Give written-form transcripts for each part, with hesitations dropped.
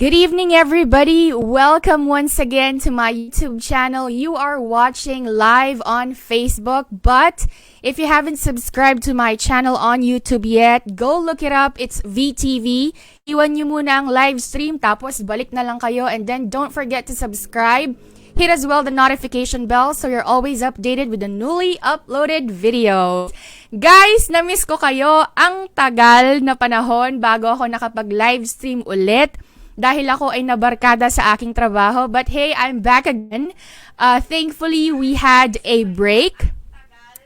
Good evening, everybody. Welcome once again to my YouTube channel. You are watching live on Facebook, but if you haven't subscribed to my channel on YouTube yet, go look it up. It's VTV. Iwan nyo muna ang live stream, tapos balik na lang kayo. And then don't forget to subscribe. Hit as well the notification bell so you're always updated with the newly uploaded videos. Guys, na-miss ko kayo. Ang tagal na panahon bago ako nakapag-live stream ulit. Dahil ako ay nabarkada sa aking trabaho. But hey, I'm back again. Thankfully, we had a break.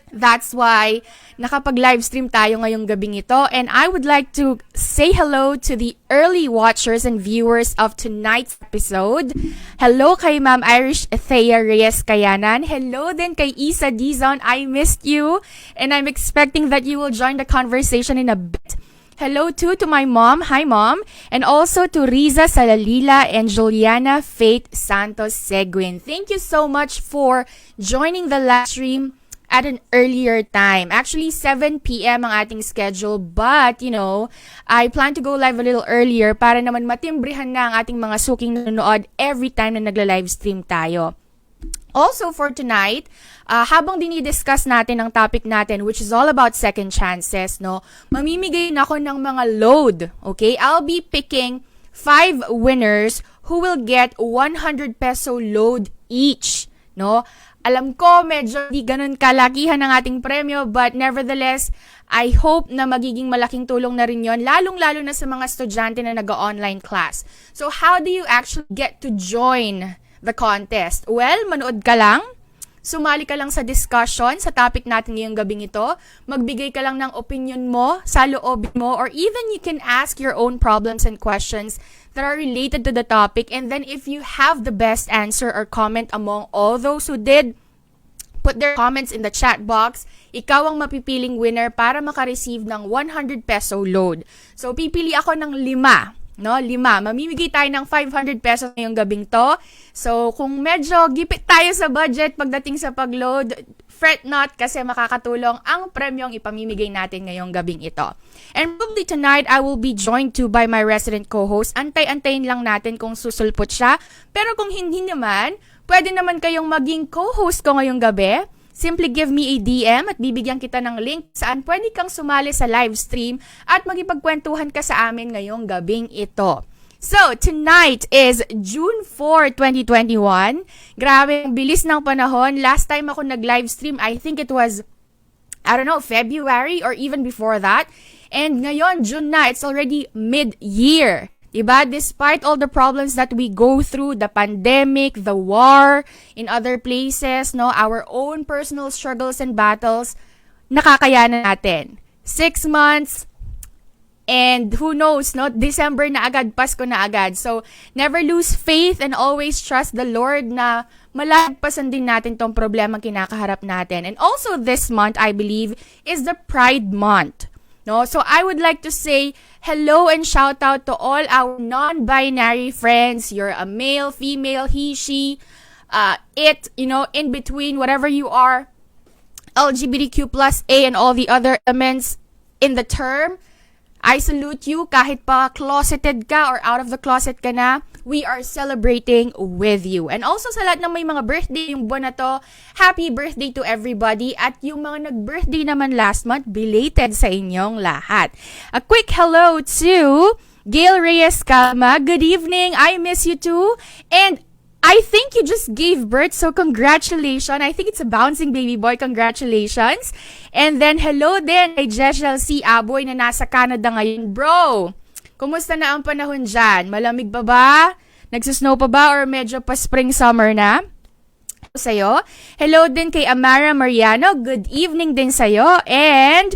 That's why nakapag-live stream tayo ngayong gabing ito. And I would like to say hello to the early watchers and viewers of tonight's episode. Hello kay Ma'am Irish Thea Reyes Kayanan. Hello din kay Isa Dizon. I missed you. And I'm expecting that you will join the conversation in a bit. Hello too to my mom. Hi, Mom. And also to Riza Salalila and Juliana Faith Santos Seguin. Thank you so much for joining the live stream at an earlier time. Actually, 7 p.m. ang ating schedule. But, you know, I plan to go live a little earlier para naman matimbrihan na ang ating mga suking nanonood every time na nagla-live stream tayo. Also for tonight, habang dinidiscuss natin ang topic natin, which is all about second chances, no, mamimigay na ako ng mga load, okay? I'll be picking 5 winners who will get 100 peso load each, no? Alam ko, medyo di ganun kalakihan ang ating premyo, but nevertheless, I hope na magiging malaking tulong na rin yon, lalong-lalo na sa mga estudyante na nag-online class. So how do you actually get to join the contest? Well, manood ka lang, sumali ka lang sa discussion sa topic natin ngayong gabing ito, magbigay ka lang ng opinion mo, sa loobin mo, or even you can ask your own problems and questions that are related to the topic, and then if you have the best answer or comment among all those who did put their comments in the chat box, ikaw ang mapipiling winner para makareceive ng 100 peso load. So, pipili ako ng 5. No, 5. Mamimigay tayo ng 500 pesos ngayong gabing to. So, kung medyo gipit tayo sa budget pagdating sa pag-load, fret not kasi makakatulong ang premyong ipamimigay natin ngayong gabing ito. And probably tonight, I will be joined too by my resident co-host. Antay-antayin lang natin kung susulpot siya. Pero kung hindi naman, pwede naman kayong maging co-host ko ngayong gabi. Simply give me a DM at bibigyan kita ng link saan pwede kang sumali sa live stream at magipagkwentuhan ka sa amin ngayong gabing ito. So, tonight is June 4, 2021. Grabe, ang bilis ng panahon. Last time ako nag-live stream, I think it was, February or even before that. And ngayon, June na, it's already mid-year. Diba? Despite all the problems that we go through, the pandemic, the war in other places, no, our own personal struggles and battles, nakakayanan natin. 6 months, and who knows, no, December na agad, Pasko na agad. So, never lose faith and always trust the Lord na malagpasan din natin tong problema kinakaharap natin. And also this month, I believe, is the Pride Month. No? So I would like to say hello and shout out to all our non-binary friends. You're a male, female, he, she, it, in between, whatever you are, LGBTQ plus A and all the other elements in the term. I salute you kahit pa closeted ka or out of the closet ka na. We are celebrating with you. And also sa lahat ng may mga birthday yung buwan na to, happy birthday to everybody. At yung mga nag-birthday naman last month, belated sa inyong lahat. A quick hello to Gail Reyes Calma. Good evening. I miss you too. And I think you just gave birth, so congratulations. I think it's a bouncing baby boy. Congratulations. And then hello din kay Jeshel C. Aboy na nasa Canada ngayon. Bro, kumusta na ang panahon dyan? Malamig pa ba? Nagsisnow pa ba? Or medyo pa spring-summer na? Sa'yo. Hello din kay Amara Mariano. Good evening din sa'yo. And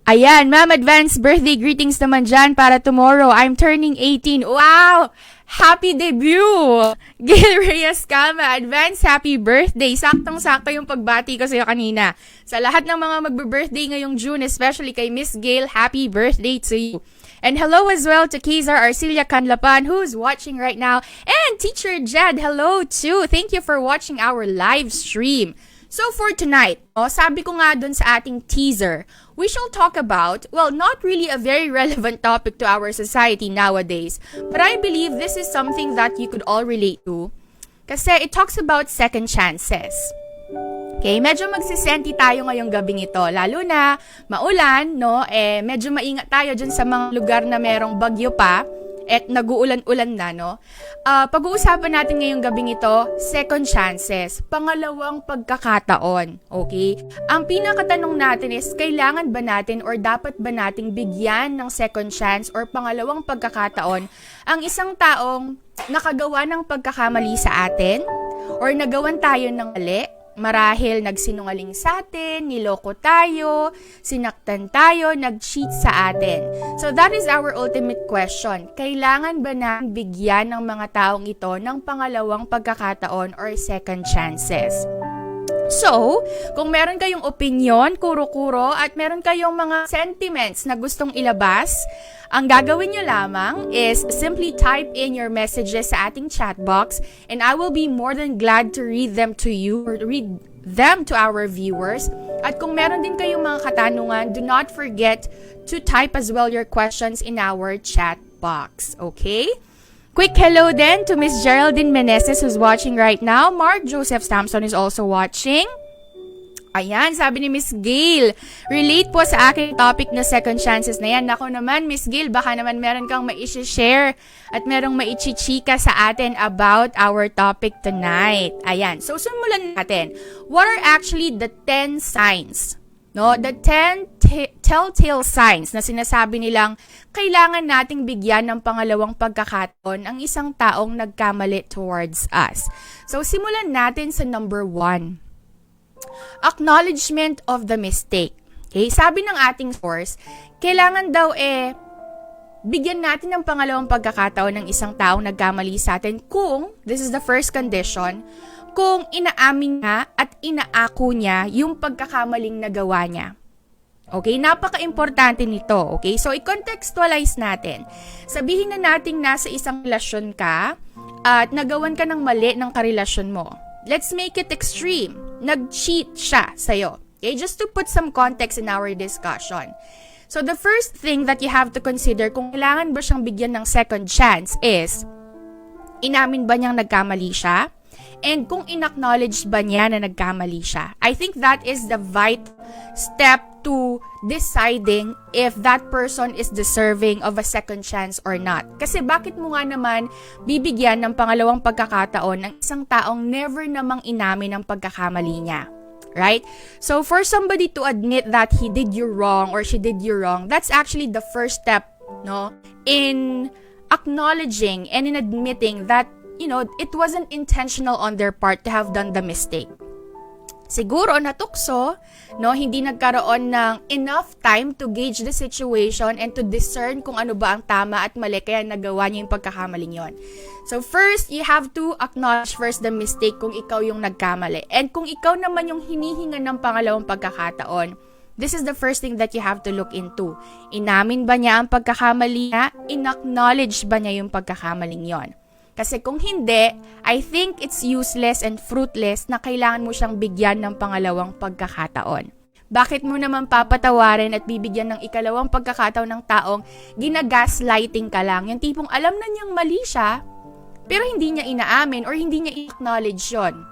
ayan, ma'am, advance birthday greetings naman dyan para tomorrow. I'm turning 18. Wow! Happy debut! Gail Reyes Calma, advance happy birthday. Saktong-sakto yung pagbati ko sa'yo kanina. Sa lahat ng mga magbe-birthday ngayong June, especially kay Miss Gail, happy birthday to you. And hello as well to Kazar Arcilia Canlapan, who's watching right now. And Teacher Jed, hello too. Thank you for watching our live stream. So for tonight, sabi ko nga dun sa ating teaser, we shall talk about, well, not really a very relevant topic to our society nowadays, but I believe this is something that you could all relate to kasi it talks about second chances. Okay, medyo magsisenti tayo ngayong gabing ito, lalo na maulan, no? Medyo maingat tayo dyan sa mga lugar na merong bagyo pa at nag-uulan-ulan na, no? Pag-uusapan natin ngayong gabing ito, second chances, pangalawang pagkakataon, okay? Ang pinakatanong natin is, kailangan ba natin or dapat ba nating bigyan ng second chance or pangalawang pagkakataon ang isang taong nakagawa ng pagkakamali sa atin or nagawan tayo ng mali? Marahil nagsinungaling sa atin, niloko tayo, sinaktan tayo, nag-cheat sa atin. So that is our ultimate question. Kailangan ba na bigyan ng mga taong ito ng pangalawang pagkakataon or second chances? So, kung meron kayong opinion, kuro-kuro, at meron kayong mga sentiments na gustong ilabas, ang gagawin nyo lamang is simply type in your messages sa ating chat box and I will be more than glad to read them to you or read them to our viewers. At kung meron din kayong mga katanungan, do not forget to type as well your questions in our chat box. Okay? Quick hello then to Miss Geraldine Meneses who's watching right now. Mark Joseph Stamson is also watching. Ayan, sabi ni Miss Gail, relate po sa aking topic na second chances na yan. Nako naman, Miss Gail, baka naman meron kang ma-share at merong maichichika sa atin about our topic tonight. Ayan, so simulan natin. What are actually the 10 signs? No, the 10 telltale signs na sinasabi nilang kailangan nating bigyan ng pangalawang pagkakataon ang isang taong nagkamali towards us. So, simulan natin sa number 1. Acknowledgement of the mistake. Okay, sabi ng ating source, kailangan daw bigyan natin ng pangalawang pagkakataon ng isang taong nagkamali sa atin kung, this is the first condition, kung inaamin niya at inaako niya yung pagkakamaling nagawa niya. Okay, napaka-importante nito. Okay, so i-contextualize natin. Sabihin na nating nasa isang relasyon ka at nagawan ka ng mali ng karelasyon mo. Let's make it extreme. Nag-cheat siya sa'yo. Okay, just to put some context in our discussion. So the first thing that you have to consider kung kailangan ba siyang bigyan ng second chance is, inamin ba niyang nagkamali siya? And kung in-acknowledge ba niya na nagkamali siya? I think that is the vital step to deciding if that person is deserving of a second chance or not. Kasi bakit mo nga naman bibigyan ng pangalawang pagkakataon ng isang taong never namang inamin ang pagkakamali niya? Right? So for somebody to admit that he did you wrong or she did you wrong, that's actually the first step, no, in acknowledging and in admitting that it wasn't intentional on their part to have done the mistake. Siguro natukso, no, hindi nagkaroon ng enough time to gauge the situation and to discern kung ano ba ang tama at mali kaya nagawa niya yung pagkakamaling yon. So first, you have to acknowledge first the mistake kung ikaw yung nagkamali. And kung ikaw naman yung hinihinga ng pangalawang pagkakataon, this is the first thing that you have to look into. Inamin ba niya ang pagkakamali niya? In-acknowledge ba niya yung pagkakamaling yon? Kasi kung hindi, I think it's useless and fruitless na kailangan mo siyang bigyan ng pangalawang pagkakataon. Bakit mo naman papatawarin at bibigyan ng ikalawang pagkakataon ng taong ginagaslighting ka lang? Yung tipong alam na niyang mali siya, pero hindi niya inaamin or hindi niya i-acknowledge yun.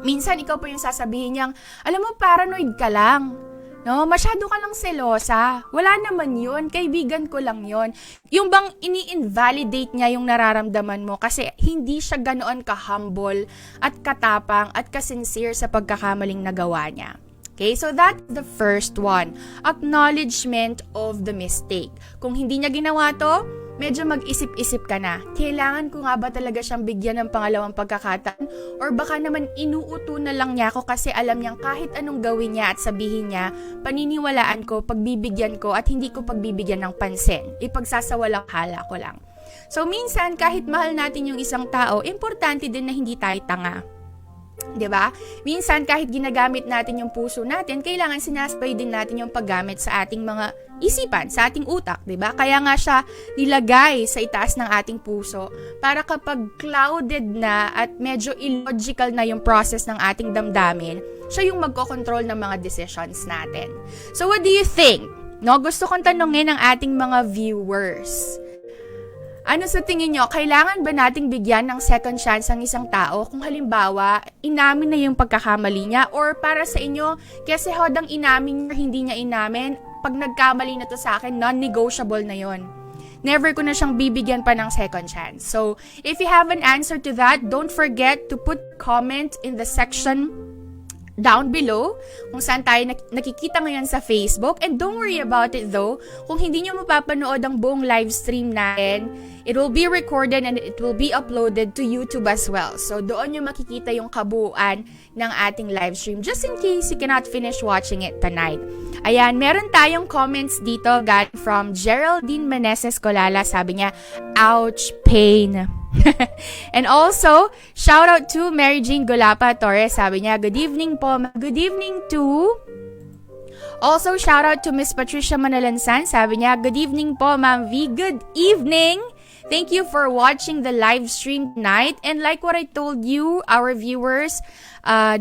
Minsan ikaw pa yung sasabihin niyang, alam mo, paranoid ka lang. No, masyado ka lang selosa. Wala naman yun. Kaibigan ko lang yun. Yung bang ini-invalidate niya yung nararamdaman mo kasi hindi siya ganoon ka-humble at katapang at kasincere sa pagkakamaling nagawa niya. Okay, so that's the first one. Acknowledgement of the mistake. Kung hindi niya ginawa to, medyo mag-isip-isip ka na. Kailangan ko nga ba talaga siyang bigyan ng pangalawang pagkakataon? Or baka naman inuuto na lang niya ako kasi alam niyang kahit anong gawin niya at sabihin niya, paniniwalaan ko, pagbibigyan ko at hindi ko pagbibigyan ng pansin. Ipagsasawalang hala ko lang. So minsan kahit mahal natin yung isang tao, importante din na hindi tayo tanga. 'Diba? Minsan kahit ginagamit natin yung puso natin, kailangan sinasabay din natin yung paggamit sa ating mga isipan, sa ating utak, 'diba? Kaya nga siya nilagay sa itaas ng ating puso para kapag clouded na at medyo illogical na yung process ng ating damdamin, siya yung magkocontrol ng mga decisions natin. So what do you think? No, gusto kong tanungin ang ating mga viewers. Ano sa tingin nyo, kailangan ba nating bigyan ng second chance ang isang tao kung halimbawa, inamin na yung pagkakamali niya, or para sa inyo, kasi hodang inamin or hindi niya inamin, pag nagkamali na to sa akin, non-negotiable na yon. Never ko na siyang bibigyan pa ng second chance. So, if you have an answer to that, don't forget to put comment in the section down below kung saan tayo nakikita ngayon sa Facebook. And don't worry about it though, kung hindi nyo mapapanood ang buong live stream natin, it will be recorded and it will be uploaded to YouTube as well. So doon nyo makikita yung kabuuan ng ating live stream just in case you cannot finish watching it tonight. Ayan, meron tayong comments dito galing from Geraldine Meneses Colala. Sabi niya, ouch, pain. And also, shout out to Mary Jane Golapa Torres. Sabi niya, good evening po. Good evening to... Also, shout out to Miss Patricia Manalansan. Sabi niya, good evening po, Ma'am V. Good evening. Thank you for watching the live stream tonight. And like what I told you, our viewers,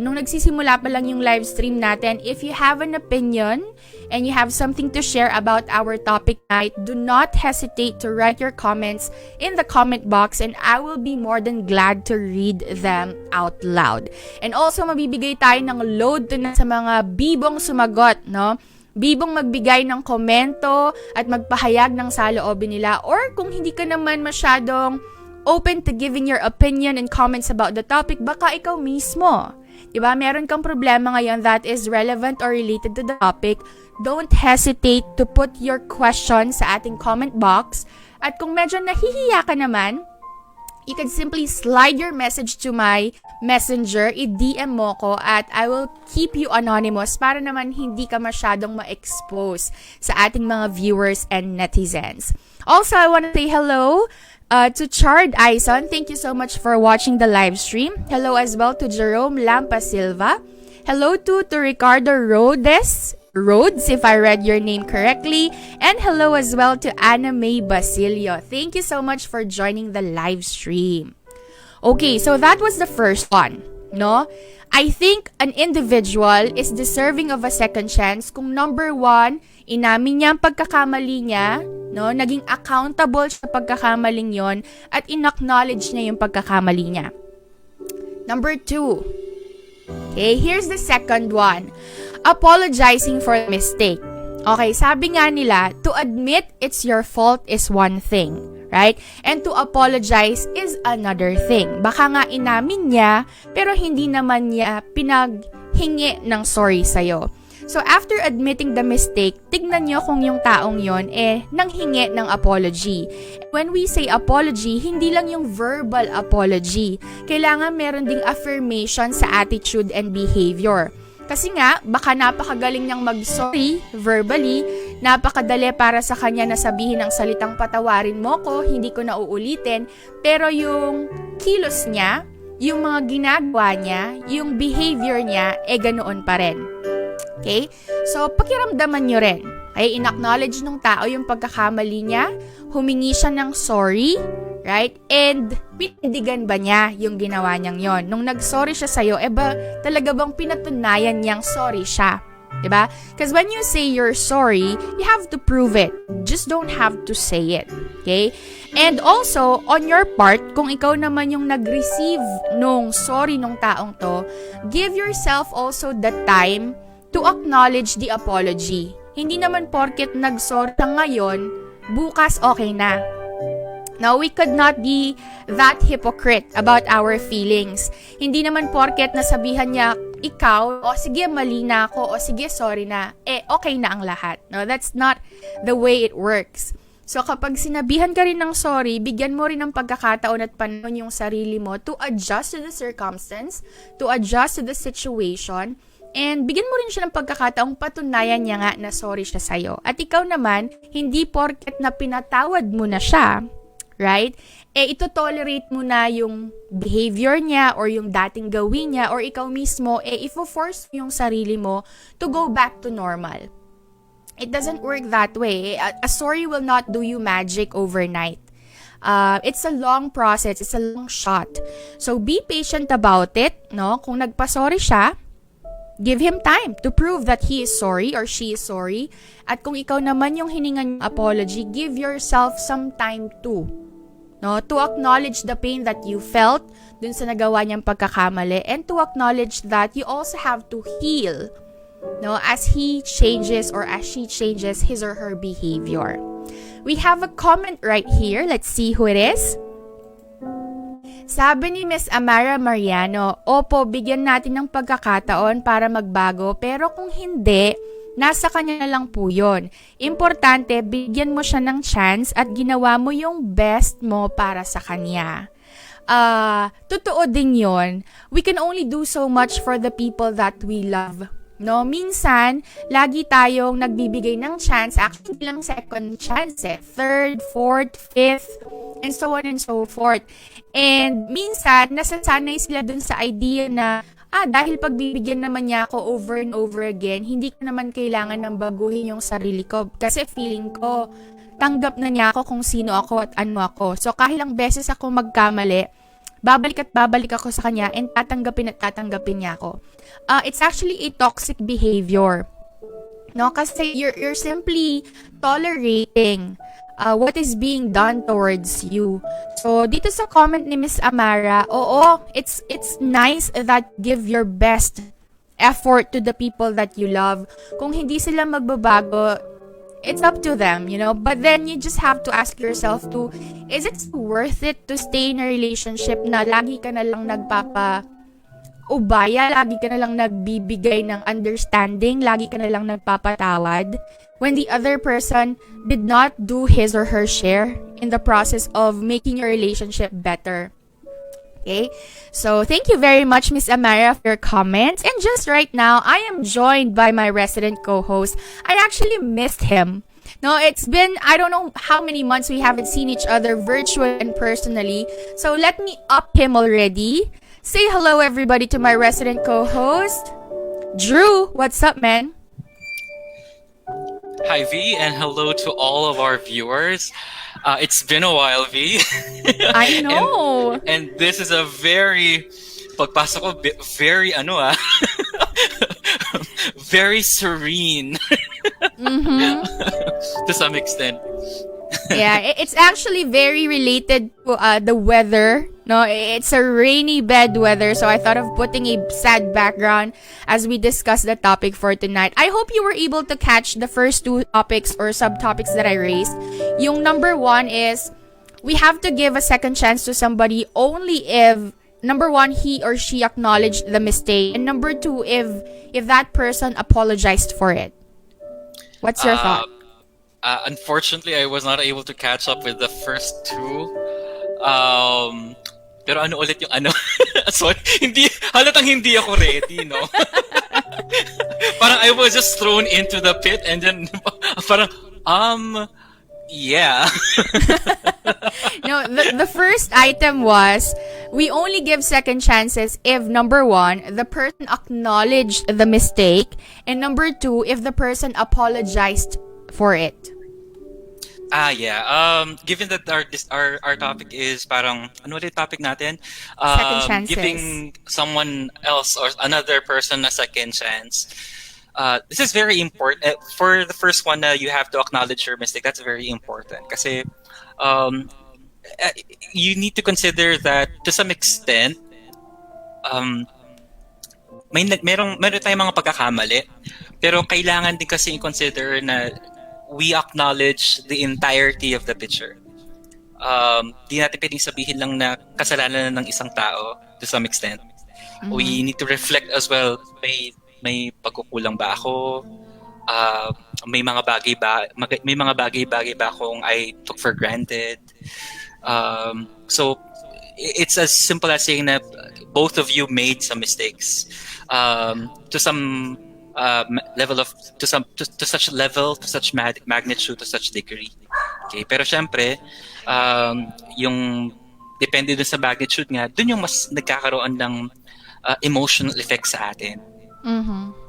nung nagsisimula pa lang yung live stream natin, if you have an opinion and you have something to share about our topic tonight, do not hesitate to write your comments in the comment box and I will be more than glad to read them out loud. And also, mabibigay tayo ng load to na sa mga bibong sumagot, no? Bibong magbigay ng komento at magpahayag ng saloobin nila, or kung hindi ka naman masyadong open to giving your opinion and comments about the topic, baka ikaw mismo, diba? Meron kang problema ngayon that is relevant or related to the topic, don't hesitate to put your question sa ating comment box. At kung medyo nahihiya ka naman, you can simply slide your message to my messenger, i-DM mo ko at I will keep you anonymous para naman hindi ka masyadong ma-expose sa ating mga viewers and netizens. Also, I want to say hello to Chard Aison. Thank you so much for watching the live stream. Hello as well to Jerome Lampa Silva. Hello to Ricardo Rhodes, if I read your name correctly. And hello as well to Anna May Basilio. Thank you so much for joining the live stream. Okay, so that was the first one, no? I think an individual is deserving of a second chance kung number one, inamin niya ang pagkakamali niya, no? Naging accountable sa pagkakamaling yon at in-acknowledge niya yung pagkakamali niya. Number two, okay, here's the second one. Apologizing for a mistake. Okay, sabi nga nila, to admit it's your fault is one thing, right? And to apologize is another thing. Baka nga inamin niya, pero hindi naman niya pinaghingi ng sorry sa'yo. So, after admitting the mistake, tignan nyo kung yung taong yon nanghingi ng apology. When we say apology, hindi lang yung verbal apology. Kailangan meron ding affirmation sa attitude and behavior. Kasi nga, baka napakagaling niyang mag-sorry verbally, napakadali para sa kanya na sabihin ang salitang patawarin mo ko, hindi ko na uulitin, pero yung kilos niya, yung mga ginagawa niya, yung behavior niya, ganoon pa rin. Okay? So, pakiramdaman nyo rin. Okay? In-acknowledge ng tao yung pagkakamali niya, humingi siya ng sorry, right? And pinindigan ba niya yung ginawa niyang yon? Nung nag-sorry siya sa'yo, talaga bang pinatunayan niyang sorry siya? Diba? Because when you say you're sorry, you have to prove it. Just don't have to say it. Okay? And also, on your part, kung ikaw naman yung nag-receive nung sorry nung taong to, give yourself also the time to acknowledge the apology. Hindi naman porket nag-sorry ka ngayon, bukas okay na. Now, we could not be that hypocrite about our feelings. Hindi naman porket nasabihan niya ikaw, o sige mali na ako, o sige sorry na, okay na ang lahat. No, that's not the way it works. So, kapag sinabihan ka rin ng sorry, bigyan mo rin ng pagkakataon at panahon yung sarili mo to adjust to the circumstance, to adjust to the situation, and bigyan mo rin siya ng pagkakataong patunayan niya nga na sorry siya sa'yo. At ikaw naman, hindi porket na pinatawad mo na siya, right? Ito-tolerate mo na yung behavior niya or yung dating gawin niya or ikaw mismo, ifo-force yung sarili mo to go back to normal. It doesn't work that way. A sorry will not do you magic overnight. It's a long process. It's a long shot. So, be patient about it, no? Kung nagpa-sorry siya, give him time to prove that he is sorry or she is sorry. At kung ikaw naman yung hiningan yung apology, give yourself some time too. No, to acknowledge the pain that you felt dun sa nagawa niyang pagkakamali and to acknowledge that you also have to heal, no, as he changes or as she changes his or her behavior. We have a comment right here. Let's see who it is. Sabi ni Miss Amara Mariano, opo, bigyan natin ng pagkakataon para magbago, pero kung hindi, nasa kanya na lang po yun. Importante, bigyan mo siya ng chance at ginawa mo yung best mo para sa kanya. Totoo din yun. We can only do so much for the people that we love. No, minsan, lagi tayong nagbibigay ng chance, actually lang second chance third, fourth, fifth, and so on and so forth. And minsan, nasasanay sila dun sa idea na, dahil pagbibigyan naman niya ako over and over again, hindi ko naman kailangan ng baguhin yung sarili ko. Kasi feeling ko, tanggap na niya ako kung sino ako at ano ako. So, kahit ilang beses ako magkamali, babalik at babalik ako sa kanya and tatanggapin at tatanggapin niya ako. It's actually a toxic behavior. No? Kasi you're simply tolerating what is being done towards you. So, dito sa comment ni Miss Amara, oo, it's nice that give your best effort to the people that you love. Kung hindi sila magbabago, it's up to them, you know. But then you just have to ask yourself too, is it worth it to stay in a relationship na lagi ka na lang ubaya, lagi ka na lang nagbibigay ng understanding, lagi ka na lang nagpapatawad, when the other person did not do his or her share in the process of making your relationship better. Okay? So, thank you very much, Miss Amara, for your comments. And just right now, I am joined by my resident co-host. I actually missed him. No, it's been, I don't know how many months we haven't seen each other virtually and personally. So, let me up him already. Say hello, everybody, to my resident co-host, Drew. What's up, man? Hi, V, and hello to all of our viewers. It's been a while, V. I know. and this is a pagpasok ko, very, very serene. To some extent. Yeah, it's actually very related to the weather. No, it's a rainy bad weather, so I thought of putting a sad background as we discuss the topic for tonight. I hope you were able to catch the first two topics or subtopics that I raised. Yung number one is, we have to give a second chance to somebody only if, number one, he or she acknowledged the mistake, and number two, if that person apologized for it. What's your thought? Unfortunately, I was not able to catch up with the first two. Pero ano ulit yung ano? Sorry, halatang hindi ako ready, no? Parang I was just thrown into the pit and then parang, yeah. No, the first item was, we only give second chances if, number one, the person acknowledged the mistake, and number two, if the person apologized for it. Yeah. Given that our topic is parang, ano ulit topic natin? Second chances. Giving someone else or another person a second chance. This is very important. For the first one, you have to acknowledge your mistake. That's very important. Kasi you need to consider that to some extent, meron tayong mga pagkakamali, pero kailangan din kasi i-consider na we acknowledge the entirety of the picture. Di natin pwedeng sabihin lang na kasalanan ng isang tao to some extent. Mm-hmm. We need to reflect as well, may pagkukulang ba ako? May mga bagay ba akong I took for granted? So it's as simple as saying that both of you made some mistakes. To some level of to such magnitude, to such degree. Okay, pero syempre, yung depende dun sa magnitude nga, dun yung mas nagkakaroon ng emotional effect sa atin.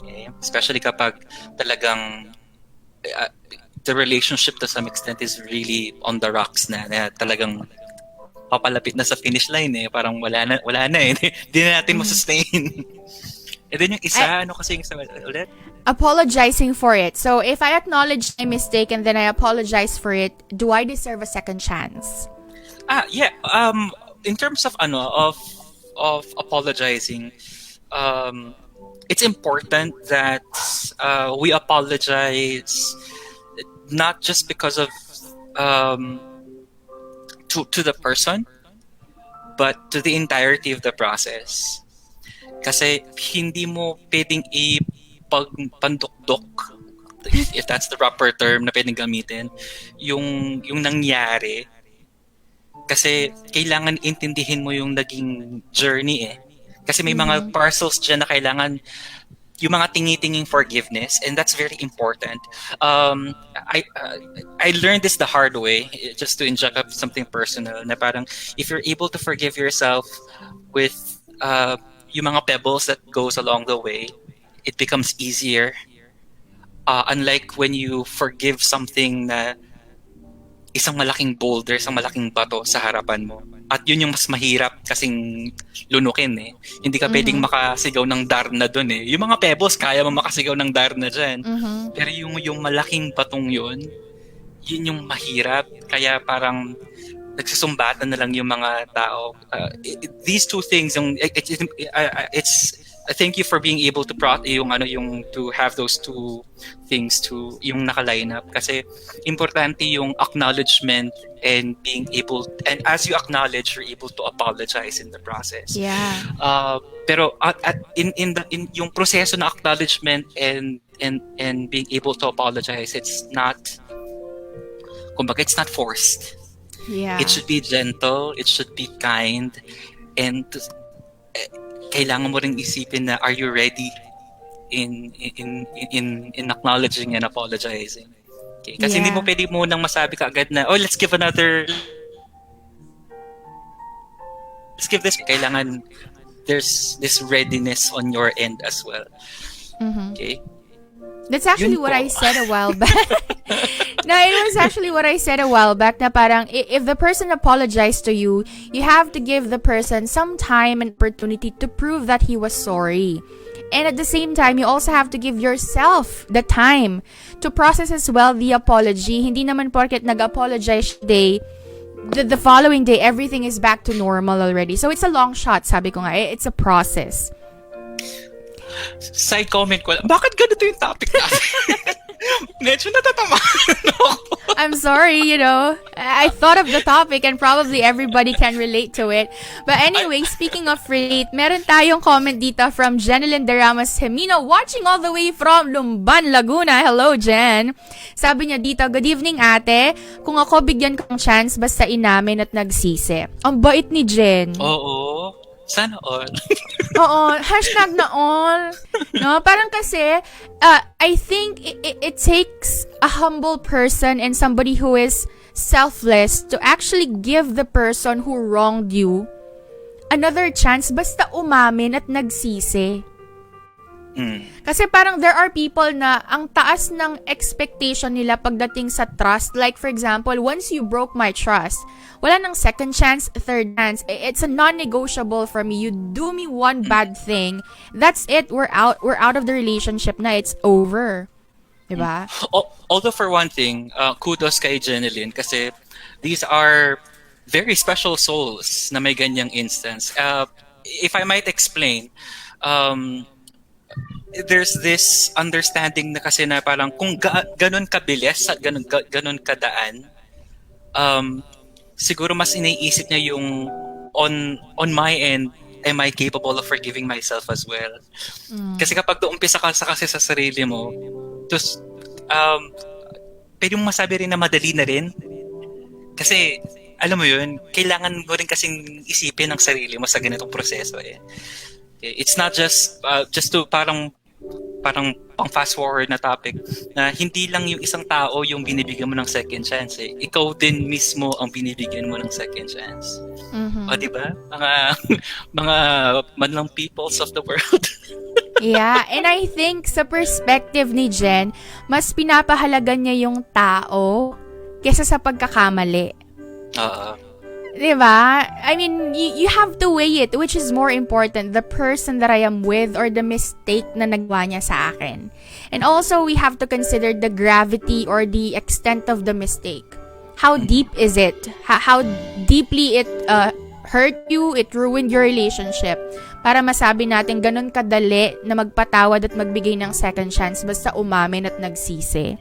Okay? Especially kapag talagang the relationship to some extent is really on the rocks na talagang papalapit na sa finish line eh. Parang wala na eh. Hindi na natin masustain. And then yung isa, ano kasi yung isa ulit? Apologizing for it. So if I acknowledge my mistake and then I apologize for it, do I deserve a second chance? Yeah. In terms of of apologizing, it's important that we apologize not just because of to the person, but to the entirety of the process. Kasi hindi mo pwedeng ipagpandukdok, if that's the proper term na pwedeng gamitin, yung nangyari. Kasi kailangan intindihin mo yung naging journey eh. Kasi may mga parcels dyan na kailangan yung mga tingi-tinging forgiveness, and that's very important. I learned this the hard way, just to inject up something personal, na parang if you're able to forgive yourself with yung mga pebbles that goes along the way, it becomes easier. Unlike when you forgive something na isang malaking boulder, isang malaking bato sa harapan mo. At yun yung mas mahirap kasing lunukin eh. Hindi ka pwedeng makasigaw ng Darna dun eh. Yung mga pebbles, kaya mo makasigaw ng Darna dyan. Pero yung malaking batong yun yung mahirap. Kaya parang nagsusumbatan na lang yung mga tao. These two things, thank you for being able to to have those two things to yung naka-line up, kasi importante yung acknowledgement and being able, and as you acknowledge, you're able to apologize in the process. Yeah. Pero in yung proseso na acknowledgement and being able to apologize, it's not forced. Yeah. It should be gentle, it should be kind, and kailangan mo ring isipin na, are you ready in acknowledging and apologizing? Okay? Kasi hindi mo pwede munang masabi ka agad na, let's give this. Kailangan there's this readiness on your end as well. Okay? That's actually what I said a while back. No, it was actually what I said a while back, na parang if the person apologized to you, you have to give the person some time and opportunity to prove that he was sorry. And at the same time, you also have to give yourself the time to process as well the apology. Hindi naman porket nag-apologize today, the following day, everything is back to normal already. So it's a long shot, sabi ko nga. It's a process. Side comment ko, bakit ganito yung topic natin? Medyo natatamaan ako. I'm sorry, I thought of the topic and probably everybody can relate to it. But anyway, speaking of relate, meron tayong comment dito from Jenilyn Deramas Hemino, watching all the way from Lumban, Laguna. Hello, Jen. Sabi niya dito, good evening, ate. Kung ako bigyan kong chance, basta inamin at nagsisi. Ang bait ni Jen. Oo. Sana all. Oo, hashtag na all. No, parang kasi, I think it takes a humble person and somebody who is selfless to actually give the person who wronged you another chance basta umamin at nagsisi. Kasi parang there are people na ang taas ng expectation nila pagdating sa trust. Like for example, once you broke my trust, wala nang second chance, third chance. It's a non-negotiable for me. You do me one bad thing, that's it. We're out of the relationship na. It's over. Diba? Although for one thing, kudos kay Jenilyn kasi these are very special souls na may ganyang instance. If I might explain, there's this understanding na kasi na parang kung ganun kabilis at ganun kadaan, siguro mas iniisip niya yung on my end, am I capable of forgiving myself as well? Kasi kapag umpisa ka kasi sa sarili mo, tapos pwede mong masabi rin na madali na rin. Kasi alam mo yun, kailangan mo rin kasing isipin ang sarili mo sa ganitong proseso eh. It's not just to parang parang pang fast forward na topic na hindi lang yung isang tao yung binibigyan mo ng second chance eh. Ikaw din mismo ang binibigyan mo ng second chance. Mhm. O, di ba? Mga mga madlang peoples of the world. Yeah, and I think sa perspective ni Jen, mas pinapahalaga niya yung tao kesa sa pagkakamali. Oo. Diba? I mean, you have to weigh it. Which is more important? The person that I am with or the mistake na nagawa niya sa akin? And also, we have to consider the gravity or the extent of the mistake. How deep is it? How deeply it hurt you? It ruined your relationship. Para masabi natin, ganun kadali na magpatawad at magbigay ng second chance basta umamin at nagsisi.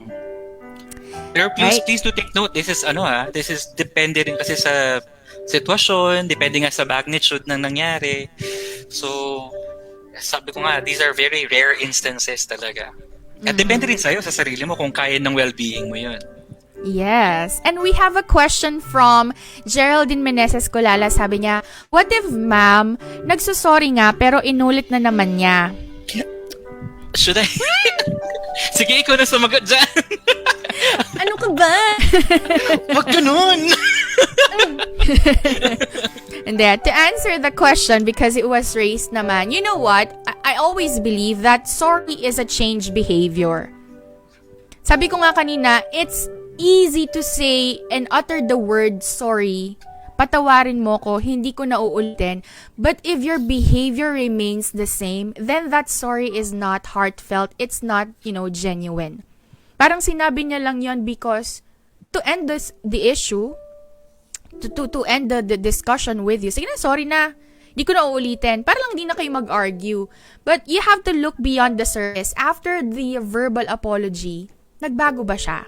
Pero please do take note, this is depende rin kasi sa sitwasyon, depende nga sa magnitude ng nangyari. So, sabi ko nga, these are very rare instances talaga. At depende rin sa'yo, sa sarili mo, kung kaya ng well-being mo yun. Yes. And we have a question from Geraldine Meneses Colala. Sabi niya, what if ma'am, nagsusorry nga pero inulit na naman niya? Should I? Sige, ikaw na sumagot dyan. Ano ka ba? Wag ganun. And then, to answer the question, because it was raised naman, you know what? I always believe that sorry is a changed behavior. Sabi ko nga kanina, it's easy to say and utter the word sorry. Patawarin mo ko, hindi ko na uulitin. But if your behavior remains the same, then that sorry is not heartfelt. It's not, genuine. Parang sinabi niya lang yon because to end the issue, to end the discussion with you, sige na, sorry na. Di ko na uulitin. Para lang di na kayo mag-argue. But you have to look beyond the surface. After the verbal apology, nagbago ba siya?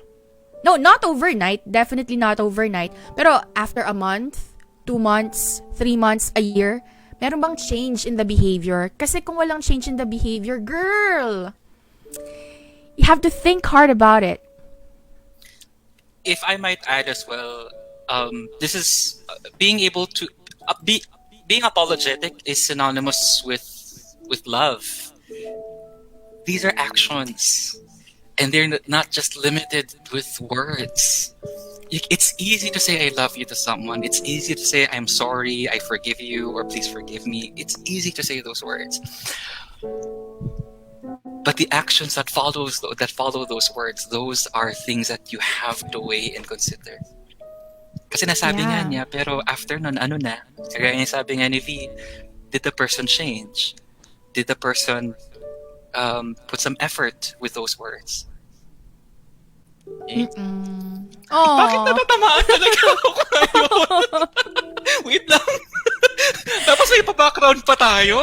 No, not overnight. Definitely not overnight. Pero after a month, 2 months, 3 months, a year, meron bang change in the behavior? Kasi kung walang change in the behavior, girl, you have to think hard about it. If I might add as well, this is being able to being apologetic is synonymous with love. These are actions, and they're not just limited with words. It's easy to say I love you to someone. It's easy to say I'm sorry, I forgive you, or please forgive me. It's easy to say those words. But the actions that follow those words, those are things that you have to weigh and consider. Kasi nasabi nga niya, pero after nun, ano na? Kaya yung sabi nga ni V, did the person change? Did the person put some effort with those words? Bakit natatamaan talaga ako ngayon? Wait lang. Tapos may pa-background pa tayo.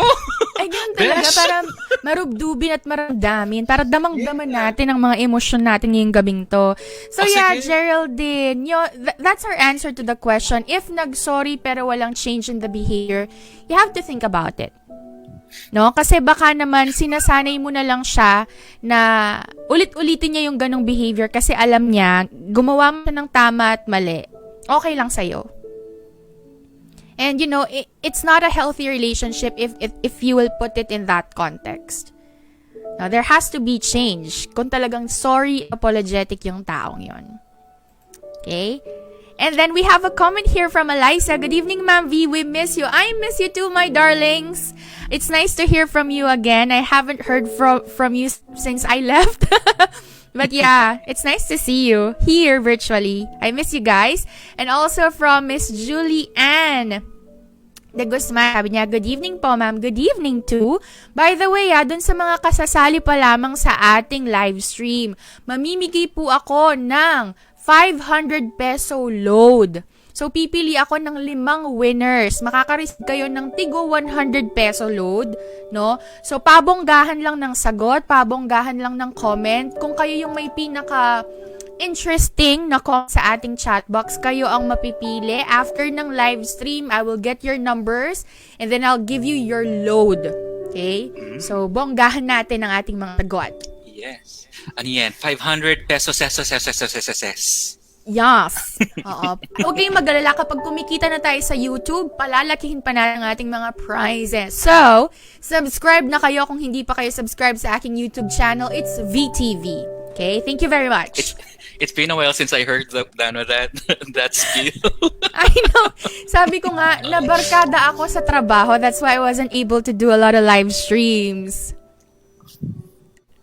Ay, ganun talaga. Para marubdubin at maramdamin. Para damang-daman natin ang mga emosyon natin ngayong gabing to. So sige. Geraldine, that's our answer to the question. If nag-sorry pero walang change in the behavior, you have to think about it. No? Kasi baka naman sinasanay mo na lang siya na ulit-ulitin niya yung ganong behavior kasi alam niya, gumawa mo siya ng tama at mali. Okay lang sa'yo. And it's not a healthy relationship if you will put it in that context. Now, there has to be change kung talagang sorry, apologetic yung taong yon. Okay? And then we have a comment here from Eliza. Good evening, Ma'am V. We miss you. I miss you too, my darlings. It's nice to hear from you again. I haven't heard from you since I left. But yeah, it's nice to see you here virtually. I miss you guys. And also from Miss Julie Ann de Guzman. Sabi niya, good evening po, ma'am. Good evening too. By the way, dun sa mga kasasali pa lamang sa ating live stream, mamimigay po ako ng 500 peso load. So, pipili ako ng 5 winners. Makaka-receive kayo ng tigo 100 peso load, no? So, pabonggahan lang ng sagot, pabonggahan lang ng comment. Kung kayo yung may interesting na comment sa ating chat box, kayo ang mapipili. After ng live stream, I will get your numbers and then I'll give you your load. Okay? So, bonggahan natin ang ating mga sagot. Yes. Ano yan? 500 pesos. Yes. Oo. Huwag kayong mag-alala kapag kumikita na tayo sa YouTube, palalakihin pa natin ang ating mga prizes. So, subscribe na kayo kung hindi pa kayo subscribe sa aking YouTube channel. It's VTV. Okay? Thank you very much. It's been a while since I heard that spiel. I know. Sabi ko nga, nabarkada ako sa trabaho. That's why I wasn't able to do a lot of live streams.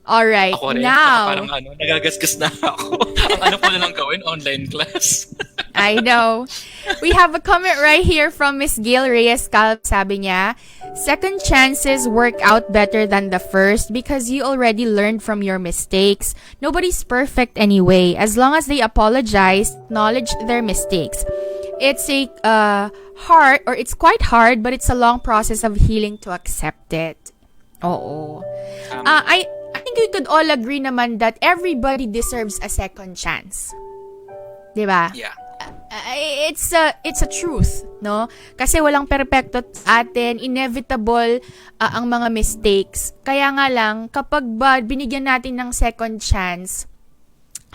Alright, Ako rin, now. parang nagagasgas na ako. Ang ano ko na lang gawin, online class. I know. We have a comment right here from Miss Gail Reyes Calp. Sabi niya, second chances work out better than the first because you already learned from your mistakes. Nobody's perfect anyway. As long as they apologize, acknowledge their mistakes. It's it's quite hard, but it's a long process of healing to accept it. Oo. I think we could all agree naman that everybody deserves a second chance. 'Di ba? Yeah. It's a truth, no? Kasi walang perpekto sa atin, inevitable ang mga mistakes. Kaya nga lang kapag binigyan natin ng second chance,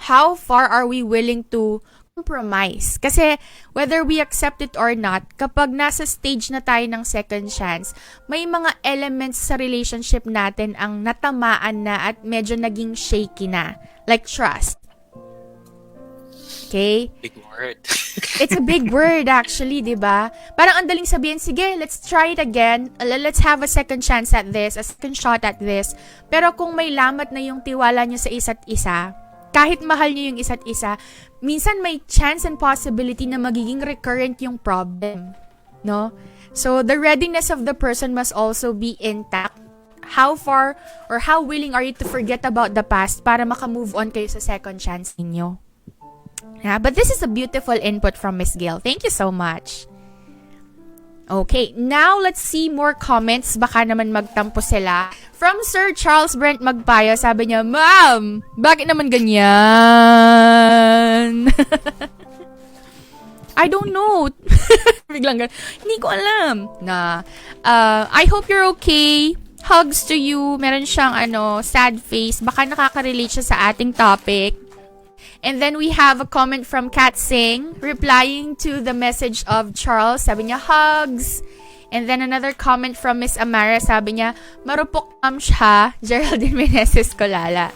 how far are we willing to compromise? Kasi whether we accept it or not, kapag nasa stage na tayo ng second chance, may mga elements sa relationship natin ang natamaan na at medyo naging shaky na. Like trust. Okay? Big word. It's a big word actually, 'di ba? Parang ang daling sabihin, sige, let's try it again. Let's have a second chance at this, a second shot at this. Pero kung may lamat na yung tiwala niyo sa isa't isa, kahit mahal niyo yung isa't isa, minsan may chance and possibility na magiging recurrent yung problem, no? So the readiness of the person must also be intact. How far or how willing are you to forget about the past para maka-move on kayo sa second chance ninyo? Yeah, but this is a beautiful input from Miss Gail. Thank you so much. Okay, now let's see more comments. Baka naman magtampo sila. From Sir Charles Brent Magpayo, sabi niya, Ma'am, bakit naman ganyan? I don't know. Biglang ganyan. Hindi ko alam. I hope you're okay. Hugs to you. Meron siyang sad face. Baka nakaka-relate siya sa ating topic. And then we have a comment from Kat Singh replying to the message of Charles. Sabi niya, hugs. And then another comment from Miss Amara. Sabi niya, marupok ma'am siya. Geraldine Meneses Colala.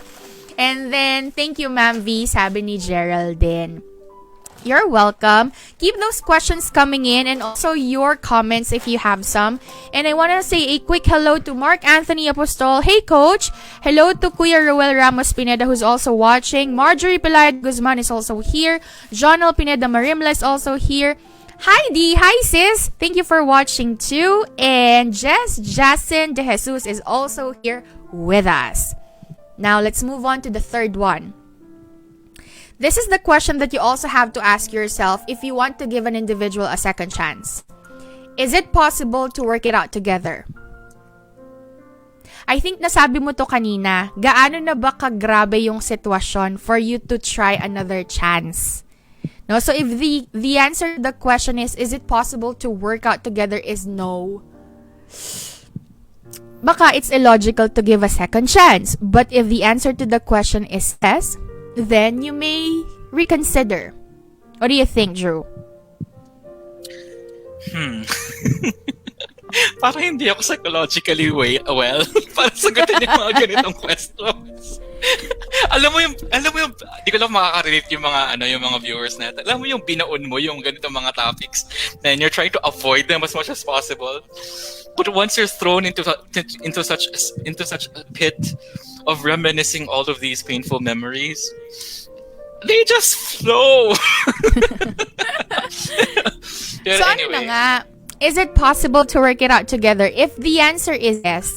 And then, thank you Ma'am V. Sabi ni Geraldine. You're welcome. Keep those questions coming in and also your comments if you have some. And I want to say a quick hello to Mark Anthony Apostol. Hey, Coach. Hello to Kuya Ruel Ramos Pineda who's also watching. Marjorie Pilar Guzman is also here. Jonel Pineda Marimla is also here. Hi, Dee. Hi, sis. Thank you for watching too. And Jason De Jesus is also here with us. Now, let's move on to the third one. This is the question that you also have to ask yourself if you want to give an individual a second chance. Is it possible to work it out together? I think nasabi mo to kanina. Gaano na ba kagrabe yung sitwasyon for you to try another chance? No, so if the answer to the question is it possible to work out together is no, baka it's illogical to give a second chance. But if the answer to the question is yes, then you may reconsider. What do you think, Drew? Parang hindi ako psychologically well para sagutin yung mga ganitong questions. alam mo yung di ko lang makaka-relate yung mga viewers natin. Alam mo yung binaon mo yung ganitong mga topics and you're trying to avoid them as much as possible. But once you're thrown into such a pit of reminiscing all of these painful memories, they just flow. So anyway, na nga, is it possible to work it out together? If the answer is yes,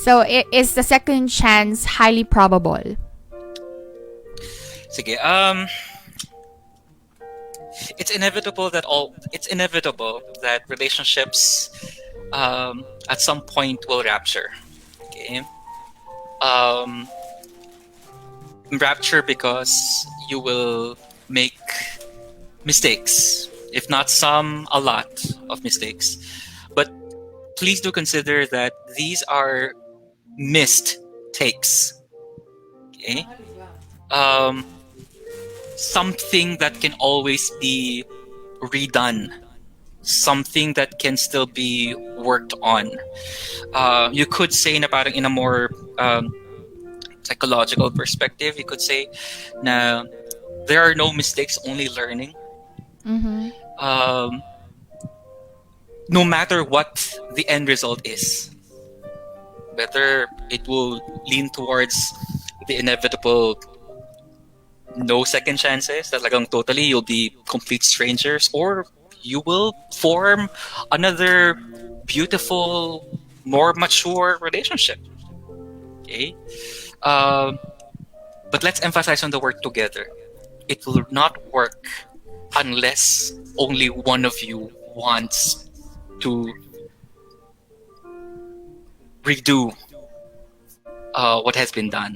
so is the second chance highly probable? Sige, it's inevitable that relationships at some point will rupture. Okay? Rapture because you will make mistakes, if not some, a lot of mistakes. But please do consider that these are missed takes. Okay? something that can always be redone, something that can still be worked on. You could say na parang in a more psychological perspective, you could say na there are no mistakes, only learning. Mm-hmm. No matter what the end result is, whether it will lean towards the inevitable no second chances, that talagang totally you'll be complete strangers, or you will form another beautiful, more mature relationship. Okay? But let's emphasize on the word together. It will not work unless only one of you wants to redo what has been done,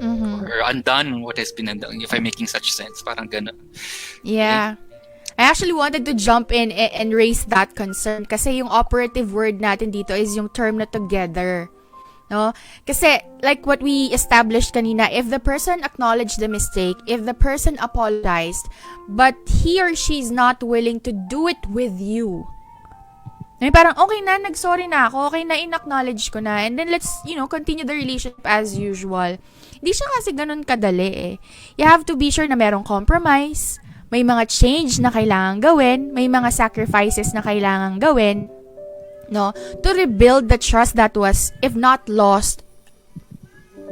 Mm-hmm. or undone what has been undone, if I'm making such sense. Parang ganun. Yeah. I actually wanted to jump in and raise that concern kasi yung operative word natin dito is yung term na together. No? Kasi like what we established kanina, if the person acknowledged the mistake, if the person apologized, but he or she is not willing to do it with you, ay, parang okay na, nag-sorry na ako, okay na, in-acknowledge ko na, and then let's, continue the relationship as usual. Hindi siya kasi ganun kadali eh. You have to be sure na merong compromise, may mga change na kailangan gawin, may mga sacrifices na kailangan gawin, no, to rebuild the trust that was, if not lost,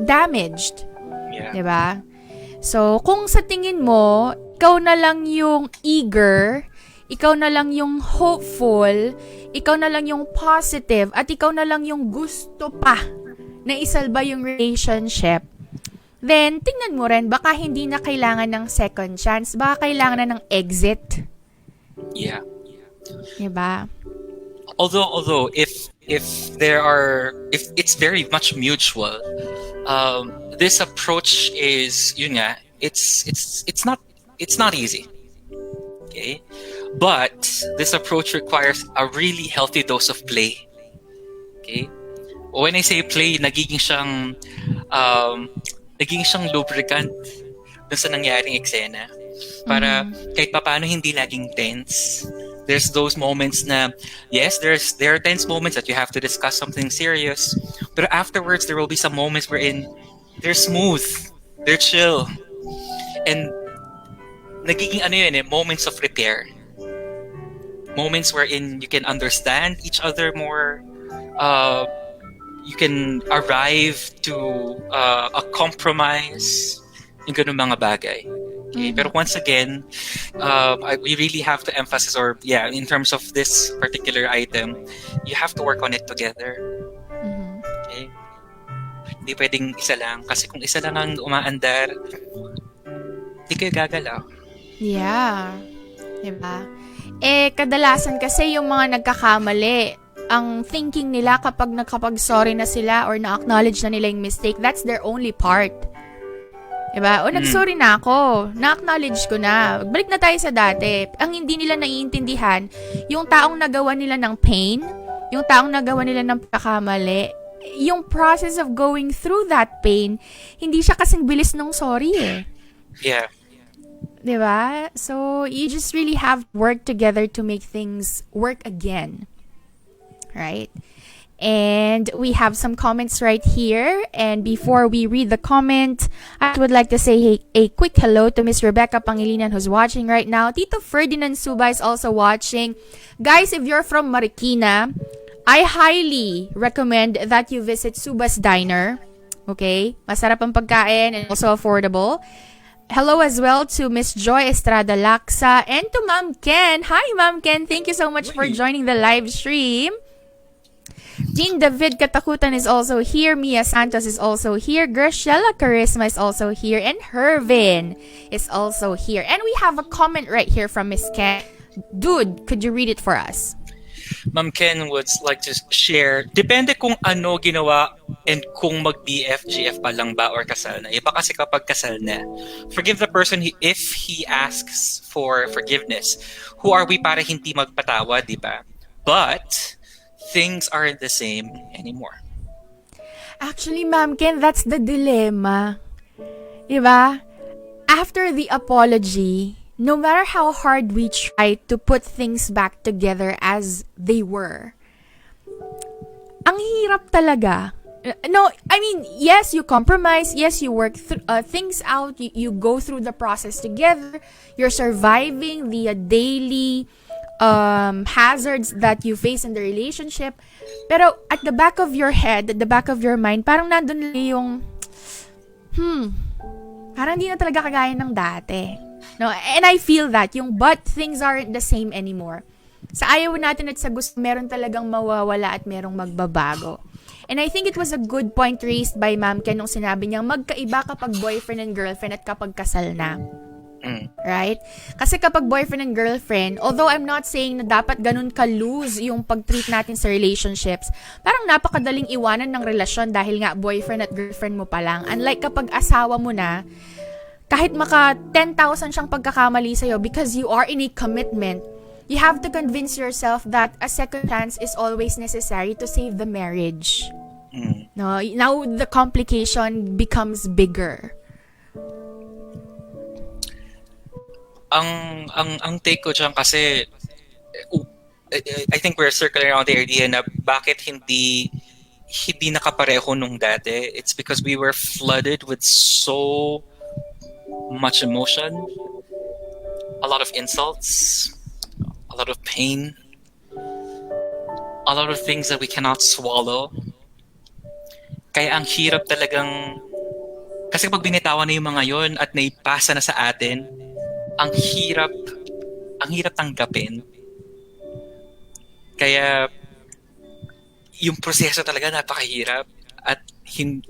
damaged. Yeah. Diba? So, kung sa tingin mo, ikaw na lang yung eager, ikaw na lang yung hopeful, ikaw na lang yung positive, at ikaw na lang yung gusto pa na isalba yung relationship, then, tingnan mo rin, baka hindi na kailangan ng second chance, baka kailangan na ng exit. Yeah. Diba? Although if it's very much mutual, this approach is, yun nga, it's not easy. Okay? But this approach requires a really healthy dose of play. Okay? When I say play, nagiging siyang lubricant dun sa nangyaring eksena. Para kahit papaano hindi laging tense. There's those moments na, yes, there are tense moments that you have to discuss something serious. But afterwards, there will be some moments wherein they're smooth, they're chill. And nagiging moments of repair. Moments wherein you can understand each other more. You can arrive to a compromise. Yung ganun mga bagay. Okay? Pero once again, we really have to emphasize, in terms of this particular item, you have to work on it together. Okay? Hindi pwedeng isa lang. Kasi kung isa lang ang umaandar, hindi kayo gagalaw. Yeah. Diba? Kadalasan kasi yung mga nagkakamali, ang thinking nila kapag sorry na sila or na-acknowledge na nila yung mistake, that's their only part. Diba? O nag-sorry na ako, na-acknowledge ko na, balik na tayo sa dati. Ang hindi nila naiintindihan, yung taong nagawa nila ng pain, yung taong nagawa nila ng pagkakamali, yung process of going through that pain, hindi siya kasing bilis ng sorry eh. Yeah. Diba? So, you just really have to work together to make things work again. Right? And we have some comments right here. And before we read the comment, I would like to say a quick hello to Miss Rebecca Pangilinan who's watching right now. Tito Ferdinand Suba is also watching. Guys, if you're from Marikina, I highly recommend that you visit Suba's Diner. Okay? Masarap ang pagkain and also affordable. Hello as well to Miss Joy Estrada Laksa and to Ma'am Ken. Hi, Ma'am Ken. Thank you so much for joining the live stream. Jean David Katakutan is also here. Mia Santos is also here. Graciela Charisma is also here. And Hervin is also here. And we have a comment right here from Miss Ken. Dude, could you read it for us? Ma'am Ken would like to share, depende kung ano ginawa and kung mag-BF, GF pa lang ba or kasal na. Iba kasi kapag kasal na. Forgive the person if he asks for forgiveness. Who are we para hindi magpatawa, di ba? But things aren't the same anymore. Actually, Ma'am Ken, that's the dilemma. Diba? after the apology, no matter how hard we try to put things back together as they were, ang hirap talaga. No, I mean, yes, you compromise. Yes, you work things out. You go through the process together. You're surviving the daily hazards that you face in the relationship. Pero at the back of your head, at the back of your mind, parang nandun yung, parang hindi na talaga kagaya ng dati. No, and I feel that, but things aren't the same anymore. Sa ayaw natin at sa gusto, meron talagang mawawala at merong magbabago. And I think it was a good point raised by Ma'am Ken nung sinabi niyang magkaiba kapag boyfriend and girlfriend at kapag kasal na. Right? Kasi kapag boyfriend and girlfriend, although I'm not saying na dapat ganun ka-loose yung pag-treat natin sa relationships, parang napakadaling iwanan ng relasyon dahil nga boyfriend at girlfriend mo pa lang. Unlike kapag asawa mo na, kahit maka 10,000 siyang pagkakamali sa'yo because you are in a commitment, you have to convince yourself that a second chance is always necessary to save the marriage. No, now the complication becomes bigger. Ang take ko dyan kasi I think we're circling around the idea na bakit hindi nakapareho nung dati. It's because we were flooded with so much emotion, a lot of insults, a lot of pain, a lot of things that we cannot swallow. Kaya ang hirap talagang, kasi kapag binitawan na yung mga yon at naipasa na sa atin, ang hirap tanggapin. Kaya yung proseso talaga napakahirap at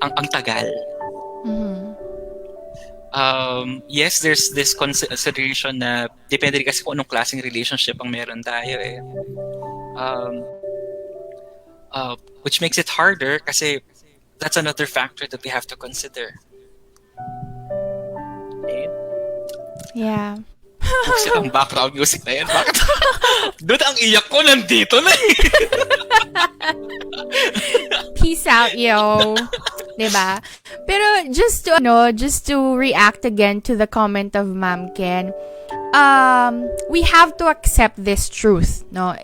ang tagal. Yes, there's this consideration na depende rin kasi kung anong klaseng relationship ang meron tayo eh. Which makes it harder kasi that's another factor that we have to consider. Okay? Yeah. Buksit ang background music na yan. Bakit? Doon ang iyak ko nandito na eh. Peace out, yo. Diba? Pero just to react again to the comment of Ma'am Ken, we have to accept this truth, no?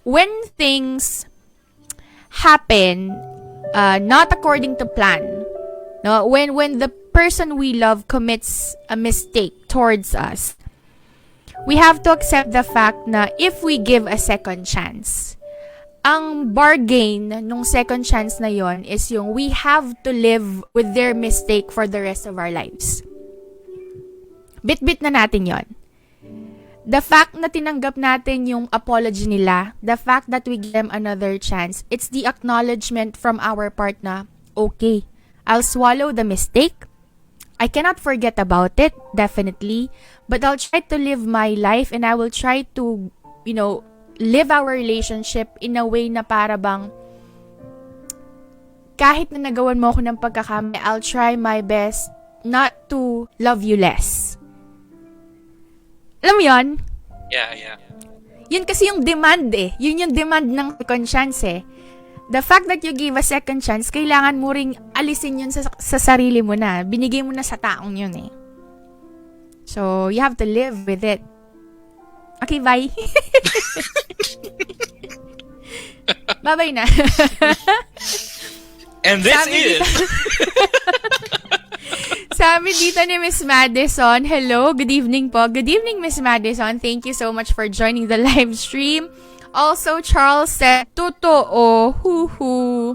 When things happen not according to plan, no? When the person we love commits a mistake towards us, we have to accept the fact na if we give a second chance, ang bargain nung second chance na yon is yung we have to live with their mistake for the rest of our lives. Bit-bit na natin yon. The fact na tinanggap natin yung apology nila, the fact that we give them another chance, it's the acknowledgement from our part na, okay, I'll swallow the mistake. I cannot forget about it, definitely, but I'll try to live my life and I will try to, live our relationship in a way na para bang kahit na nagawan mo ako ng pagkakamali, I'll try my best not to love you less. Alam mo yun? Yeah. Yun kasi yung demand eh. Yun yung demand ng second chance eh. The fact that you give a second chance, kailangan mo ring alisin yun sa sarili mo na. Binigay mo na sa taong yun eh. So, you have to live with it. Okay, bye. Bye-bye na. And this is... Sabi dito ni Miss Madison, hello, good evening po. Good evening, Miss Madison. Thank you so much for joining the live stream. Also, Charles said, totoo, huhu.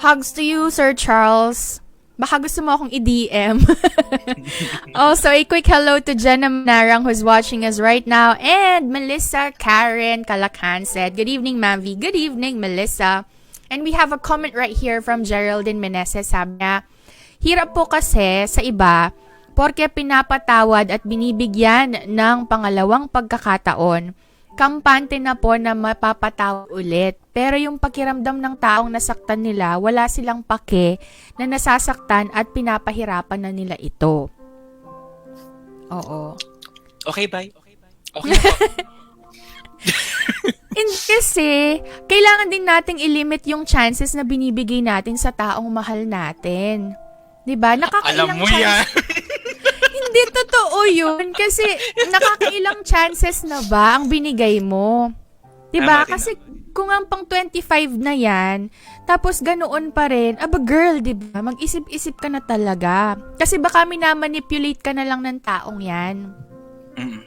Hugs to you, Sir Charles. Baka gusto mo akong i-DM. Also, a quick hello to Jenna Manarang who's watching us right now. And Melissa Karen Calacan said, good evening, Mavi. Good evening, Melissa. And we have a comment right here from Geraldine Meneses. Sabi niya, hirap po kasi sa iba, porke pinapatawad at binibigyan ng pangalawang pagkakataon, kampante na po na mapapatawad ulit. Pero yung pakiramdam ng taong nasaktan nila, wala silang pake na nasasaktan at pinapahirapan na nila ito. Oo. Okay, bye. Okay po. And kasi, kailangan din nating ilimit yung chances na binibigay natin sa taong mahal natin. 'Di ba? Alam mo yan. Hindi totoo yun. Kasi nakakailang chances na ba ang binigay mo? Diba? Tama din Kasi kung ang pang 25 na yan, tapos ganoon pa rin, aba girl, diba? Mag-isip-isip ka na talaga. Kasi baka minamanipulate ka na lang ng taong yan. Mm-mm.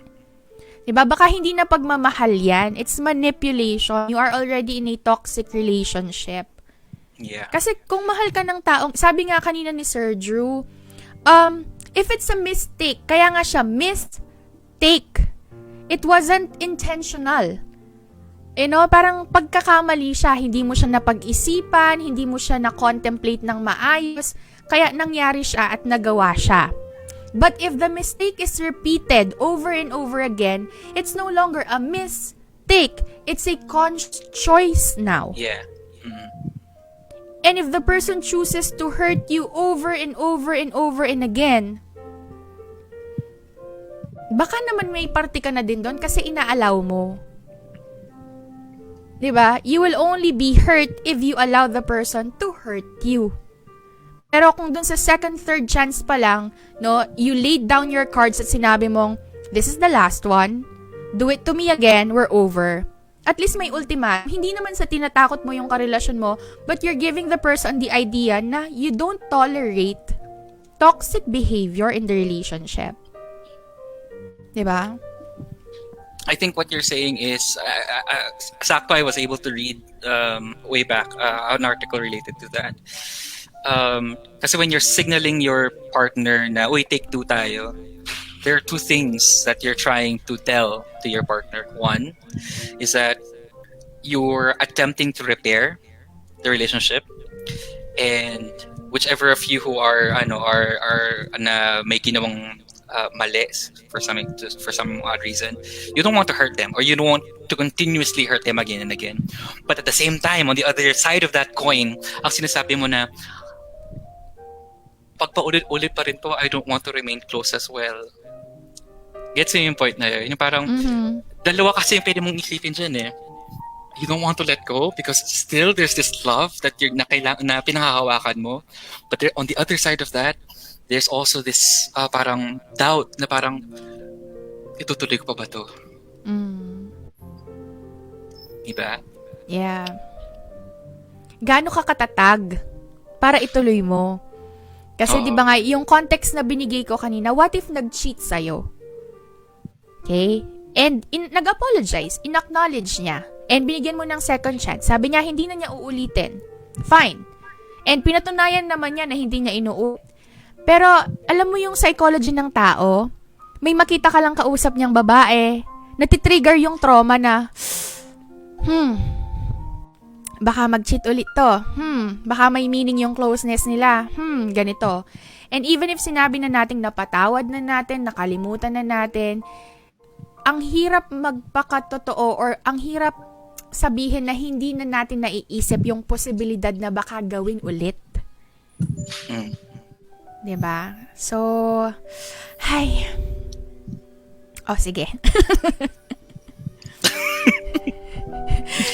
Diba? Baka hindi na pagmamahal yan. It's manipulation. You are already in a toxic relationship. Yeah. Kasi kung mahal ka ng taong, sabi nga kanina ni Sir Drew, if it's a mistake, kaya nga siya mistake. It wasn't intentional. Parang pagkakamali siya, hindi mo siya napag-isipan, hindi mo siya na-contemplate ng maayos, kaya nangyari siya at nagawa siya. But if the mistake is repeated over and over again, it's no longer a mistake. It's a conscious choice now. Yeah. Mm-hmm. And if the person chooses to hurt you over and over and over and again, baka naman may parte ka na din doon kasi inaalaw mo. Diba? You will only be hurt if you allow the person to hurt you. Pero kung dun sa second, third chance pa lang, no, you laid down your cards at sinabi mong, this is the last one, do it to me again, we're over. At least may ultimatum. Hindi naman sa tinatakot mo yung karelasyon mo, but you're giving the person the idea na you don't tolerate toxic behavior in the relationship. Diba? I think what you're saying is, sakto I was able to read way back an article related to that. Kasi when you're signaling your partner na, uy, take two tayo, there are two things that you're trying to tell to your partner. One is that you're attempting to repair the relationship, and whichever of you who are na may ginawang mali for some odd reason, you don't want to hurt them, or you don't want to continuously hurt them again and again. But at the same time, on the other side of that coin, ang sinasabi mo na, pag paulit-ulit pa rin to, I don't want to remain close as well. Gets mo yung point na yun? Yung parang, dalawa kasi yung pwede mong isipin dyan eh. You don't want to let go because still there's this love that na pinanghahawakan mo. But on the other side of that, there's also this parang doubt na parang, itutuloy ko pa ba to? Diba? Yeah. Gaano ka katatag para ituloy mo? Kasi di ba nga, yung context na binigay ko kanina, what if nag-cheat sa'yo? Okay? And nag-apologize, in-acknowledge niya. And binigyan mo ng second chance. Sabi niya, hindi na niya uulitin. Fine. And pinatunayan naman niya na hindi niya inuulit. Pero, alam mo yung psychology ng tao, may makita ka lang kausap niyang babae, natitrigger yung trauma na, baka mag-cheat ulit to. Baka may meaning yung closeness nila. Ganito. And even if sinabi na natin napatawad na natin, nakalimutan na natin, ang hirap magpakatotoo or ang hirap sabihin na hindi na natin naiisip yung posibilidad na baka gawin ulit. Diba? So, hay. Sige.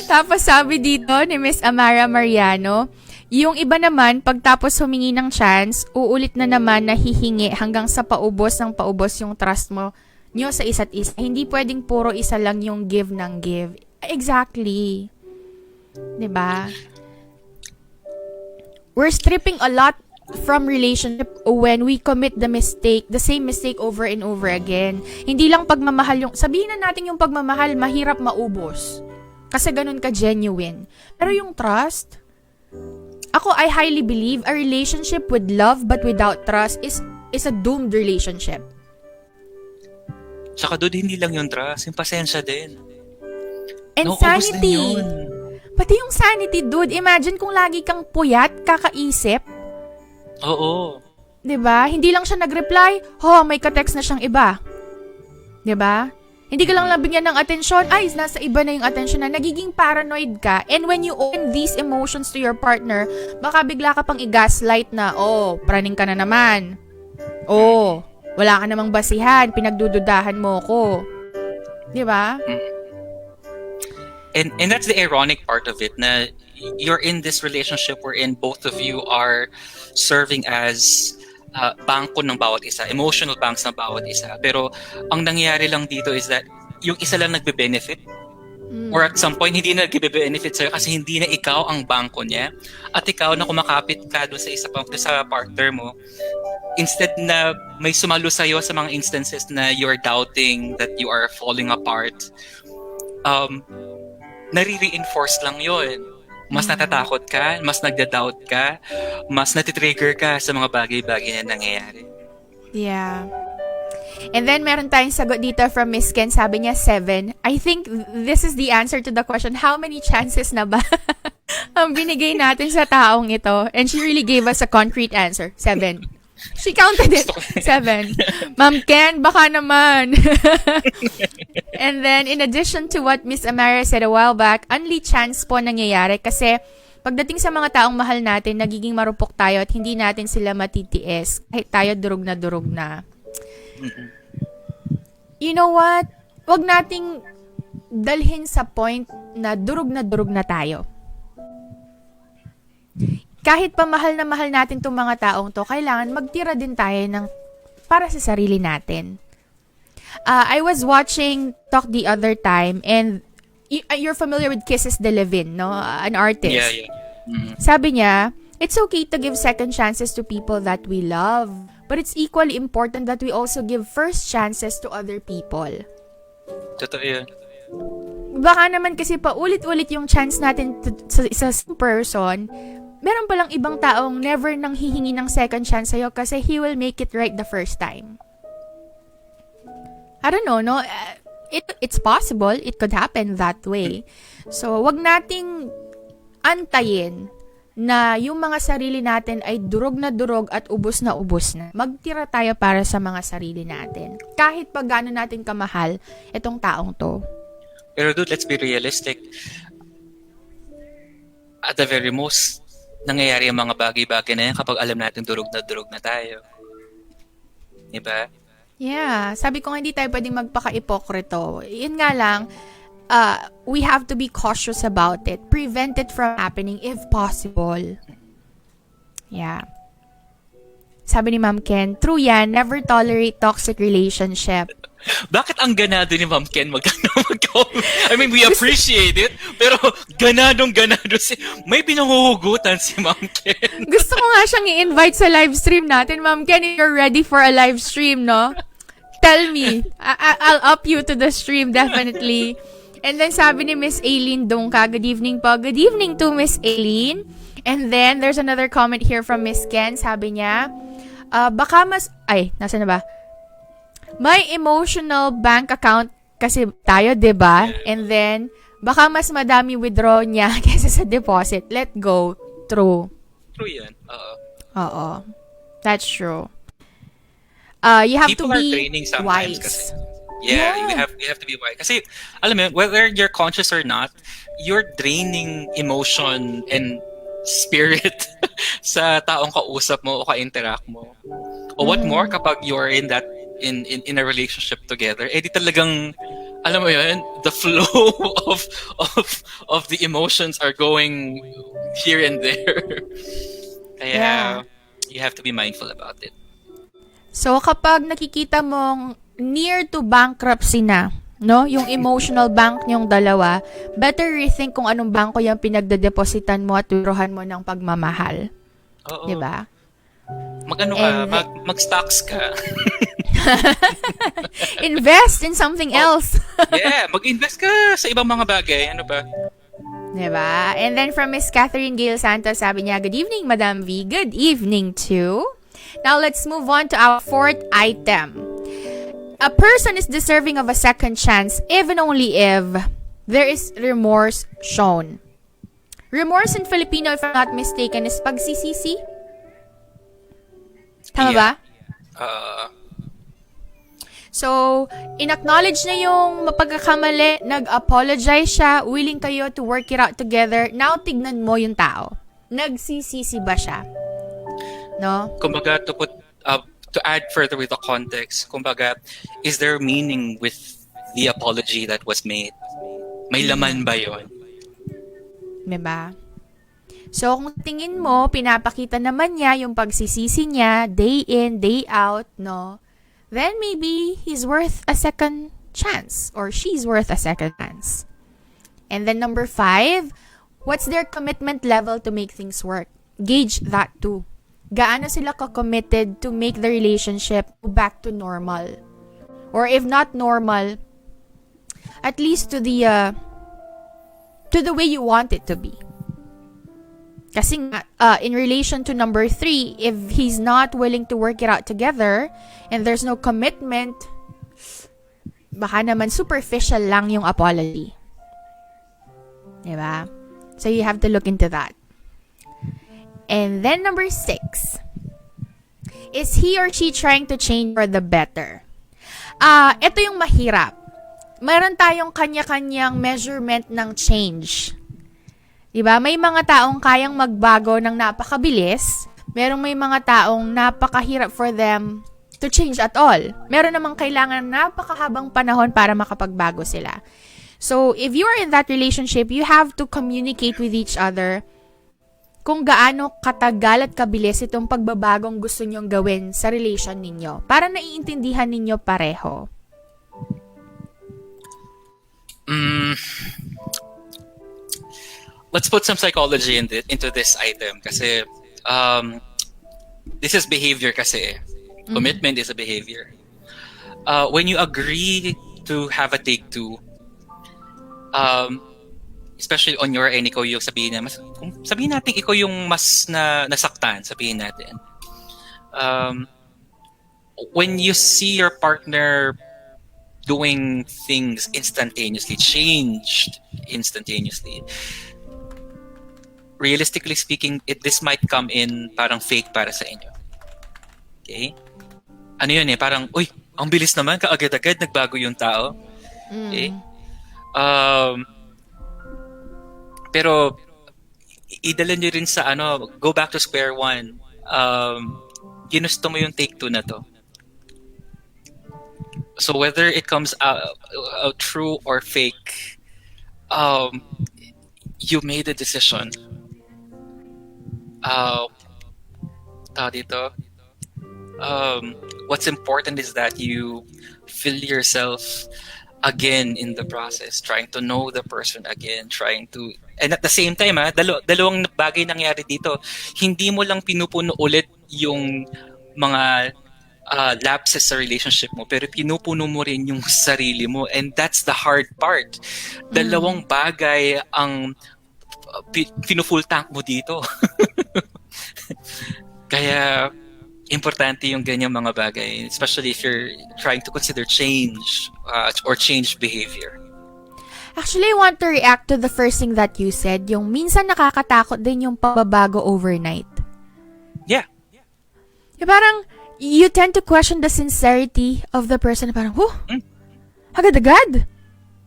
Tapos sabi dito ni Miss Amara Mariano, yung iba naman, pagtapos humingi ng chance, uulit na naman na hihingi hanggang sa paubos ng paubos yung trust mo nyo sa isa't isa. Hindi pwedeng puro isa lang yung give ng give. Exactly. Diba? We're stripping a lot from relationship when we commit the same mistake over and over again. Hindi lang pagmamahal yung, sabihin na natin yung pagmamahal, mahirap maubos. Kasi ganun ka genuine. Pero yung trust, I highly believe a relationship with love but without trust is a doomed relationship. Tsaka dude, hindi lang yung trust, yung pasensya din. And sanity. Pati yung sanity, dude. Imagine kung lagi kang puyat, kakaisip. Oo. 'Di ba? Hindi lang siya nag-reply, may ka-text na siyang iba. 'Di ba? Hindi ka lang labigyan ng atensyon, nasa iba na yung atensyon na, nagiging paranoid ka. And when you open these emotions to your partner, baka bigla ka pang i-gaslight na, praning ka na naman. Wala ka namang basihan, pinagdududahan mo ko. 'Di ba? And that's the ironic part of it, na you're in this relationship wherein both of you are serving as bangko ng bawat isa, emotional banks ng bawat isa. Pero ang nangyayari lang dito is that yung isa lang nagbe-benefit or at some point hindi na nagbe-benefit sa'yo kasi hindi na ikaw ang bangko niya at ikaw na kumakapit ka doon sa isa pang sa partner mo, instead na may sumalo sa'yo sa mga instances na you're doubting that you are falling apart, nare-reinforce lang yun. Mas natatakot ka, mas nagda-doubt ka, mas natitrigger ka sa mga bagay-bagay na nangyayari. Yeah. And then, meron tayong sagot dito from Miss Ken. Sabi niya, 7. I think this is the answer to the question, how many chances na ba ang binigay natin sa taong ito? And she really gave us a concrete answer. 7. She counted it. 7. Ma'am Ken, baka naman. And then, in addition to what Miss Amara said a while back, only chance po nangyayari kasi pagdating sa mga taong mahal natin, nagiging marupok tayo at hindi natin sila matitiis. Kahit tayo durog na. You know what? Huwag nating dalhin sa point na durog na tayo. Kahit pa mahal na mahal natin itong mga taong to, kailangan magtira din tayo ng para sa sarili natin. I was watching Talk the other time and you're familiar with Kisses de Levin, no? An artist. Yeah. Sabi niya, it's okay to give second chances to people that we love. But it's equally important that we also give first chances to other people. Totoo yun. Baka naman kasi paulit-ulit yung chance natin sa person, meron palang ibang taong never nang hihingi ng second chance sa'yo kasi he will make it right the first time. I don't know, no? It's possible. It could happen that way. So, wag nating antayin na yung mga sarili natin ay durog at ubos na. Magtira tayo para sa mga sarili natin. Kahit pa gaano natin kamahal itong taong to. Pero dude, let's be realistic. At the very most, nangyayari ang mga bagay-bagay na yan kapag alam natin durog na tayo. Diba? Yeah. Sabi ko nga hindi tayo pwedeng magpaka-ipokrito. Yun nga lang, we have to be cautious about it. Prevent it from happening if possible. Yeah. Sabi ni Ma'am Ken, true yan, never tolerate toxic relationship. Bakit ang ganado ni Ma'am Ken I mean, we appreciate it, pero ganado si... May pinanguhugutan si Ma'am Ken. Gusto ko nga siyang i-invite sa live stream natin. Ma'am Ken, if you're ready for a live stream, no? Tell me. I'll up you to the stream, definitely. And then sabi ni Miss Aileen Dongka, good evening po. Good evening to Miss Aileen. And then there's another comment here from Miss Ken. Sabi niya, baka mas... Ay, nasa na ba? May emotional bank account kasi tayo, diba? And then, baka mas madami withdraw niya kaysa sa deposit. Let go. True. True yan. Oo. That's true. You have People to be are draining sometimes wise. Kasi. Yeah, you have to be wise. Kasi, alam mo, whether you're conscious or not, you're draining emotion and spirit sa taong kausap mo o ka-interact mo. O what more kapag you're in that in a relationship together, di talagang, alam mo yun, the flow of the emotions are going here and there. Kaya, you have to be mindful about it. So, kapag nakikita mong near to bankruptcy na, no? Yung emotional bank niyong dalawa, better rethink kung anong bangko yung pinagdedepositan mo at withdrawhan mo ng pagmamahal. Oo. Diba? Mag-stocks ka. Invest in something else. Yeah, mag-invest ka sa ibang mga bagay. Ano ba? Diba? And then from Miss Catherine Gail Santos, sabi niya, good evening, Madam V. Good evening, too. Now, let's move on to our fourth item. A person is deserving of a second chance if and only if there is remorse shown. Remorse in Filipino, if I'm not mistaken, is pagsisisi. Tama ba? So, in-acknowledge na yung mapagkakamali, nag-apologize siya, willing kayo to work it out together. Now, tignan mo yung tao. Nagsisisi ba siya? No? Kumbaga, to add further with the context, kumbaga, is there meaning with the apology that was made? May laman ba yon? Diba? So, kung tingin mo, pinapakita naman niya yung pagsisisi niya, day in, day out, no? Then maybe he's worth a second chance or she's worth a second chance. And then number 5, what's their commitment level to make things work? Gauge that too. Gaano sila ka-committed to make the relationship back to normal? Or if not normal, at least to the way you want it to be. Kasi in relation to number 3, if he's not willing to work it out together and there's no commitment, baka naman superficial lang yung apology. Diba? So you have to look into that. And then number 6, is he or she trying to change for the better? Ito yung mahirap. Meron tayong kanya-kanyang measurement ng change. Diba? May mga taong kayang magbago ng napakabilis. May mga taong napakahirap for them to change at all. Meron namang kailangan napakahabang panahon para makapagbago sila. So, if you are in that relationship, you have to communicate with each other kung gaano katagal at kabilis itong pagbabagong gusto nyong gawin sa relation ninyo para naiintindihan ninyo pareho. Let's put some psychology into this item kasi this is behavior kasi. Commitment is a behavior. When you agree to have a take two, especially on your end, ikaw yung sabihin natin ikaw yung mas nasaktan, sabihin natin. When you see your partner doing things changed instantaneously, realistically speaking, this might come in parang fake para sa inyo. Okay? Ano yun parang, uy, ang bilis naman, kaagad-agad, nagbago yung tao. Okay? Pero, idala nyo rin sa go back to square one. Ginusto mo yung take two na to. So whether it comes out true or fake, you made a decision. What's important is that you feel yourself again in the process, trying to know the person again, and at the same time, dalawang bagay nangyari dito. Hindi mo lang pinupuno ulit yung mga lapses sa relationship mo, pero pinupuno mo rin yung sarili mo, and that's the hard part. Dalawang bagay ang pinu-full tank mo dito. Kaya importante yung ganyang mga bagay, especially if you're trying to consider change or change behavior. Actually, I want to react to the first thing that you said, yung minsan nakakatakot din yung pagbabago overnight. Yeah. Yung parang, you tend to question the sincerity of the person. Parang, agad-agad.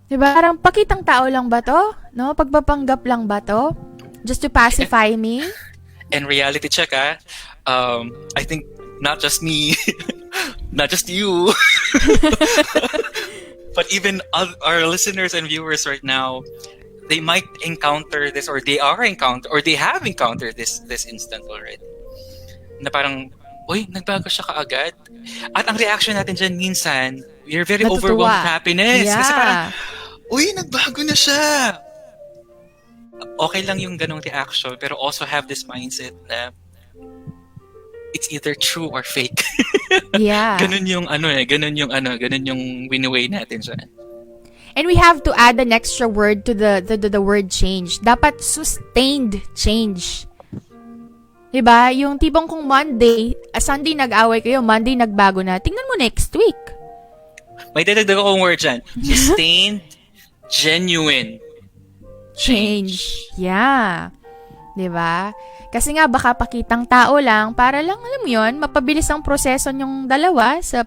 Diba? Parang, pakitang tao lang ba to? No? Pagpapanggap lang ba to? Just to pacify me? And reality check, I think not just me, not just you, but even our listeners and viewers right now, they might encounter this, or they have encountered this instant already. Na parang, uy, nagbago siya kaagad. At ang reaction natin dyan minsan, we're very overwhelmed with happiness. Yeah. Kasi parang, uy, nagbago na siya. Okay lang yung ganong reaction, pero also have this mindset na it's either true or fake. Yeah. Ganun yung wini-weigh natin dyan. And we have to add an extra word to the word change. Dapat sustained change. Diba? Yung tipong kung Sunday nag-away kayo, Monday nagbago na, tingnan mo next week. May dadagdag akong word dyan. Sustained, genuine change. Yeah. Diba? Kasi nga, baka pakitang tao lang, para lang, alam mo yun, mapabilis ang proseso nyong dalawa sa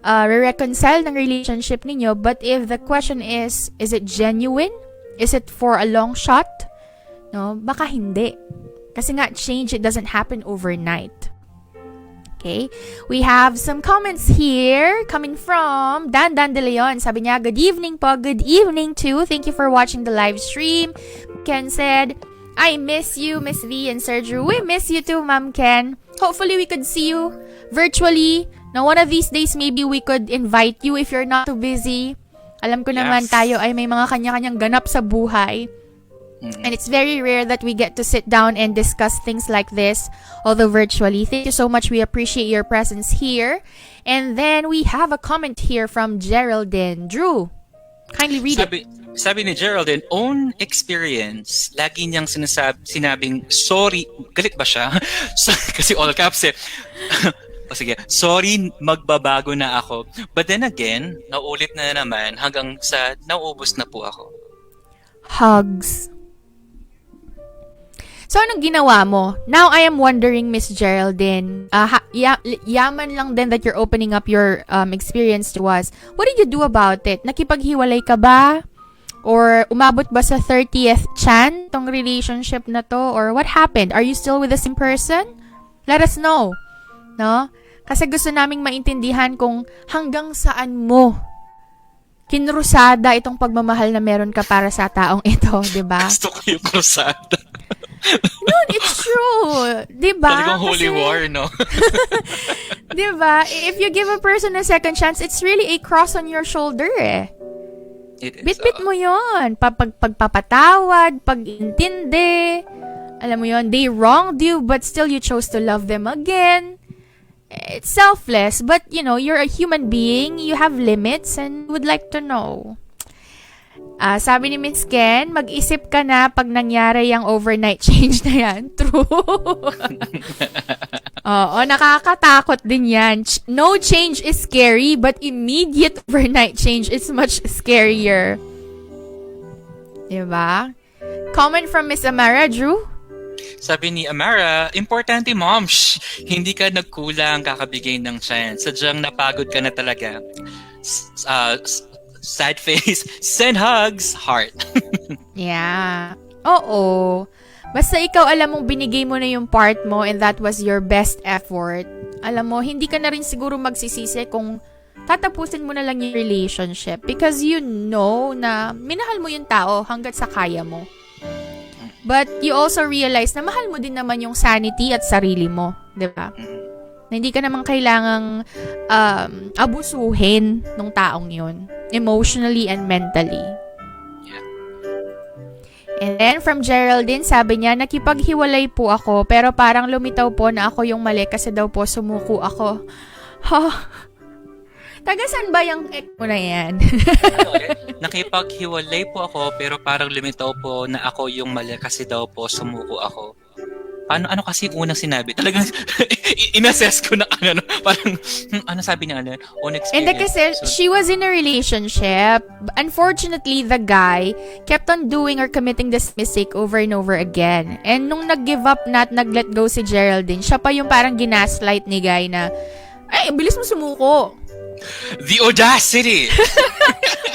re-reconcile ng relationship ninyo. But if the question is it genuine? Is it for a long shot? No? Baka hindi. Kasi nga, change, it doesn't happen overnight. Okay? We have some comments here coming from Dan De Leon. Sabi niya, good evening po. Good evening too. Thank you for watching the live stream. Ken said, I miss you, Miss V and Sir Drew. We miss you too, Ma'am Ken. Hopefully, we could see you virtually. Now, one of these days, maybe we could invite you if you're not too busy. Alam ko naman tayo ay may mga kanya-kanyang ganap sa buhay. And it's very rare that we get to sit down and discuss things like this, although virtually. Thank you so much. We appreciate your presence here. And then we have a comment here from Geraldine. Drew, kindly read it. Sabi ni Geraldine, own experience. Lagi niyang sinabing, sorry, galit ba siya? Kasi all caps eh. O sige, sorry, magbabago na ako. But then again, naulit na naman hanggang sa nauubos na po ako. Hugs. So, anong ginawa mo? Now, I am wondering, Miss Geraldine, yaman lang din that you're opening up your experience to us. What did you do about it? Nakipaghiwalay ka ba? Or umabot ba sa 30th chan tong relationship na to? Or what happened? Are you still with the same person? Let us know. No? Kasi gusto naming maintindihan kung hanggang saan mo kinrusada itong pagmamahal na meron ka para sa taong ito, di ba? Gusto ko yung krusada. No, it's true. Di ba? Talagang holy war, no? Di ba? If you give a person a second chance, it's really a cross on your shoulder eh. Bit-bit mo yun. Pagpapatawad, pag-intindi. Alam mo yun, they wronged you but still you chose to love them again. It's selfless, but you know, you're a human being, you have limits and would like to know. Sabi ni Miss Ken, mag-isip ka na pag nangyari yung overnight change na yan. True. Oo, nakakatakot din yan. No change is scary, but immediate overnight change is much scarier. Diba? Comment from Miss Amara, Drew? Sabi ni Amara, importante mom, hindi ka nagkulang kakabigay ng chance. Sadyang napagod ka na talaga. Sad face, send hugs, heart. Yeah. Oo. Basta ikaw alam mong binigay mo na yung part mo and that was your best effort. Alam mo, hindi ka na rin siguro magsisisi kung tatapusin mo na lang yung relationship because you know na minahal mo yung tao hanggat sa kaya mo. But you also realize na mahal mo din naman yung sanity at sarili mo. Diba? Na hindi ka naman kailangang abusuhin ng taong yun. Emotionally and mentally. Yeah. And then from Geraldine, sabi niya, nakipaghiwalay po ako pero parang lumitaw po na ako yung mali kasi daw po sumuko ako. Taga-san ba yung ex mo na yan? Nakipaghiwalay po ako pero parang lumitaw po na ako yung mali kasi daw po sumuko ako. Ano kasi yung unang sinabi? Talagang inassess ko na parang ano sabi niya on experience. And kasi she was in a relationship. Unfortunately, the guy kept on doing or committing this mistake over and over again. And nung nag-give up na at nag-let go si Geraldine, siya pa yung parang ginaslight ni guy na, ay, bilis mo sumuko. The audacity!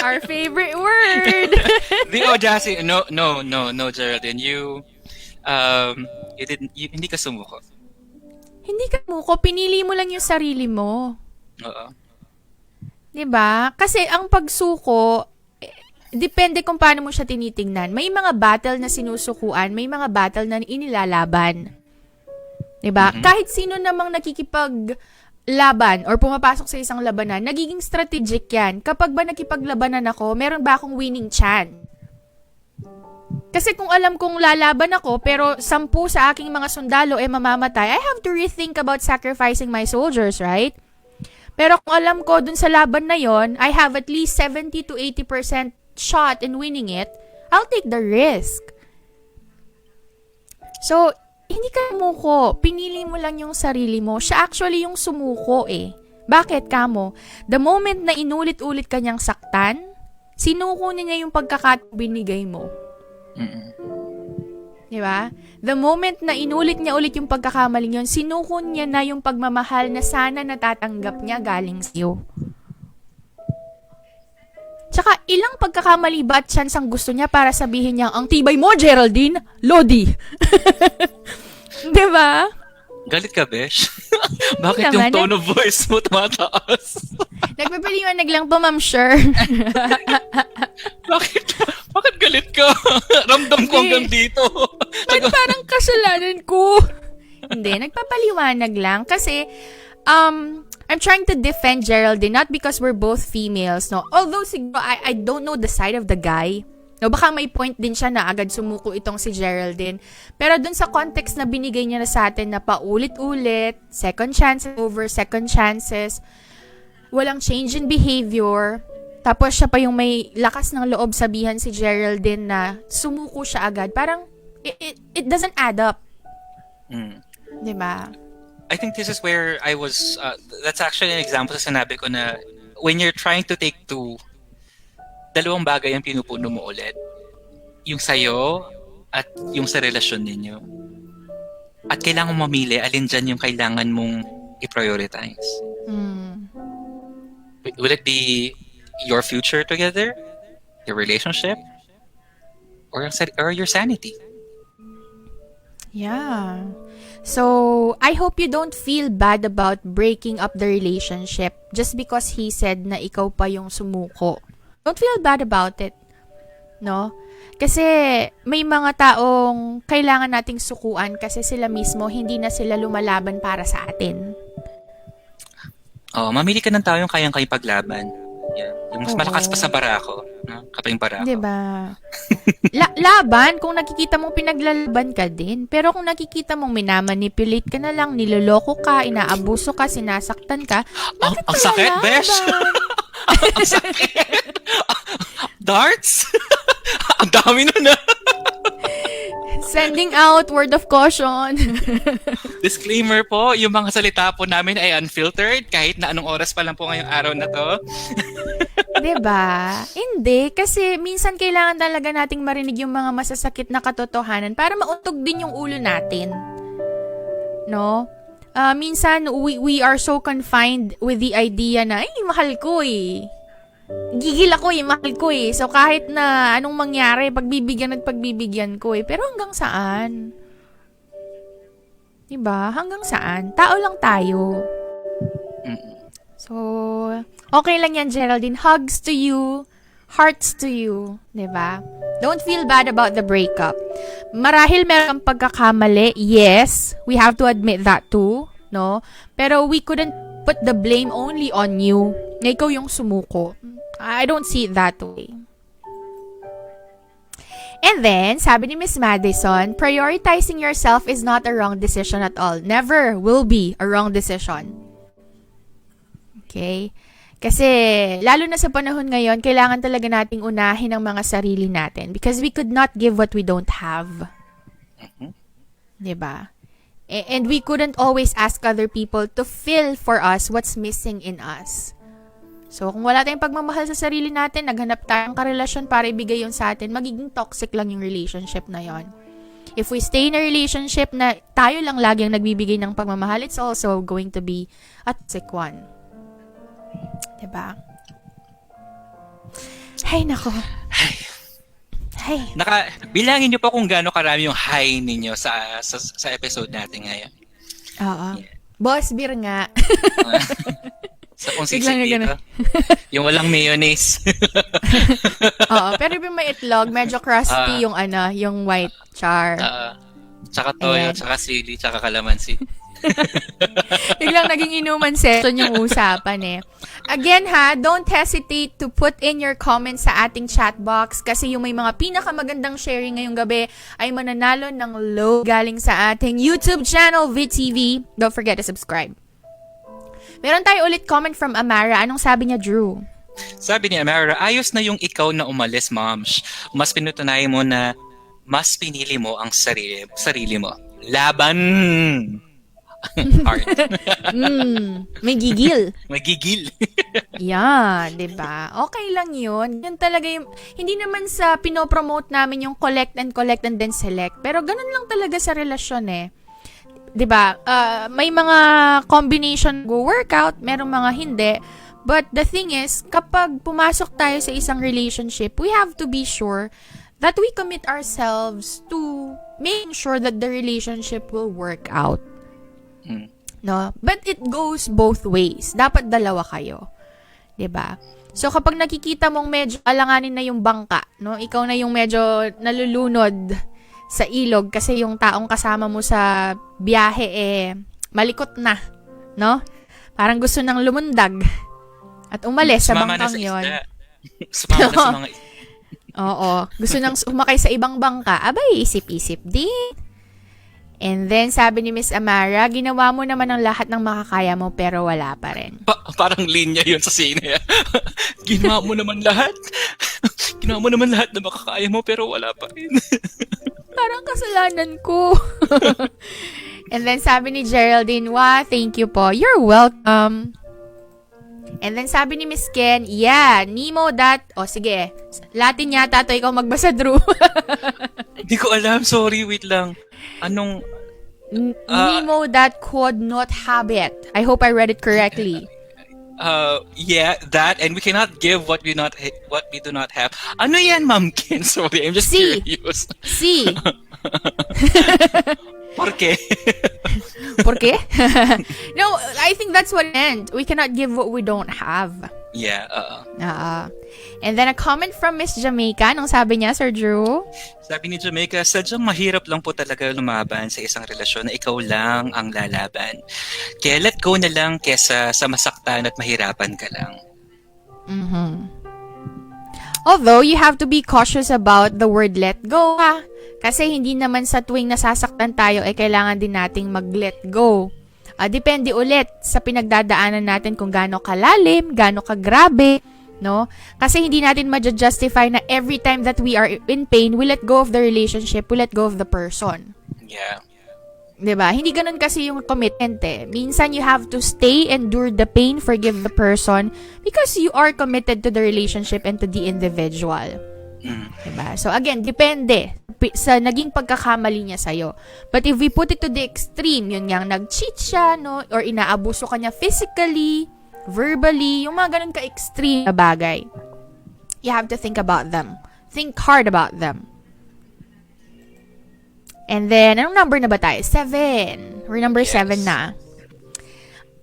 Our favorite word! The audacity. No, Geraldine. Hindi ka sumuko. Hindi ka sumuko. Pinili mo lang yung sarili mo. Oo. Diba? Kasi ang pagsuko, depende kung paano mo siya tinitingnan. May mga battle na sinusukuan, may mga battle na inilalaban. Diba? Mm-hmm. Kahit sino namang nakikipaglaban or pumapasok sa isang labanan, nagiging strategic yan. Kapag ba nakipaglabanan ako, meron ba akong winning chance? Kasi kung alam kong lalaban ako, pero 10 sa aking mga sundalo mamamatay, I have to rethink about sacrificing my soldiers, right? Pero kung alam ko dun sa laban na yon, I have at least 70 to 80% shot in winning it, I'll take the risk. So, hindi ka sumuko. Pinili mo lang yung sarili mo. Siya actually yung sumuko eh. Bakit kamo? The moment na inulit-ulit kanyang saktan, sinuko niya yung pagkakataong binigay mo. Diba? The moment na inulit niya ulit yung pagkakamaling yun, sinuko niya na yung pagmamahal na sana natatanggap niya galing sa'yo. Tsaka, ilang pagkakamali ba at chance ang gusto niya para sabihin niya, ang tibay mo, Geraldine, Lodi. Diba? Galit ka, Besh? Bakit yung tone of voice mo tumataas? Nagpapaliwanag lang po, Ma'am Sure. Bakit galit ka? Ramdam ko hanggang dito. Ba't parang kasalanan ko? Hindi, nagpapaliwanag lang. Kasi, I'm trying to defend Geraldine, not because we're both females, no? Although, siguro, I don't know the side of the guy. No, baka may point din siya na agad sumuko itong si Geraldine. Pero dun sa context na binigay niya na sa atin na paulit-ulit, second chances over second chances, walang change in behavior, tapos siya pa yung may lakas ng loob sabihan si Geraldine na sumuko siya agad. Parang, it doesn't add up. Diba? I think this is where I was, that's actually an example sa sinabi ko na when you're trying to take two, dalawang bagay ang pinupuno mo ulit. Yung sa'yo at yung sa relasyon ninyo. At kailangan mamili alin dyan yung kailangan mong i-prioritize. Will it be your future together? Your relationship? Or your sanity? Yeah. So, I hope you don't feel bad about breaking up the relationship just because he said na ikaw pa yung sumuko. Don't feel bad about it. No? Kasi may mga taong kailangan nating sukuan kasi sila mismo hindi na sila lumalaban para sa atin. Mamili ka ng tao yung kayang-kayang paglaban. Yeah. Yung mas malakas pa sa barako. No? Kapag barako. Diba? Laban, kung nakikita mong pinaglalaban ka din. Pero kung nakikita mong minamanipulate ka na lang, niloloko ka, inaabuso ka, sinasaktan ka, bakit ang sakit, besh! Ang sakit! Darts? Ang dami nun na! Sending out word of caution. Disclaimer po, yung mga salita po namin ay unfiltered kahit na anong oras pa lang po ngayong araw na to. Diba? Hindi, kasi minsan kailangan talaga nating marinig yung mga masasakit na katotohanan para mauntog din yung ulo natin. No? Minsan, we are so confined with the idea na, ay, mahal ko eh. Gigil ako eh, mahal ko eh. So, kahit na anong mangyari, pagbibigyan at pagbibigyan ko eh. Pero hanggang saan? Diba? Hanggang saan? Tao lang tayo. So, okay lang yan, Geraldine. Hugs to you. Hearts to you. Diba? Don't feel bad about the breakup. Marahil meron kang pagkakamali. Yes, we have to admit that too. No? Pero we couldn't put the blame only on you. Na ikaw yung sumuko. I don't see it that way. And then, sabi ni Miss Madison, prioritizing yourself is not a wrong decision at all. Never will be a wrong decision. Okay? Kasi, lalo na sa panahon ngayon, kailangan talaga nating unahin ang mga sarili natin because we could not give what we don't have. Diba? And we couldn't always ask other people to fill for us what's missing in us. So, kung wala tayong pagmamahal sa sarili natin, naghanap tayong karelasyon para ibigay yun sa atin, magiging toxic lang yung relationship na yon. If we stay in a relationship na tayo lang lagi ang nagbibigay ng pagmamahal, it's also going to be a toxic one. Diba? Hay, nako. Hay. Bilangin niyo pa kung gaano karami yung high ninyo sa episode natin ngayon. Oo. Yeah. Boss beer nga. Sa kung sisig dito. Yung walang mayonnaise. Oo, pero yung may itlog, medyo crusty yung yung white char. Tsaka toyo, tsaka sili, tsaka kalamansi. Biglang naging inuman session yung usapan eh. Again ha, don't hesitate to put in your comments sa ating chat box kasi yung may mga pinakamagandang sharing ngayong gabi ay mananalo ng load galing sa ating YouTube channel, VTV. Don't forget to subscribe. Meron tayo ulit comment from Amara. Anong sabi niya, Drew? Sabi ni Amara, ayos na yung ikaw na umalis, moms. Mas pinutunayan mo na mas pinili mo ang sarili mo. Laban! Hard. May gigil. May gigil. Yan, diba? Okay lang yun. Yun talaga yung, hindi naman sa pinopromote namin yung collect and then select. Pero ganun lang talaga sa relasyon eh. 'Di ba? May mga combination go workout, merong mga hindi. But the thing is, kapag pumasok tayo sa isang relationship, we have to be sure that we commit ourselves to making sure that the relationship will work out. No? But it goes both ways. Dapat dalawa kayo. 'Di ba? So kapag nakikita mong medyo alanganin na yung bangka, no? Ikaw na yung medyo nalulunod sa ilog kasi yung taong kasama mo sa biyahe malikot na, no? Parang gusto nang lumundag at umalis sa Sumama na bangkang sa yon. isda. Sumama na sa mga isda. Oo. Gusto nang umakay sa ibang bangka. Abay, isip-isip din. And then, sabi ni Miss Amara, ginawa mo naman ang lahat ng makakaya mo pero wala pa rin. Parang linya yun sa sine. Ginawa mo naman lahat. Ginawa mo naman lahat na makakaya mo pero wala pa rin. Parang kasalanan ko. And then, sabi ni Geraldine, thank you po. You're welcome. And then, sabi ni Miss Ken, yeah, Nemo that... sige. Latin yata to, ikaw magbasa, Drew. Hindi ko alam. Sorry, wait lang. Anong... Nemo that could not have it. I hope I read it correctly. Yeah, that, and we cannot give what we do not have. Ano yan, Ma'am Ken? Sorry, I'm just curious. Si. ¿Por qué? ¿Por qué? No, I think that's what it meant. We cannot give what we don't have. Yeah, And then a comment from Miss Jamaica. Anong sabi niya, Sir Drew? Sabi ni Jamaica, sadyang mahirap lang po talaga lumaban sa isang relasyon na ikaw lang ang lalaban. Kaya let go na lang kesa sa masaktan at mahirapan ka lang. Mm-hmm. Although, you have to be cautious about the word let go, ha? Kasi hindi naman sa tuwing nasasaktan tayo, kailangan din nating mag-let go. Depende ulit sa pinagdadaanan natin kung gaano kalalim, gaano kagrabe, no? Kasi hindi natin ma-justify na every time that we are in pain, we let go of the relationship, we let go of the person. Yeah. 'Di ba? Hindi ganun kasi yung commitment Minsan you have to stay, endure the pain, forgive the person because you are committed to the relationship and to the individual. Diba? So again, depende sa naging pagkakamali niya sa'yo. But if we put it to the extreme, yun nga, nag-cheat siya, no? Or inaabuso ka niya physically, verbally, yung mga ganun ka-extreme na bagay. You have to think about them. Think hard about them. And then, anong number na ba tayo? 7. We're number 7 na.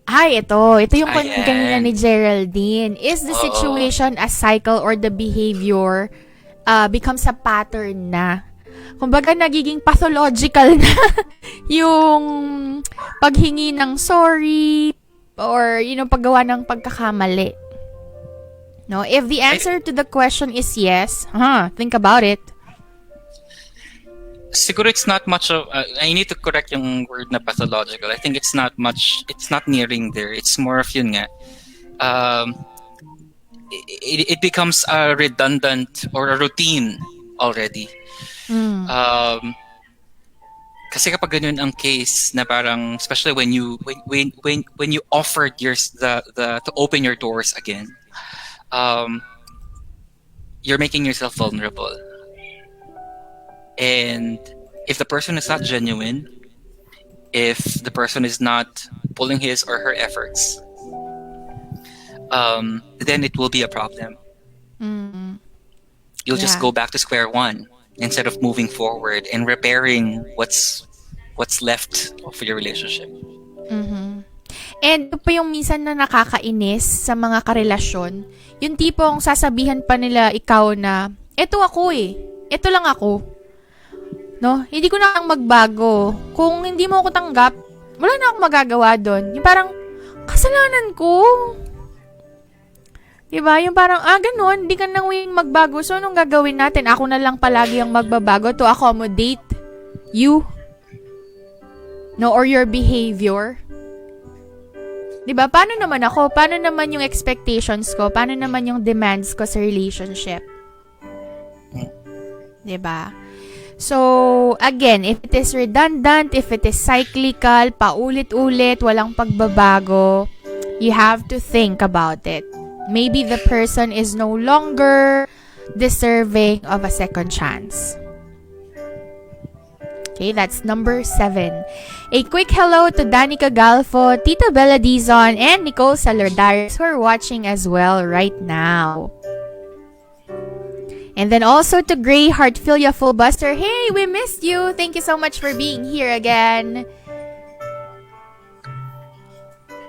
Ay, ito yung kanina ni Geraldine. Is the situation a cycle or the behavior becomes a pattern na? Kumbaga, nagiging pathological na yung paghingi ng sorry or, paggawa ng pagkakamali. No? If the answer to the question is yes, think about it. Siguro it's not much of, I need to correct yung word na pathological. I think it's not nearing there. It's more of yun nga. It becomes a redundant or a routine already. Kasi kapag ganun ang case na parang, especially when you offered to open your doors again, you're making yourself vulnerable. And if the person is not genuine, if the person is not pulling his or her efforts, then it will be a problem. You'll just go back to square one instead of moving forward and repairing what's left of your relationship. And ito pa yung minsan na nakakainis sa mga karelasyon, yung tipong sasabihan pa nila ikaw na, eto ako ito lang ako. No? Hindi ko na magbago. Kung hindi mo ako tanggap, wala na akong magagawa doon. Yung parang, kasalanan ko. Diba? Yung parang, ganun, hindi ka nang magbago. So, anong gagawin natin? Ako na lang palagi ang magbabago to accommodate you. No? Or your behavior. Diba? Paano naman ako? Paano naman yung expectations ko? Paano naman yung demands ko sa relationship? Diba? So, again, if it is redundant, if it is cyclical, paulit-ulit, walang pagbabago, you have to think about it. Maybe the person is no longer deserving of a second chance. Okay, that's number 7. A quick hello to Danica Galfo, Tita Bella Dizon, and Nicole Salardares who are watching as well right now. And then also to Gray Heartfilia Fullbuster. Hey, we missed you. Thank you so much for being here again.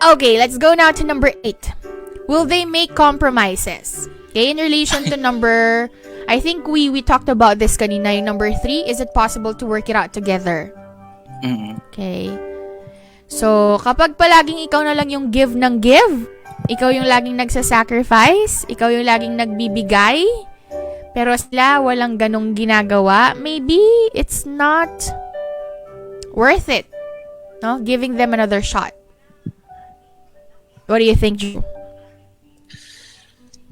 Okay, let's go now to number 8. Will they make compromises? Okay, in relation to I think we talked about this kanina. Yung number 3, is it possible to work it out together? Okay. So, kapag palaging ikaw na lang yung give ng give, ikaw yung laging nagsasacrifice, ikaw yung laging nagbibigay, pero sila walang ganong ginagawa, maybe it's not worth it, no? Giving them another shot. What do you think, Drew?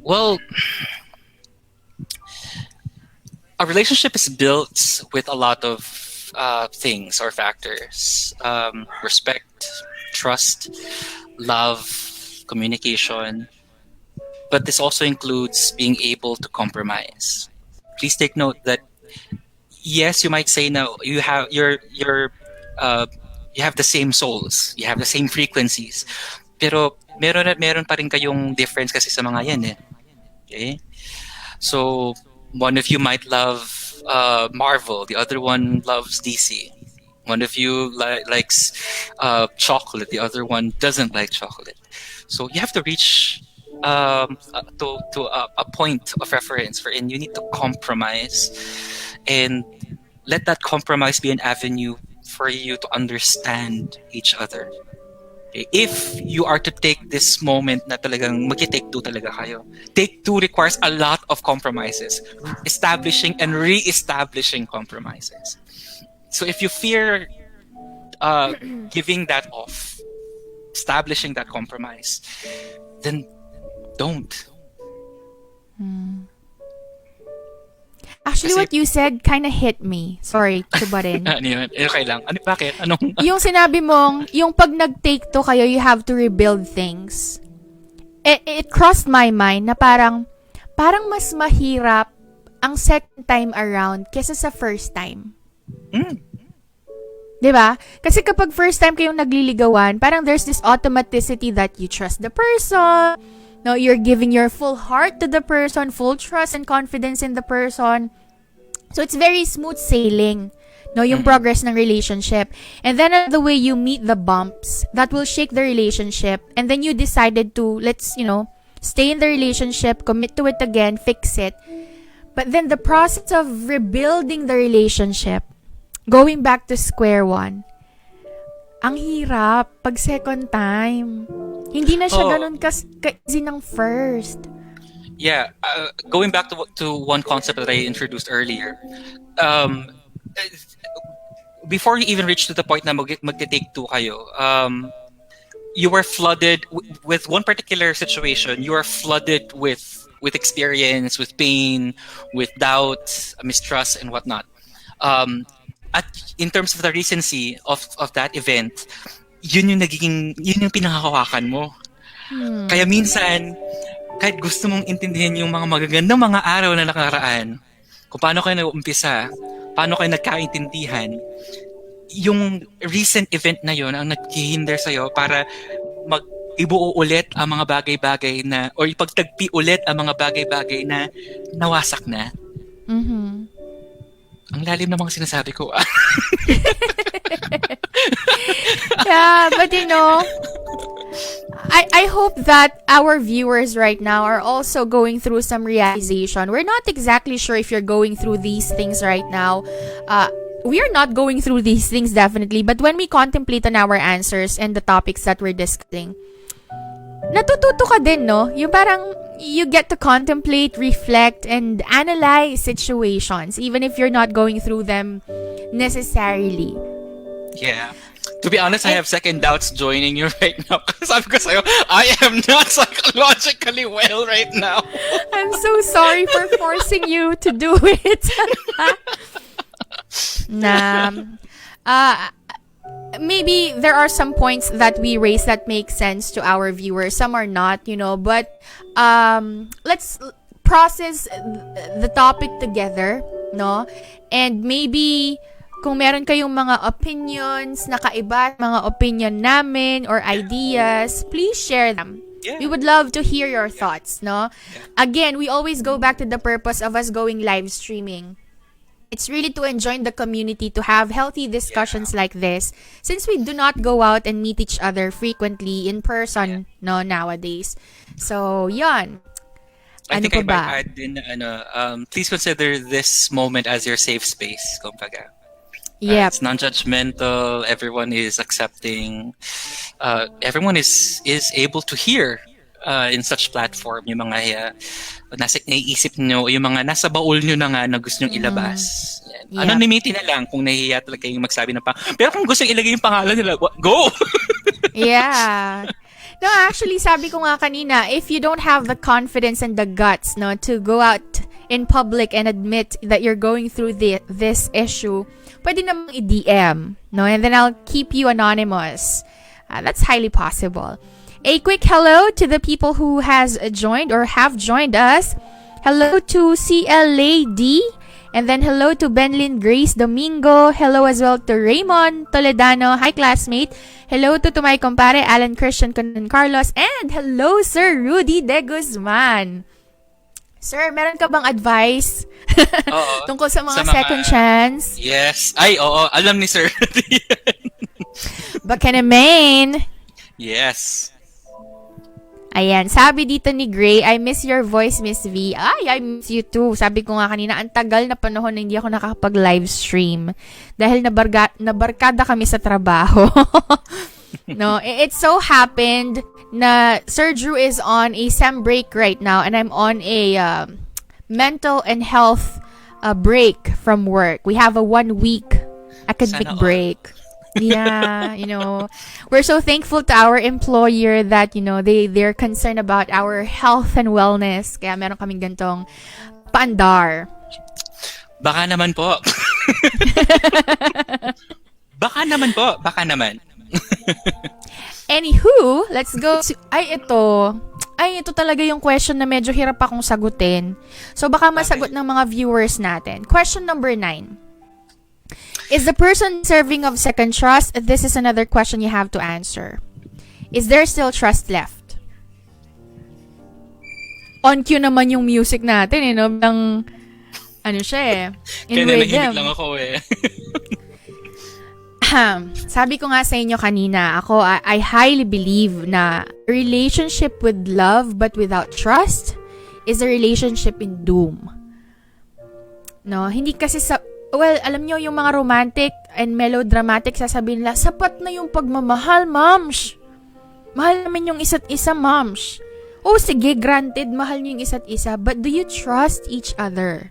Well, a relationship is built with a lot of things or factors. Respect, trust, love, communication. But this also includes being able to compromise. Please take note that yes, you might say now you have you have the same souls, you have the same frequencies. Pero meron at meron pa rin kayong difference kasi sa mga yan eh. Okay? So one of you might love Marvel, the other one loves DC. One of you likes chocolate, the other one doesn't like chocolate. So you have to reach to a point of reference wherein you need to compromise and let that compromise be an avenue for you to understand each other. Okay? If you are to take this moment na talagang mag-take two talaga kayo, take two requires a lot of compromises, establishing and re-establishing compromises. So if you fear giving that off, establishing that compromise, then don't. Actually, Kasi, what you said kind of hit me. Sorry to butt in. ano yun? Okay lang. Ano, bakit? Anong... Yung sinabi mong, yung pag nag-take to kayo, you have to rebuild things. It crossed my mind na parang mas mahirap ang second time around kesa sa first time. Diba? Kasi kapag first time kayong nagliligawan, parang there's this automaticity that you trust the person. No, you're giving your full heart to the person, full trust and confidence in the person. So it's very smooth sailing, no, yung progress ng relationship. And then the way you meet the bumps, that will shake the relationship. And then you decided to, let's, stay in the relationship, commit to it again, fix it. But then the process of rebuilding the relationship, going back to square one, ang hirap pag second time. Hindi na siya ganun ka-easy ng first. Yeah, going back to one concept that I introduced earlier, before you even reach to the point na magte-take two kayo, you were flooded with one particular situation. You are flooded with experience, with pain, with doubt, mistrust, and whatnot. In terms of the recency of that event, yun yung pinanghahawakan mo. Kaya minsan, kahit gusto mong intindihin yung mga magagandang mga araw na nakaraan, kung paano kayo nag-umpisa, paano kayo nagkaintindihan, yung recent event na yun ang naghihinder sa'yo para ibuo ulit ang mga bagay-bagay na, or ipagtagpi ulit ang mga bagay-bagay na nawasak na. Ang lalim ng mga sinasabi ko. Yeah, but I hope that our viewers right now are also going through some realization. We're not exactly sure if you're going through these things right now. We are not going through these things definitely, but when we contemplate on our answers and the topics that we're discussing, natututo ka din, no? Yung parang you get to contemplate, reflect, and analyze situations, even if you're not going through them necessarily. Yeah. To be honest, I have second doubts joining you right now. Sabi ko sa'yo, I am not psychologically well right now. I'm so sorry for forcing you to do it. Maybe there are some points that we raise that make sense to our viewers. Some are not, but let's process the topic together, no? And maybe kung meron kayong mga opinions na kaiba, mga opinion namin or ideas, please share them. Yeah. We would love to hear your thoughts, no? Yeah. Again, we always go back to the purpose of us going live streaming. It's really to enjoy the community, to have healthy discussions like this, since we do not go out and meet each other frequently in person, no, nowadays. So, yon. I Ano think pa I ba? might add din na please consider this moment as your safe space, kumbaga. Yep. It's non-judgmental. Everyone is accepting. Everyone is able to hear in such platform yung mga nasa naiisip nyo, yung mga nasa baul nyo na nga na gusto nyong ilabas. Yan. Yep. Anonymity na lang kung nahihiya talaga yung magsabi ng Pero kung gusto ilagay yung pangalan nila, go! Yeah. No, actually, sabi ko nga kanina, if you don't have the confidence and the guts, no, to go out in public and admit that you're going through this issue, pwede namang i-DM, no, and then I'll keep you anonymous. That's highly possible. A quick hello to the people who has joined or have joined us. Hello to CLAD. And then hello to Benlin Grace Domingo. Hello as well to Raymond Toledano. Hi, classmate. Hello to my compare Alan Christian Conan Carlos. And hello, Sir Rudy De Guzman. Sir, meron ka bang advice tungkol sa mga second chance? Yes. Ay, oo. Alam ni Sir. Baka naman. Yes. Ayan, sabi dito ni Gray, I miss your voice, Miss V. Ay, I miss you too. Sabi ko nga kanina, ang tagal na panahon na hindi ako nakakapag-live stream. Dahil nabarkada kami sa trabaho. No, it so happened na Sir Drew is on a SEM break right now and I'm on a mental and health break from work. We have a 1 week academic break. Yeah, we're so thankful to our employer that, they're concerned about our health and wellness. Kaya meron kaming gantong paandar. Baka naman po. Baka naman po. Baka naman. Anywho, let's go to... ito talaga yung question na medyo hirap akong sagutin. So, baka masagot ng mga viewers natin. Question number 9. Is the person deserving of second trust? This is another question you have to answer. Is there still trust left? On cue naman yung music natin, Ng, in rhythm. Lang ako Sabi ko nga sa inyo kanina, I highly believe na relationship with love but without trust is a relationship in doom. No, hindi kasi alam nyo, yung mga romantic and melodramatic, sasabihin nila, sapat na yung pagmamahal, moms. Mahal naman yung isa't isa, moms. Oh, sige, granted, mahal nyo yung isa't isa, but do you trust each other?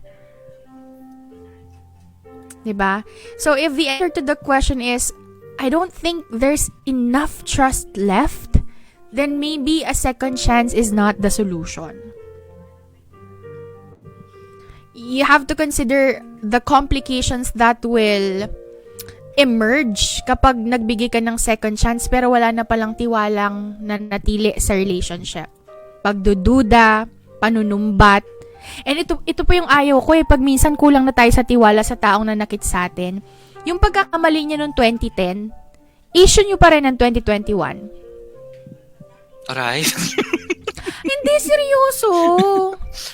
Diba? So, if the answer to the question is, I don't think there's enough trust left, then maybe a second chance is not the solution. You have to consider the complications that will emerge kapag nagbigay ka ng second chance pero wala na palang tiwalang nanatili sa relationship. Pagdududa, panunumbat. And ito po yung ayaw ko pag minsan kulang na tayo sa tiwala sa taong nanakit sa atin. Yung pagkakamali niya noong 2010, issue nyo pa rin ng 2021. Aray. Hindi, seryoso.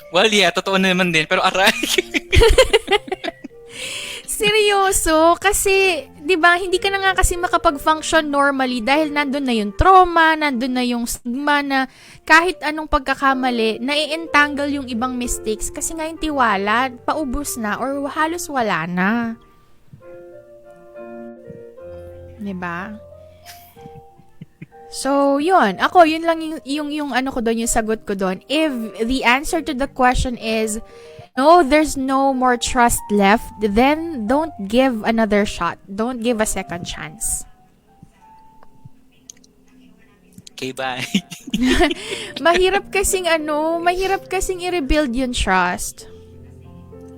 Well, yeah, totoo naman din. Pero aray. Seryoso. Kasi, di ba, hindi ka na nga kasi makapag-function normally dahil nandun na yung trauma, nandun na yung stigma na kahit anong pagkakamali, nai-entangle yung ibang mistakes kasi nga yung tiwala, paubos na or halos wala na. Di ba? So, yun. Ako, yun lang yung ano ko doon, yung sagot ko doon. If the answer to the question is, no, there's no more trust left, then don't give another shot. Don't give a second chance. Okay, bye. mahirap kasing i-rebuild yung trust.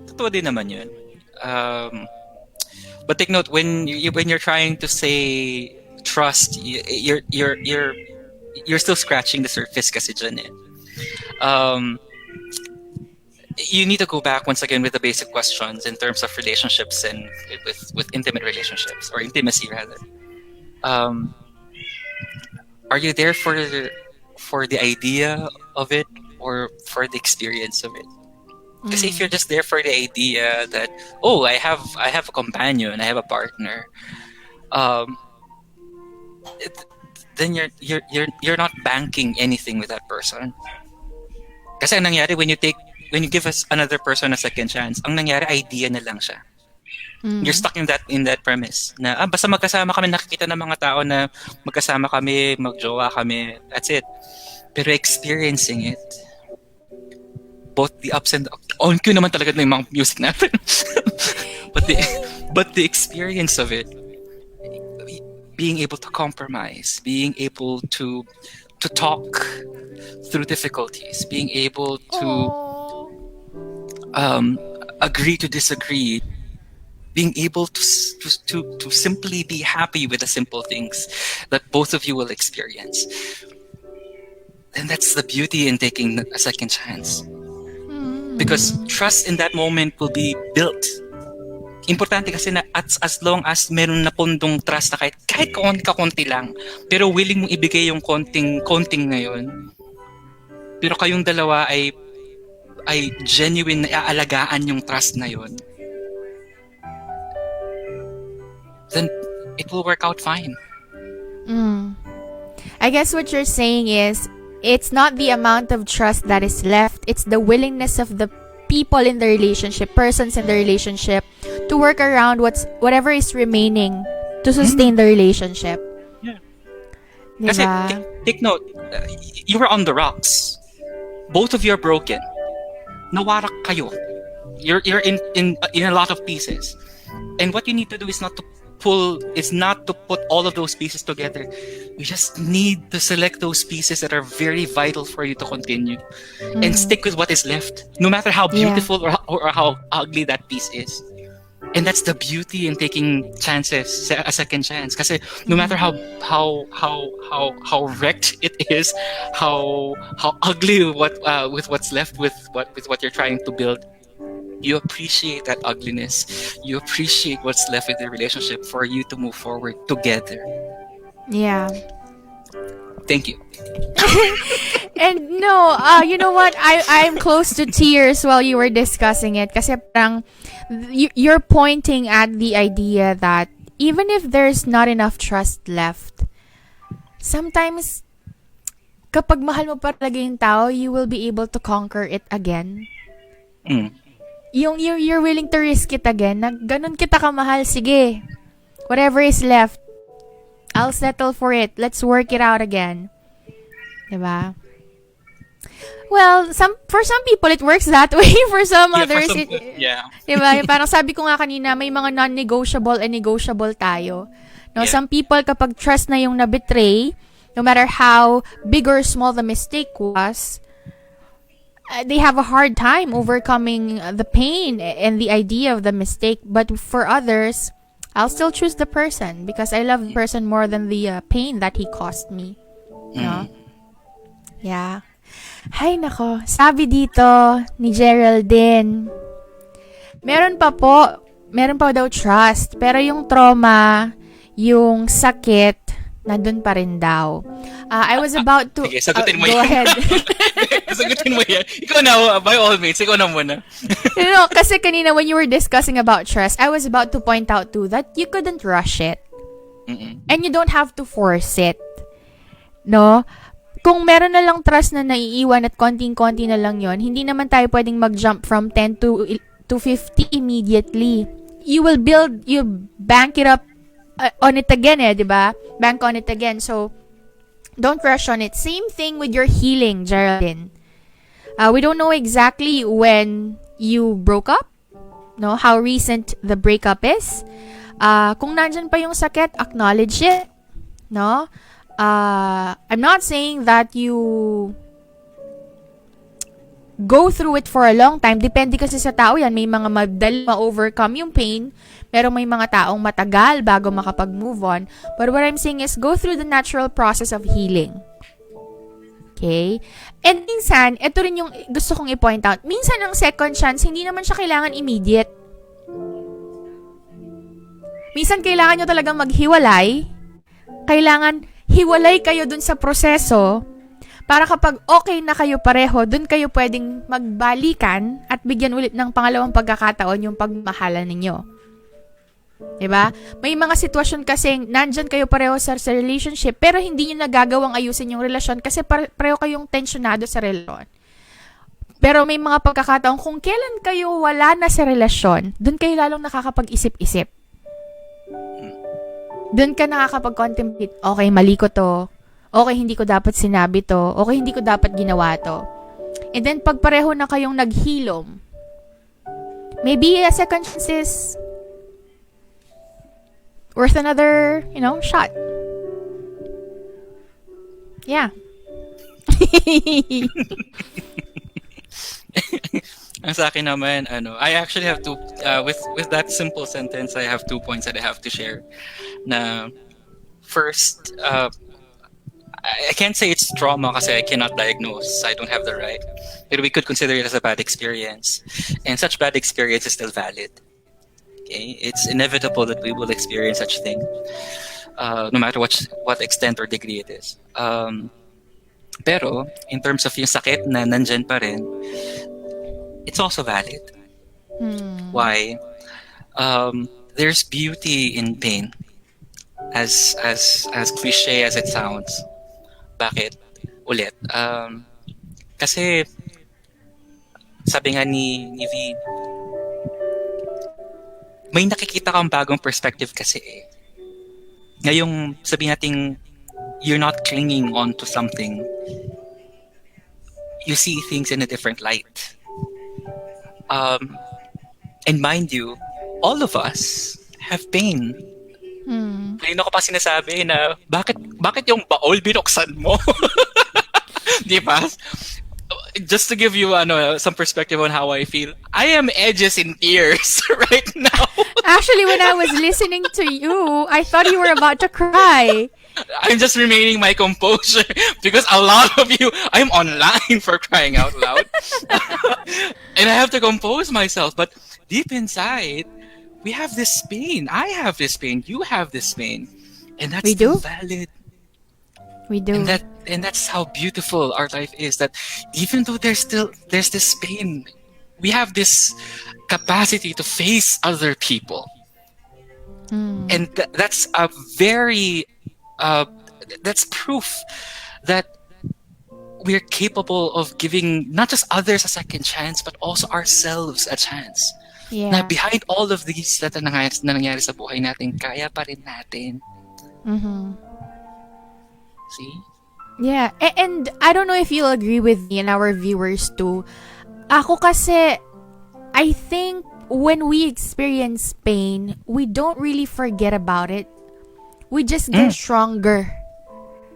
Totoo din naman yun. But take note, when you're trying to say trust, you're still scratching the surface kasi dyan eh. You need to go back once again with the basic questions in terms of relationships and with intimate relationships or intimacy rather. Are you there for the idea of it or for the experience of it? Because if you're just there for the idea that I have a companion, I have a partner, then you're not banking anything with that person. Kasi ang nangyari when you give us another person a second chance, ang nangyari idea na lang siya. You're stuck in that premise na basta magkasama kami, nakikita ng mga tao na magkasama kami, magjowa kami, that's it. Pero experiencing it, both the ups and on cue naman talaga ng mga music natin. but the experience of it, being able to compromise, being able to talk through difficulties, being able to agree to disagree, being able to simply be happy with the simple things that both of you will experience. And that's the beauty in taking a second chance. Because trust in that moment will be built. Importante kasi na as long as meron na pundong trust na kahit kakunti lang, pero willing mong ibigay yung konting ngayon, pero kayong dalawa ay genuine na aalagaan yung trust na yun, then it will work out fine. I guess what you're saying is, it's not the amount of trust that is left, it's the willingness of the people in the relationship, persons in the relationship, to work around whatever is remaining to sustain the relationship. Yeah. Diba? Kasi take note, you were on the rocks. Both of you are broken. Nawarak kayo. You're in a lot of pieces. And what you need to do is not to put all of those pieces together. You just need to select those pieces that are very vital for you to continue and stick with what is left, no matter how beautiful or how ugly that piece is. And that's the beauty in taking chances, a second chance. Kasi no matter how wrecked it is, how ugly with what's left with what you're trying to build, you appreciate that ugliness. You appreciate what's left in the relationship for you to move forward together. Yeah. Thank you. And no, you know what? I'm close to tears while you were discussing it. Kasi parang you're pointing at the idea that even if there's not enough trust left, sometimes kapag mahal mo pa talaga yung tao, you will be able to conquer it again. You're willing to risk it again. Na ganun kita kamahal, sige. Whatever is left, I'll settle for it. Let's work it out again. Diba? Well, for some people, it works that way. For some others, diba? Parang sabi ko nga kanina, may mga non-negotiable and negotiable tayo. No, some people, kapag trust na yung na-betray, no matter how big or small the mistake was, they have a hard time overcoming the pain and the idea of the mistake. But for others, I'll still choose the person because I love the person more than the pain that he caused me. No? Yeah. Hay nako, sabi dito ni Geraldine, meron pa daw trust, pero yung trauma, yung sakit, nandun pa rin daw. I was about to... Sige, sagutin mo go yan. ahead. Sagutin mo yan. Ikaw na, by all means, ikaw na muna. Kasi kanina when you were discussing about trust, I was about to point out too that you couldn't rush it. And you don't have to force it. No? Kung meron na lang trust na naiiwan at konting-konti na lang yon, hindi naman tayo pwedeng mag-jump from 10 to 50 immediately. You bank it up on it again, diba? Bank on it again. So, don't rush on it. Same thing with your healing, Geraldine. We don't know exactly when you broke up, no? How recent the breakup is. Kung nandyan pa yung sakit, acknowledge it, no? I'm not saying that you go through it for a long time. Depende kasi sa tao yan. May mga madali ma-overcome yung pain, pero may mga taong matagal bago makapag-move on. But what I'm saying is, go through the natural process of healing. Okay? And minsan, ito rin yung gusto kong i-point out. Minsan, ang second chance, hindi naman siya kailangan immediate. Minsan, kailangan nyo talagang maghiwalay. Kailangan hiwalay kayo dun sa proseso para kapag okay na kayo pareho, dun kayo pwedeng magbalikan at bigyan ulit ng pangalawang pagkakataon yung pagmahalan ninyo. Diba? May mga sitwasyon kasi nandyan kayo pareho sa relationship pero hindi nyo nagagawang ayusin yung relasyon kasi pareho kayong tensionado sa relasyon. Pero may mga pagkakataon, kung kailan kayo wala na sa relasyon, dun kayo lalong nakakapag-isip-isip. Dun ka nakakapag-contemplate, okay, mali ko to. Okay, hindi ko dapat sinabi to. Okay, hindi ko dapat ginawa to. And then, pag pareho na kayong naghilom, maybe a second chance is worth another, shot. Yeah. Ang sa akin naman, I actually have two, with that simple sentence, I have 2 points that I have to share. Na first, I can't say it's trauma kasi I cannot diagnose. I don't have the right. But we could consider it as a bad experience. And such bad experience is still valid. Okay? It's inevitable that we will experience such thing. No matter what extent or degree it is. Pero, in terms of yung sakit na nandyan pa rin, it's also valid. Why? There's beauty in pain. As cliche as it sounds. Bakit? Ulit. Kasi, sabi nga ni V, may nakikita kang bagong perspective kasi eh. Ngayong sabihin natin, you're not clinging on to something. You see things in a different light. And mind you, all of us have pain. Kanina ko pa sinasabi na, bakit yung baol binuksan mo? Di ba? Just to give you some perspective on how I feel, I am edges in tears right now. Actually, when I was listening to you, I thought you were about to cry. I'm just remaining my composure because a lot of you, I'm online for crying out loud. And I have to compose myself. But deep inside, we have this pain. I have this pain. You have this pain. And that's still valid. We do. And that's how beautiful our life is. That even though there's this pain, we have this capacity to face other people. And that's a very that's proof that we're capable of giving not just others a second chance, but also ourselves a chance. Yeah. Na behind all of these na nangyari sa buhay natin, kaya pa rin natin. See? Yeah. And I don't know if you'll agree with me and our viewers too. Ako kasi, I think when we experience pain, we don't really forget about it. We just get stronger.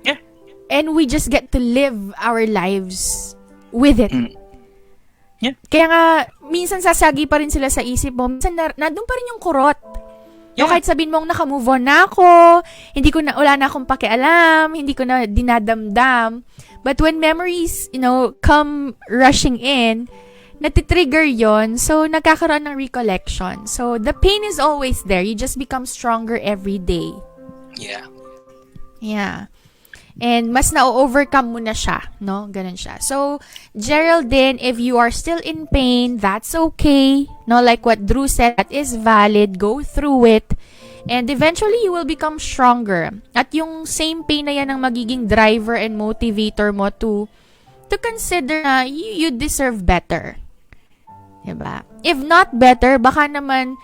Yeah. And we just get to live our lives with it. Yeah. Kaya nga, minsan sasagi pa rin sila sa isip mo. Minsan nandun pa rin yung kurot. Yeah. O kahit sabihin mong naka-move on na ako, wala na akong pakialam, hindi ko na dinadamdam. But when memories, come rushing in, natitrigger yon, so nagkakaroon ng recollection. So the pain is always there. You just become stronger every day. Yeah. Yeah. And mas na-overcome mo na siya, no? Ganun siya. So, Geraldine, if you are still in pain, that's okay. No, like what Drew said, that is valid. Go through it. And eventually, you will become stronger. At yung same pain na yan ang magiging driver and motivator mo to consider na you deserve better. Diba? If not better, baka naman,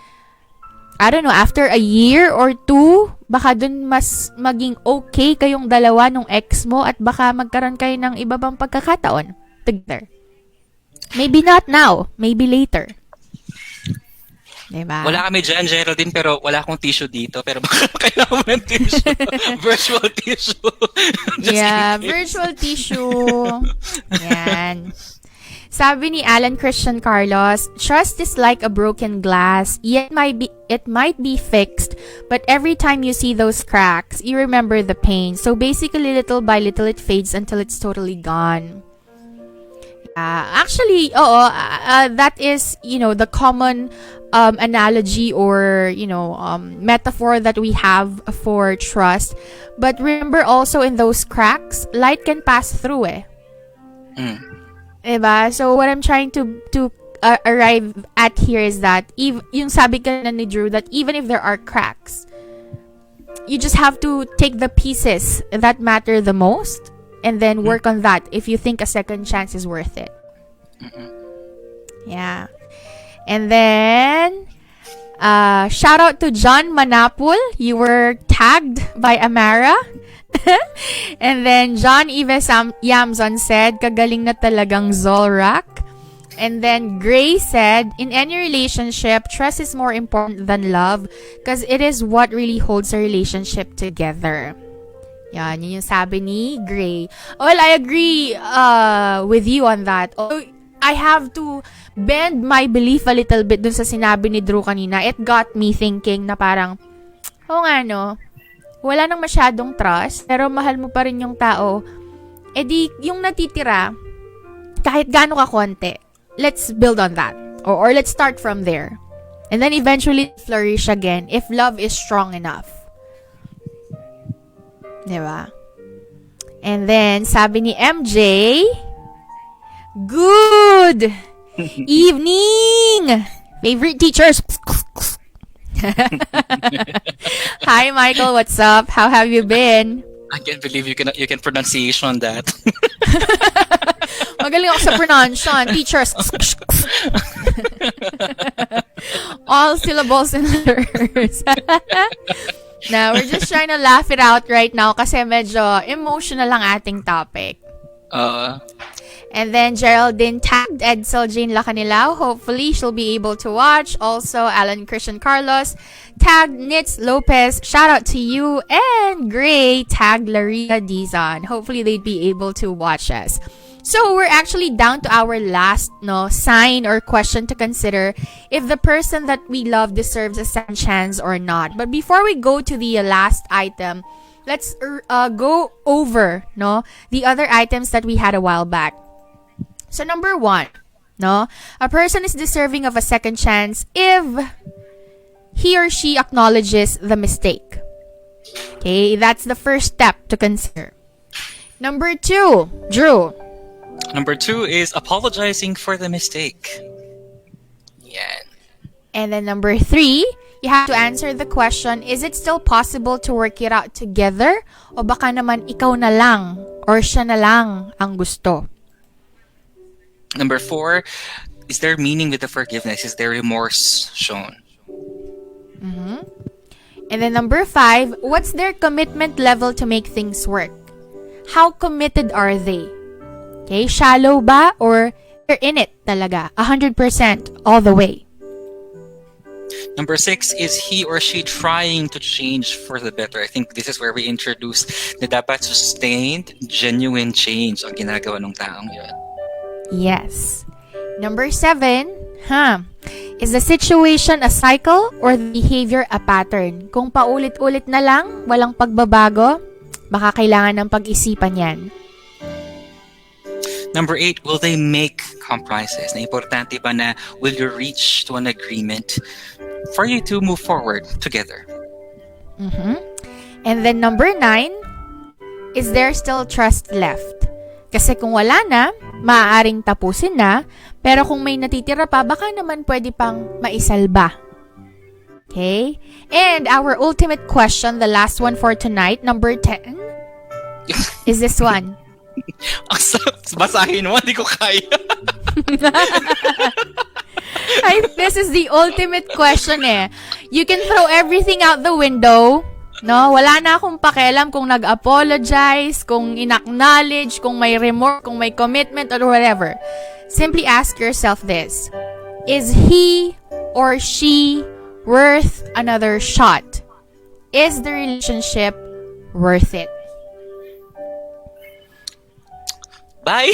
I don't know, after a year or two, baka dun mas maging okay kayong dalawa nung ex mo at baka magkaroon kayo ng iba pang pagkakataon together. Maybe not now, maybe later. Diba? Wala kami dyan, Geraldine, pero wala akong tissue dito. Pero baka kailangan mo ng tissue. Virtual tissue. Virtual tissue. Yan. Sabi ni Alan Christian Carlos, trust is like a broken glass. It might be fixed, but every time you see those cracks, you remember the pain. So basically, little by little, it fades until it's totally gone. Actually, that is, the common analogy or, metaphor that we have for trust. But remember also in those cracks, light can pass through Diba? So what I'm trying to arrive at here is that yung sabi ka na ni Drew, that even if there are cracks, you just have to take the pieces that matter the most and then work on that if you think a second chance is worth it. Yeah. And then, shout out to John Manapul. You were tagged by Amara. And then, John Ives Yamzon said, kagaling na talagang Zolrak. And then, Gray said, in any relationship, trust is more important than love because it is what really holds a relationship together. Yan, yun yung sabi ni Gray. Well, I agree with you on that. I have to bend my belief a little bit dun sa sinabi ni Drew kanina. It got me thinking na parang, nga no, wala nang masyadong trust, pero mahal mo pa rin yung tao. Eh di, yung natitira, kahit gaano ka konti, let's build on that. Or let's start from there. And then eventually flourish again if love is strong enough. Diba? And then, sabi ni MJ, good evening, favorite teachers. Hi, Michael. What's up? How have you been? I can't believe you can pronunciation that. Magaling ako sa pronunciation. Teachers. All syllables and letters. Now, we're just trying to laugh it out right now kasi medyo emotional ang ating topic. And then Geraldine tagged Edsel Jane Lacanilao. Hopefully, she'll be able to watch. Also, Alan Christian Carlos tagged Nitz Lopez. Shout out to you. And Gray tagged Laria Dizon. Hopefully, they'd be able to watch us. So, we're actually down to our last sign or question to consider if the person that we love deserves a second chance or not. But before we go to the last item, let's go over the other items that we had a while back. So, number 1, a person is deserving of a second chance if he or she acknowledges the mistake. Okay, that's the first step to consider. Number 2, Drew. Number 2 is apologizing for the mistake. Yan. And then number 3, you have to answer the question, is it still possible to work it out together? O baka naman ikaw na lang or siya na lang ang gusto? Number 4, is there meaning with the forgiveness? Is there remorse shown? And then number 5, what's their commitment level to make things work? How committed are they? Okay, shallow ba or they're in it talaga, 100% all the way? Number 6, is he or she trying to change for the better? I think this is where we introduce na dapat sustained, genuine change ang ginagawa ng taong yun. Yes. Number 7, is the situation a cycle or the behavior a pattern? Kung paulit-ulit na lang, walang pagbabago, baka kailangan ng pag-isipan yan. Number 8, will they make compromises? Na importante ba na will you reach to an agreement for you to move forward together? And then number 9, is there still trust left? Kasi kung wala na, maaaring tapusin na, pero kung may natitira pa, baka naman pwede pang maisalba. Okay? And our ultimate question, the last one for tonight, number 10, is this one. Basahin mo, hindi ko kaya. This is the ultimate question eh. You can throw everything out the window. Wala na akong pakialam kung nag-apologize, kung in-acknowledge, kung may remorse, kung may commitment or whatever. Simply ask yourself this. Is he or she worth another shot? Is the relationship worth it? Bye!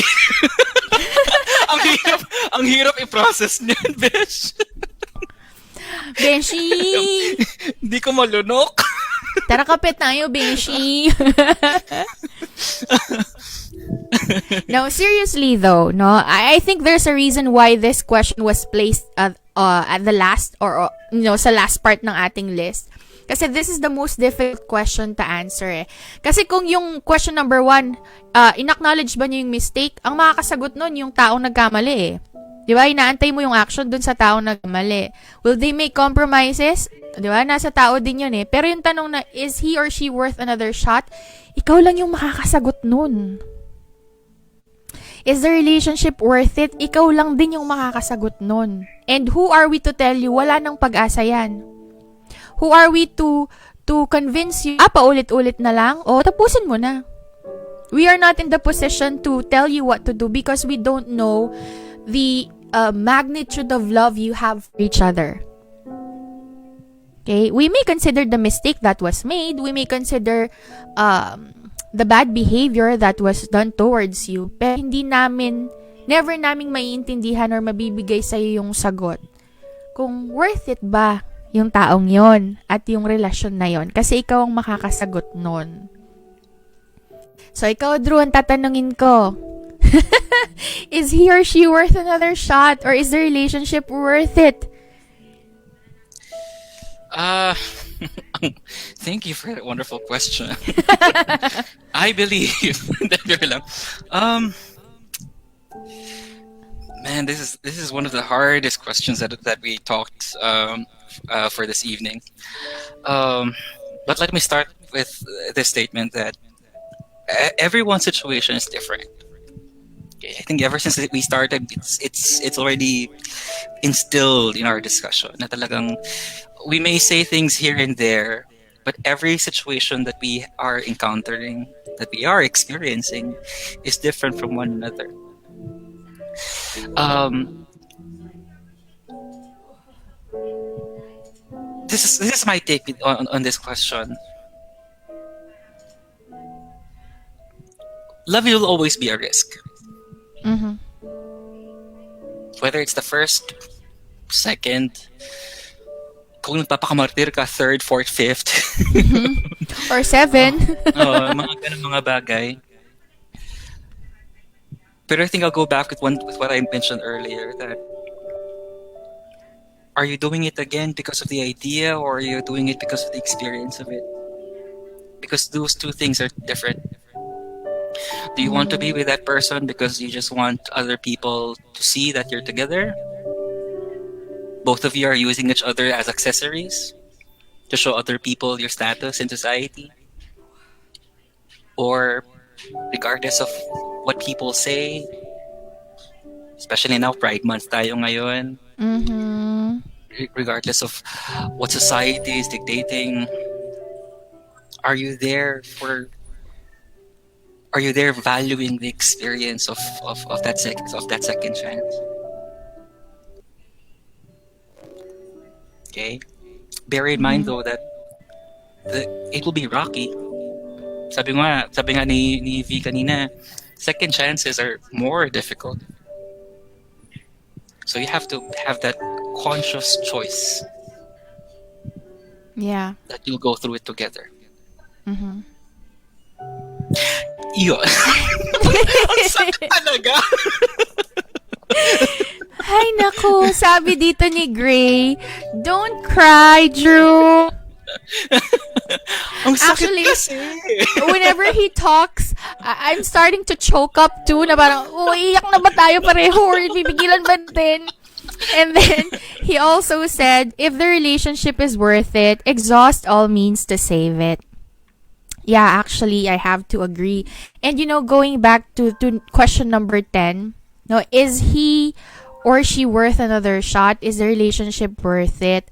ang hirap i-process niyan, Besh. Beshi! Hindi ko malunok. Tara kape tayo, Beshi. No, seriously though, I think there's a reason why this question was placed at the last or sa last part ng ating list. Kasi this is the most difficult question to answer eh. Kasi kung yung question number 1, in-acknowledge ba niyo yung mistake, ang makakasagot nun yung taong nagkamali eh. Di ba? Inaantay mo yung action dun sa taong nagkamali. Will they make compromises? Di ba? Nasa tao din yun eh. Pero yung tanong na, is he or she worth another shot? Ikaw lang yung makakasagot nun. Is the relationship worth it? Ikaw lang din yung makakasagot nun. And who are we to tell you? Wala nang pag-asa yan. Who are we to convince you? Paulit-ulit na lang? O, tapusin mo na. We are not in the position to tell you what to do because we don't know the magnitude of love you have for each other. Okay? We may consider the mistake that was made. We may consider the bad behavior that was done towards you. Pero never naming maiintindihan or mabibigay sa'yo yung sagot kung worth it ba yung taong yon at yung relasyon na yon. Kasi ikaw ang makakasagot nun. So, ikaw, Drew, ang tatanungin ko, is he or she worth another shot? Or is the relationship worth it? Thank you for that wonderful question. I believe that man, this is one of the hardest questions that we talked for this evening. But let me start with this statement that everyone's situation is different. Okay, I think ever since we started, it's already instilled in our discussion na talagang we may say things here and there, but every situation that we are encountering, that we are experiencing, is different from one another. This is my take on this question. Love will always be a risk. Mm-hmm. Whether it's the first, second, kung nagpapakamartir ka, third, fourth, fifth. Or seven. Mga ganun mga bagay. But I think I'll go back with what I mentioned earlier, that are you doing it again because of the idea, or are you doing it because of the experience of it? Because those two things are different. Do you want to be with that person because you just want other people to see that you're together? Both of you are using each other as accessories to show other people your status in society? Or regardless of what people say, especially now, Pride Month tayo ngayon, regardless of what society is dictating, are you there valuing the experience of that second chance? Okay? Bear in mind though that it will be rocky. Sabi nga ni V kanina, second chances are more difficult. So you have to have that conscious choice. Yeah. That you'll go through it together. Mm-hmm. Yun. Ang sakit talaga. Ay, naku. Sabi dito ni Gray, don't cry, Drew. Ang sakit Actually, kasi. Whenever he talks, I'm starting to choke up too, na parang, iyak na ba tayo pareho or bibigilan ba natin? And then, he also said, if the relationship is worth it, exhaust all means to save it. Yeah, actually, I have to agree. And going back to question number 10, no, is he or she worth another shot? Is the relationship worth it?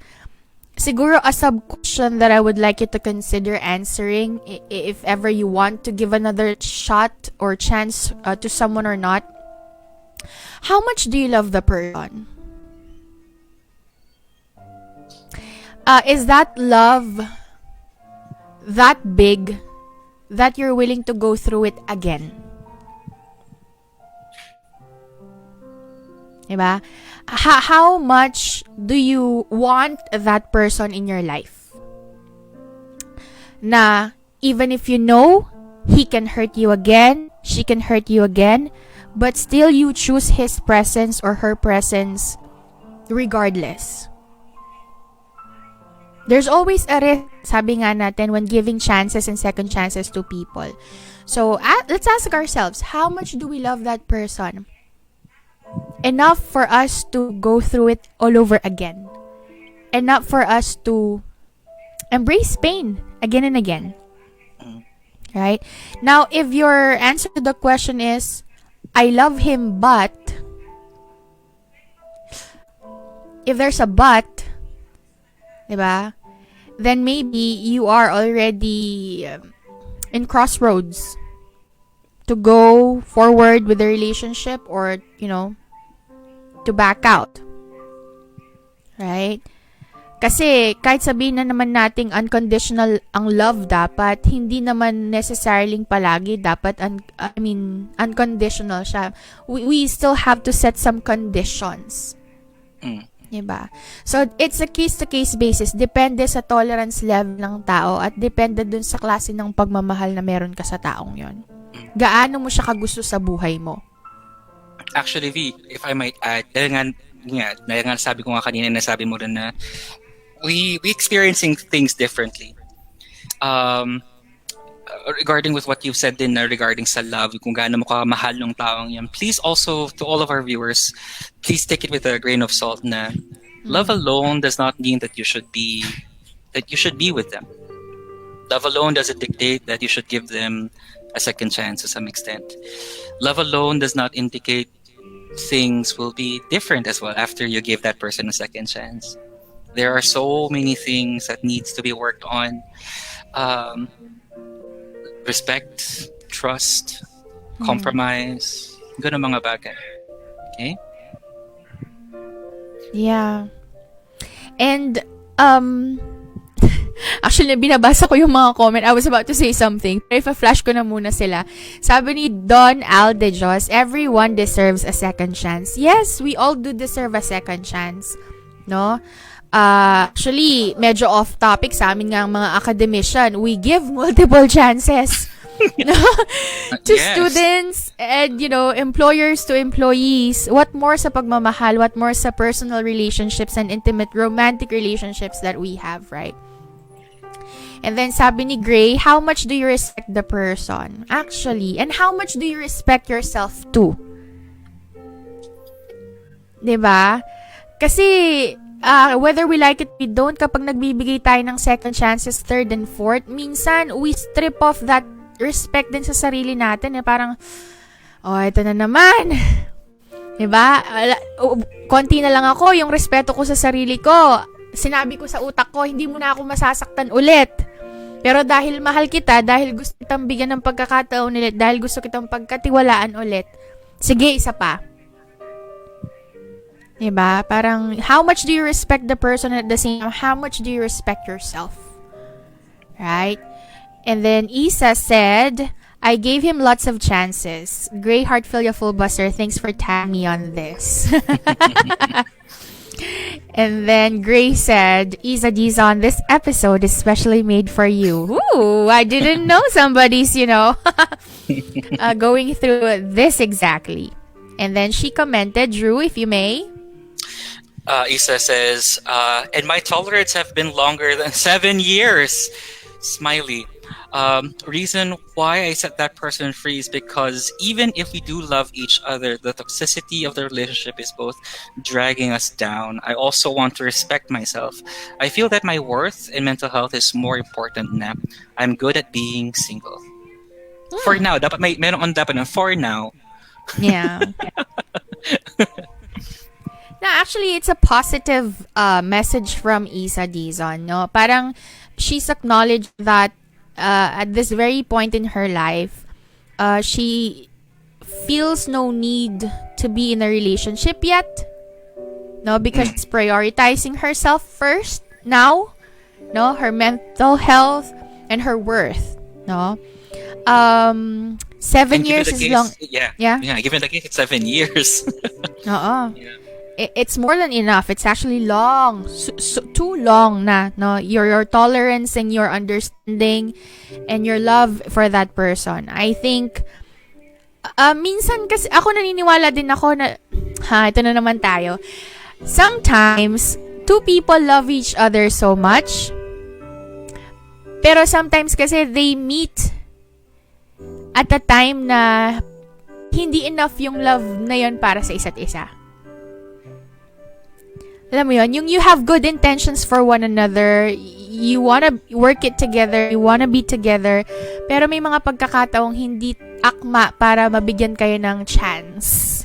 Siguro a sub-question that I would like you to consider answering, if ever you want to give another shot or chance to someone or not. How much do you love the person? Is that love that big that you're willing to go through it again? Diba? How much do you want that person in your life? Na even if you know he can hurt you again, she can hurt you again, but still you choose his presence or her presence regardless. There's always a risk, sabi nga natin, when giving chances and second chances to people. So, let's ask ourselves, how much do we love that person? Enough for us to go through it all over again. Enough for us to embrace pain again and again. Right? Now, if your answer to the question is, I love him, but if there's a but, diba? Then maybe you are already in crossroads to go forward with the relationship or, to back out. Right? Kasi kahit sabihin na naman nating unconditional ang love dapat, hindi naman necessarily palagi dapat unconditional siya. We still have to set some conditions. Diba? So, it's a case-to-case basis. Depende sa tolerance level ng tao at depende dun sa klase ng pagmamahal na meron ka sa taong yon. Gaano mo siya kagusto sa buhay mo? Actually, V, if I might add, dahil nga sabi ko nga kanina, nasabi mo rin na we experiencing things differently. Regarding with what you said din regarding sa love, kung gaano mo kamahal ng taong yan, please also, to all of our viewers, please take it with a grain of salt na love alone does not mean that you should be with them. Love alone doesn't dictate that you should give them a second chance to some extent. Love alone does not indicate things will be different as well after you give that person a second chance. There are so many things that needs to be worked on. Respect, trust, compromise, ganun mga bagay. Okay? Yeah. And, actually, binabasa ko yung mga comment. I was about to say something. Pero if-flash ko na muna sila. Sabi ni Don Aldejos, everyone deserves a second chance. Yes, we all do deserve a second chance. No? Actually, medyo off topic sa amin nga ang mga academician. We give multiple chances to students and, employers to employees. What more sa pagmamahal? What more sa personal relationships and intimate romantic relationships that we have, right? And then sabi ni Gray, how much do you respect the person? Actually, and how much do you respect yourself too? 'Di ba? Kasi whether we like it or we don't, kapag nagbibigay tayo ng second chances, third and fourth, minsan we strip off that respect din sa sarili natin. Parang, ito na naman. Diba? Konti na lang ako, yung respeto ko sa sarili ko. Sinabi ko sa utak ko, hindi mo na ako masasaktan ulit. Pero dahil mahal kita, dahil gusto kitang bigyan ng pagkakataon ulit, dahil gusto kitang pagkatiwalaan ulit, sige, isa pa. Diba? Parang, how much do you respect the person at the same time, how much do you respect yourself? Right? And then Isa said, I gave him lots of chances. Gray Heartfilia Fullbuster, thanks for tagging me on this. And then Gray said, Isa Dizon, this episode is specially made for you. Ooh, I didn't know somebody's, going through this exactly. And then she commented, Drew, if you may. Isa says, and my tolerance have been longer than 7 years. Smiley. Reason why I set that person free is because even if we do love each other, the toxicity of the relationship is both dragging us down. I also want to respect myself. I feel that my worth and mental health is more important na. I'm good at being single. For now. Dapat meron on dapat na for now. Yeah. No, actually, it's a positive message from Isa Dizon, no? Parang she's acknowledged that at this very point in her life, she feels no need to be in a relationship yet, no? Because she's prioritizing herself first now, no? Her mental health and her worth, no? 7 years is long. Yeah. Given the case, it's 7 years. Oo. Yeah. It's more than enough. It's actually long. Too long na, no? Your tolerance and your understanding and your love for that person. I think, minsan kasi, ako naniniwala din ako na, ito na naman tayo. Sometimes, two people love each other so much, pero sometimes kasi they meet at a time na hindi enough yung love na yon para sa isa't isa. alam mo yun, yung you have good intentions for one another, you wanna work it together, you wanna be together, pero may mga pagkakataong hindi akma para mabigyan kayo ng chance.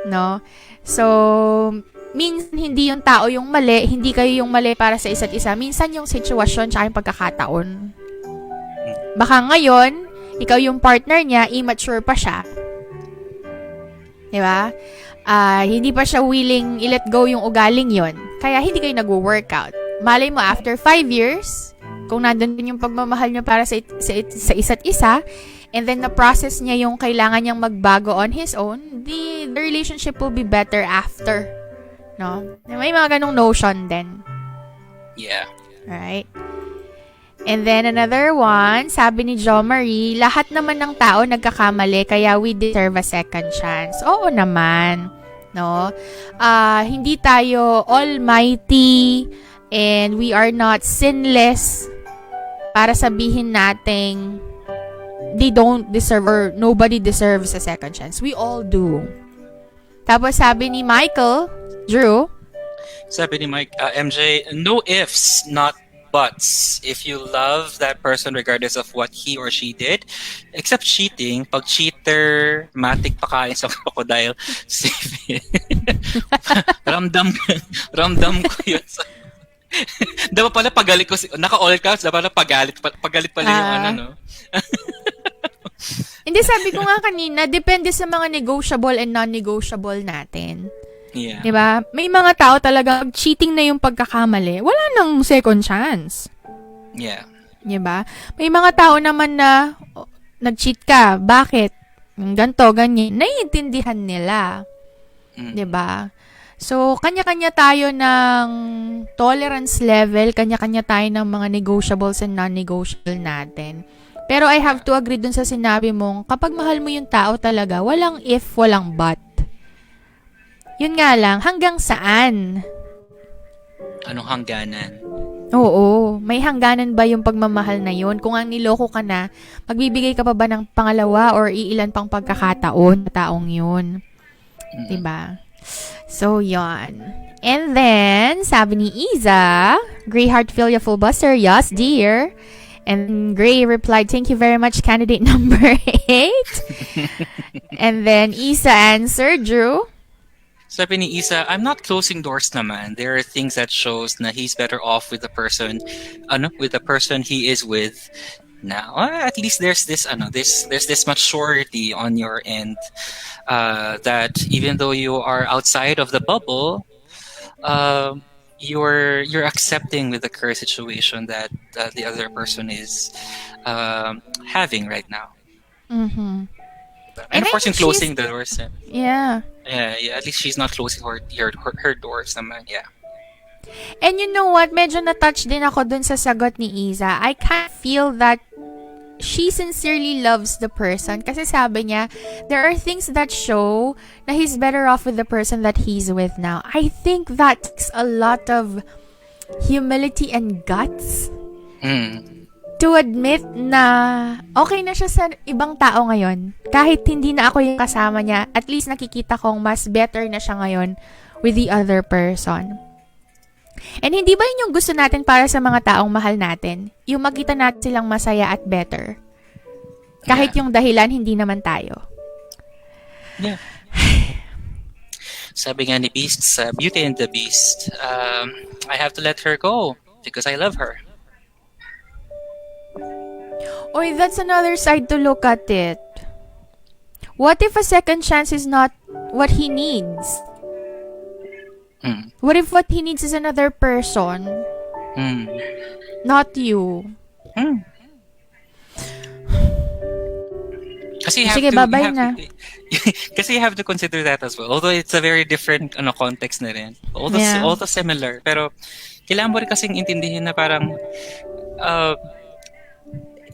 No? So, minsan hindi yung tao yung mali, hindi kayo yung mali para sa isa't isa. Minsan yung sitwasyon tsaka yung pagkakataon. Baka ngayon, ikaw yung partner niya, immature pa siya. Diba? Hindi pa siya willing i-let go yung ugaling yon. Kaya hindi kayo nag-workout. Malay mo, after 5 years, kung nandun din yung pagmamahal niyo para sa isa't isa, and then na-process niya yung kailangan niyang magbago on his own, the relationship will be better after. No? May mga ganong notion din. Yeah. Right? And then another one, sabi ni Jo Marie, lahat naman ng tao nagkakamali kaya we deserve a second chance. Oo naman. No? Hindi tayo almighty and we are not sinless para sabihin nating they don't deserve or nobody deserves a second chance. We all do. Tapos sabi ni Michael, Drew, sabi ni Mike, MJ, no ifs, not buts. If you love that person regardless of what he or she did, except cheating, pag cheater, matik pakain sa crocodile, save it. ramdam ko yun. Dapat pala pagalit ko, naka-all caps, dapat pala pagalit pala yung ano, no? Hindi, sabi ko nga kanina, depende sa mga negotiable and non-negotiable natin. Yeah. Diba? May mga tao talaga, cheating na yung pagkakamali, wala nang second chance. Yeah. Diba? May mga tao naman na, nag-cheat ka, bakit? Ganto, ganyan. Naiintindihan nila. Diba? So, kanya-kanya tayo ng tolerance level, kanya-kanya tayo ng mga negotiables and non-negotiable natin. Pero I have to agree dun sa sinabi mong, kapag mahal mo yung tao talaga, walang if, walang but. Yun nga lang, hanggang saan? Anong hangganan? Oo, may hangganan ba yung pagmamahal na yun? Kung ang niloko ka na, magbibigay ka pa ba ng pangalawa or iilan pang pagkakataon na taong yun? Diba? So, yon. And then, sabi ni Iza, Grey Heart Philia Full Buster, yes, dear. And Gray replied, thank you very much, candidate number 8. And then Isa answered, Drew. Sabi ni Isa, I'm not closing doors naman. There are things that shows na he's better off with the person he is with now. At least there's this maturity on your end that even though you are outside of the bubble, you're accepting with the current situation that the other person is having right now. Mm-hmm. And of course, in closing the doors. Yeah. Yeah, at least she's not closing her doors naman. Yeah. And you know what? Medyo na-touch din ako dun sa sagot ni Iza. I can't feel that she sincerely loves the person. Kasi sabi niya, there are things that show na he's better off with the person that he's with now. I think that takes a lot of humility and guts to admit na okay na siya sa ibang tao ngayon. Kahit hindi na ako yung kasama niya, at least nakikita kong mas better na siya ngayon with the other person. And hindi ba yun yung gusto natin para sa mga taong mahal natin? Yung makita natin silang masaya at better. Kahit yung dahilan, hindi naman tayo. Yeah. Sabi nga ni Beast sa Beauty and the Beast, I have to let her go because I love her. Oy, that's another side to look at it. What if a second chance is not what he needs? What if what he needs is another person? Not you. Kasi you have to consider that as well. Although it's a very different context na rin. Although similar. Pero kailangan mo rin kasing intindihin na parang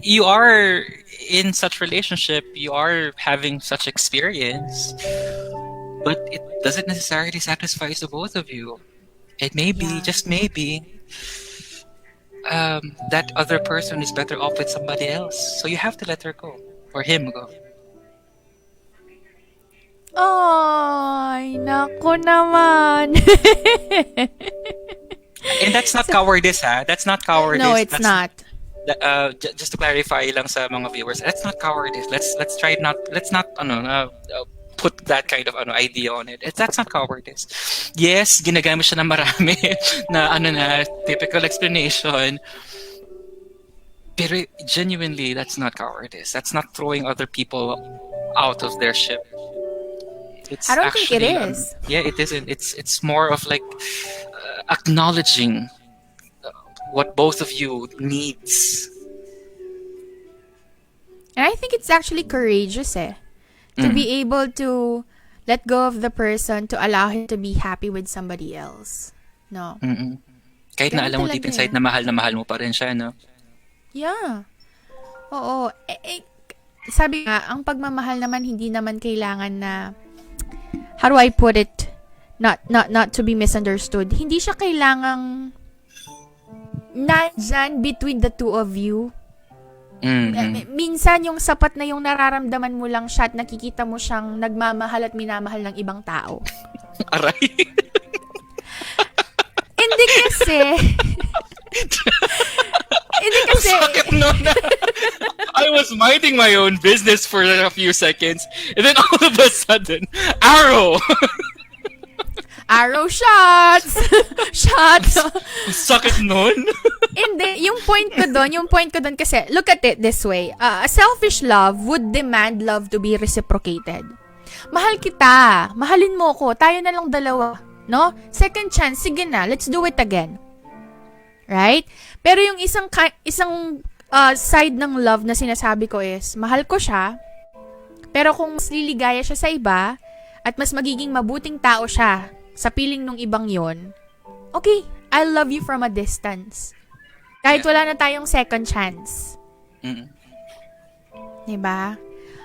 you are in such relationship, you are having such experience, but it doesn't necessarily satisfy the both of you. It may be, just maybe, that other person is better off with somebody else. So you have to let her go, or him go. Ay, naku naman. And that's not cowardice, ha? That's not cowardice. No, it's That's, not. just to clarify lang sa mga viewers, that's not cowardice. Let's try not, let's not put that kind of idea on it. That's not cowardice. Yes, ginagamit siya ng marami na typical explanation. Pero genuinely, that's not cowardice. That's not throwing other people out of their ship. It's I don't think it actually, is. Yeah, it isn't. It's more of like acknowledging what both of you needs. And I think it's actually courageous to be able to let go of the person to allow him to be happy with somebody else. No? Mm-mm. Kahit na Ganun alam mo talaga deep inside na mahal mo pa rin siya, no? Yeah. Oo. Sabi nga, ang pagmamahal naman hindi naman kailangan na, how do I put it? Not to be misunderstood. Hindi siya kailangang nandyan between the two of you. Mm-hmm. Minsan yung sapat na yung nararamdaman mo lang siya at nakikita mo siyang nagmamahal at minamahal ng ibang tao. Aray. Hindi kasi. Hindi kasi. Sakit nun. I was minding my own business for a few seconds, and then all of a sudden, arrow! Arrow shots! Shots! Sakit nun. Hindi, yung point ko doon kasi, look at it this way. A selfish love would demand love to be reciprocated. Mahal kita. Mahalin mo ko. Tayo na lang dalawa. No? Second chance, sige na. Let's do it again. Right? Pero yung isang side ng love na sinasabi ko is, mahal ko siya, pero kung mas liligaya siya sa iba, at mas magiging mabuting tao siya sa piling nung ibang yon, okay, I love you from a distance. Kahit wala na tayong second chance. Mm-mm. Diba?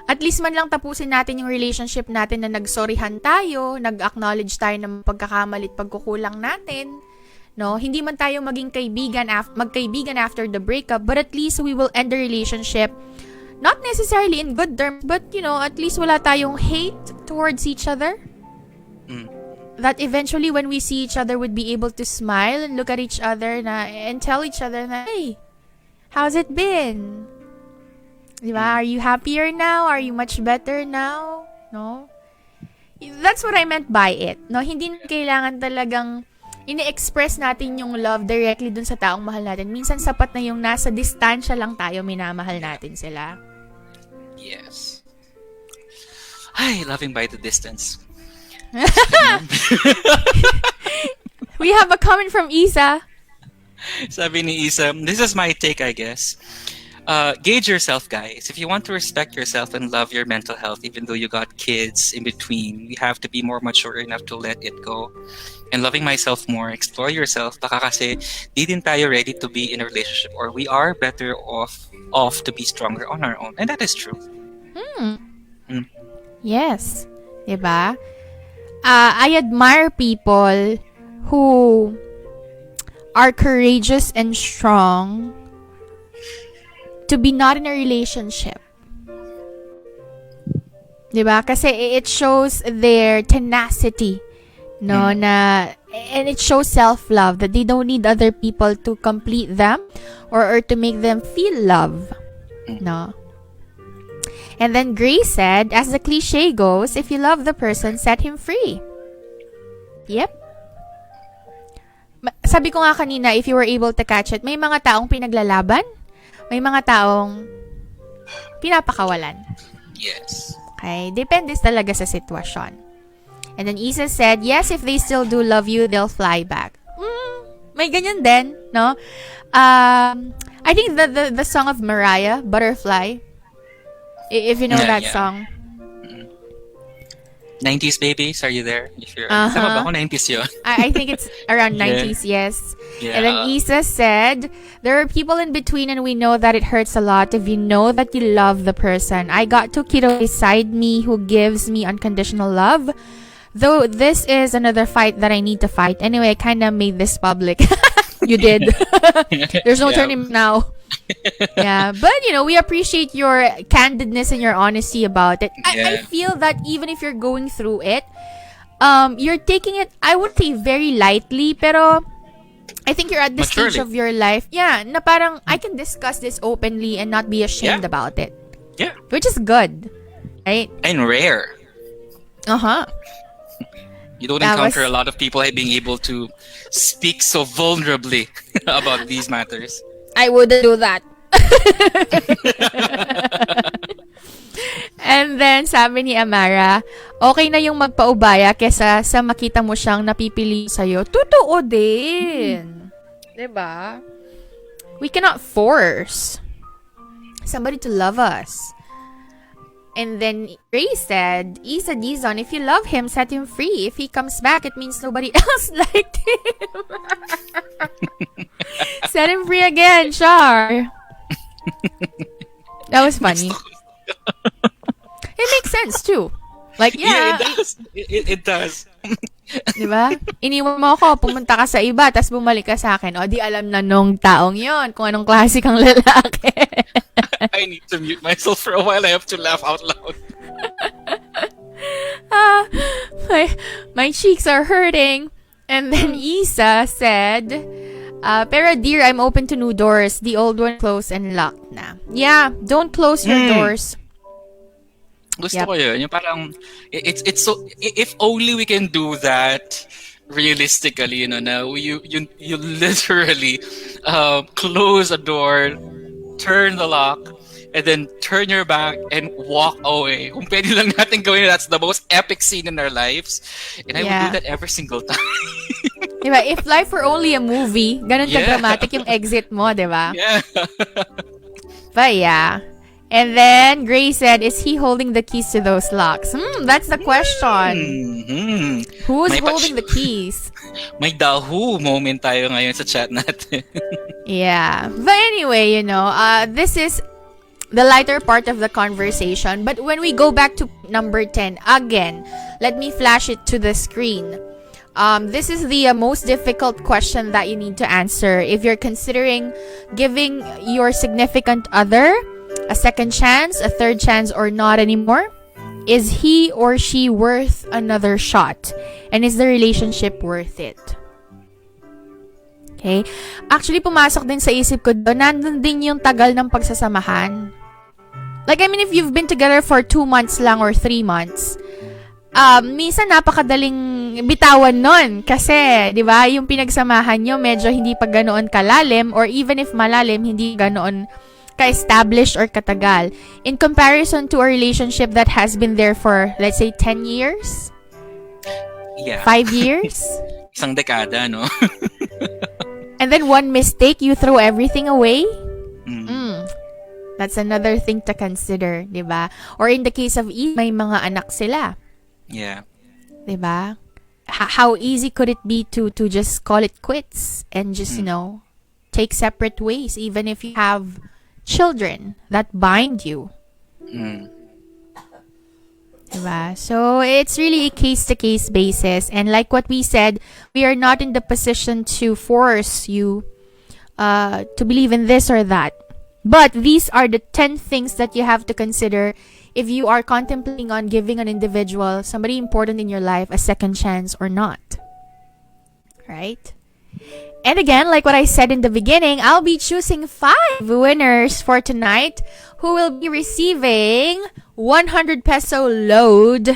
At least man lang tapusin natin yung relationship natin na nagsorryhan tayo, nag-acknowledge tayo ng pagkakamali at pagkukulang natin. No, hindi man tayo maging magkaibigan after the breakup, but at least we will end the relationship not necessarily in good terms, but at least wala tayong hate towards each other. That eventually when we see each other would be able to smile and look at each other and tell each other na, hey, how's it been? Diba? Are you happier now? Are you much better now? No? That's what I meant by it. No, hindi na kailangan talagang ini-express natin yung love directly dun sa taong mahal natin. Minsan sapat na yung nasa distansya lang tayo, minamahal natin sila. Yes. Ay, loving by the distance. We have a comment from Isa. Sabi ni Isa, this is my take, I guess. Gauge yourself, guys. If you want to respect yourself and love your mental health, even though you got kids in between, you have to be more mature enough to let it go. And loving myself more, explore yourself. Baka kasi di din tayo ready to be in a relationship, or we are better off to be stronger on our own. And that is true. Yes. Diba? I admire people who are courageous and strong to be not in a relationship. Diba? Kasi it shows their tenacity. No, and it shows self-love that they don't need other people to complete them or to make them feel love. No. And then Grace said, as the cliche goes, if you love the person, set him free. Yep. Sabi ko nga kanina, if you were able to catch it, may mga taong pinaglalaban, may mga taong pinapakawalan. Yes. Okay? Depende talaga sa sitwasyon. And then Isa said, yes, if they still do love you, they'll fly back. May ganyan din, no? I think the song of Mariah, Butterfly, if you know that song. 90s babies, are you there? If you're, tama ba ako 90s yun? I think it's around 90s, yes. Yeah. And then Isa said, there are people in between and we know that it hurts a lot if you know that you love the person. I got 2 kiddos beside me who gives me unconditional love. Though this is another fight that I need to fight. Anyway, I kind of made this public. You did. There's no Yeah. turning now. Yeah, but we appreciate your candidness and your honesty about it. I Yeah. feel that even if you're going through it, you're taking it, I would say, very lightly, pero I think you're at the stage Maturely. of your life, na parang I can discuss this openly and not be ashamed Yeah. about it, Yeah. which is good, right? And rare. You don't That encounter was- a lot of people being able to speak so vulnerably about these matters. I wouldn't do that. And then, sabi ni Amara, okay na yung magpaubaya kesa sa makita mo siyang napipili sa'yo. Totoo din. Diba? We cannot force somebody to love us. And then Ray said, Isa Dizon, if you love him, set him free. If he comes back, it means nobody else liked him. Set him free again, Char. That was funny. It makes sense too. Like, Yeah, it does. It does. diba? Iniwan mo ako, pumunta ka sa iba, tapos bumalik ka sa akin. O, di alam na nung taong yon kung anong klase kang lalaki. I need to mute myself for a while. I have to laugh out loud. My cheeks are hurting. And then Isa said, pero dear, I'm open to new doors. The old one closed and locked na. Yeah, don't close your doors. Gusto Yep. ko yun. Yung parang, it's so, if only we can do that realistically, na you literally close a door, turn the lock, and then turn your back and walk away. Kung pwede lang natin gawin, that's the most epic scene in our lives. And I would Yeah. do that every single time. Diba? If life were only a movie, ganun Yeah. ka-dramatic yung exit mo, diba? Yeah. But yeah. And then Grace said, is he holding the keys to those locks? That's the question. Mhm. Who's May holding the keys? May dahu moment tayo ngayon sa chat natin. Yeah. But anyway, this is the lighter part of the conversation. But when we go back to number 10, again, let me flash it to the screen. This is the most difficult question that you need to answer if you're considering giving your significant other a second chance, a third chance, or not anymore. Is he or she worth another shot? And is the relationship worth it? Okay? Actually, pumasok din sa isip ko doon, nandun din yung tagal ng pagsasamahan. Like, I mean, if you've been together for 2 months lang or 3 months, minsan napakadaling bitawan nun. Kasi, di ba, yung pinagsamahan nyo, medyo hindi pa ganoon kalalim, or even if malalim, hindi ganoon ka-established or katagal. In comparison to a relationship that has been there for, let's say, 10 years? Yeah. 5 years? Isang dekada, no? And then one mistake, you throw everything away? Mm. That's another thing to consider, di ba? Or in the case of may mga anak sila, Yeah. di ba? How easy could it be to just call it quits and just, take separate ways, even if you have children that bind you. Mm. Diba? So, it's really a case-to-case basis. And like what we said, we are not in the position to force you to believe in this or that. But these are the 10 things that you have to consider if you are contemplating on giving an individual, somebody important in your life, a second chance or not. Right? And again, like what I said in the beginning, I'll be choosing 5 winners for tonight who will be receiving 100 peso load,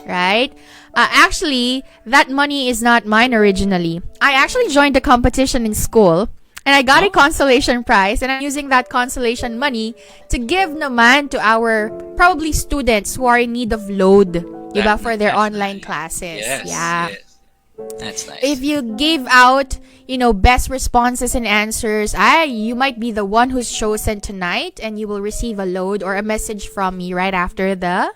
right? Actually, that money is not mine originally. I actually joined the competition in school and I got a consolation prize, and I'm using that consolation money to give naman to our probably students who are in need of load, diba, for their That's online nice. classes. Yes. Yeah. Yes. That's nice. If you gave out, best responses and answers, you might be the one who's chosen tonight, and you will receive a load or a message from me right after the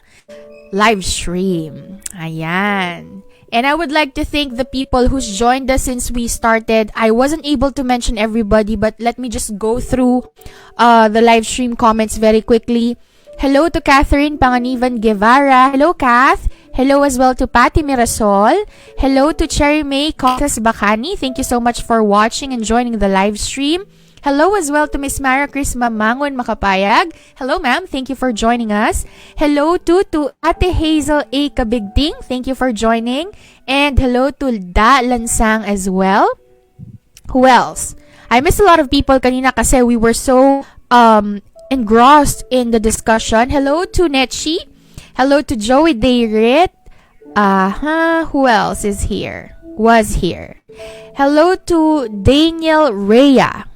live stream. Ayan. And I would like to thank the people who's joined us since we started. I wasn't able to mention everybody, but let me just go through the live stream comments very quickly. Hello to Catherine Panganiban Guevara. Hello, Kath. Hello as well to Patty Mirasol. Hello to Cherry May Cotas Bacani. Thank you so much for watching and joining the live stream. Hello as well to Miss Mara Chris Mamangon Makapayag. Hello, ma'am. Thank you for joining us. Hello to Ate Hazel A. Kabigding. Thank you for joining. And hello to Da Lansang as well. Who else? I missed a lot of people kanina kasi we were so engrossed in the discussion. Hello to Netchi. Hello to Joey Dayrit. Who else is here? Was here. Hello to Daniel Rhea.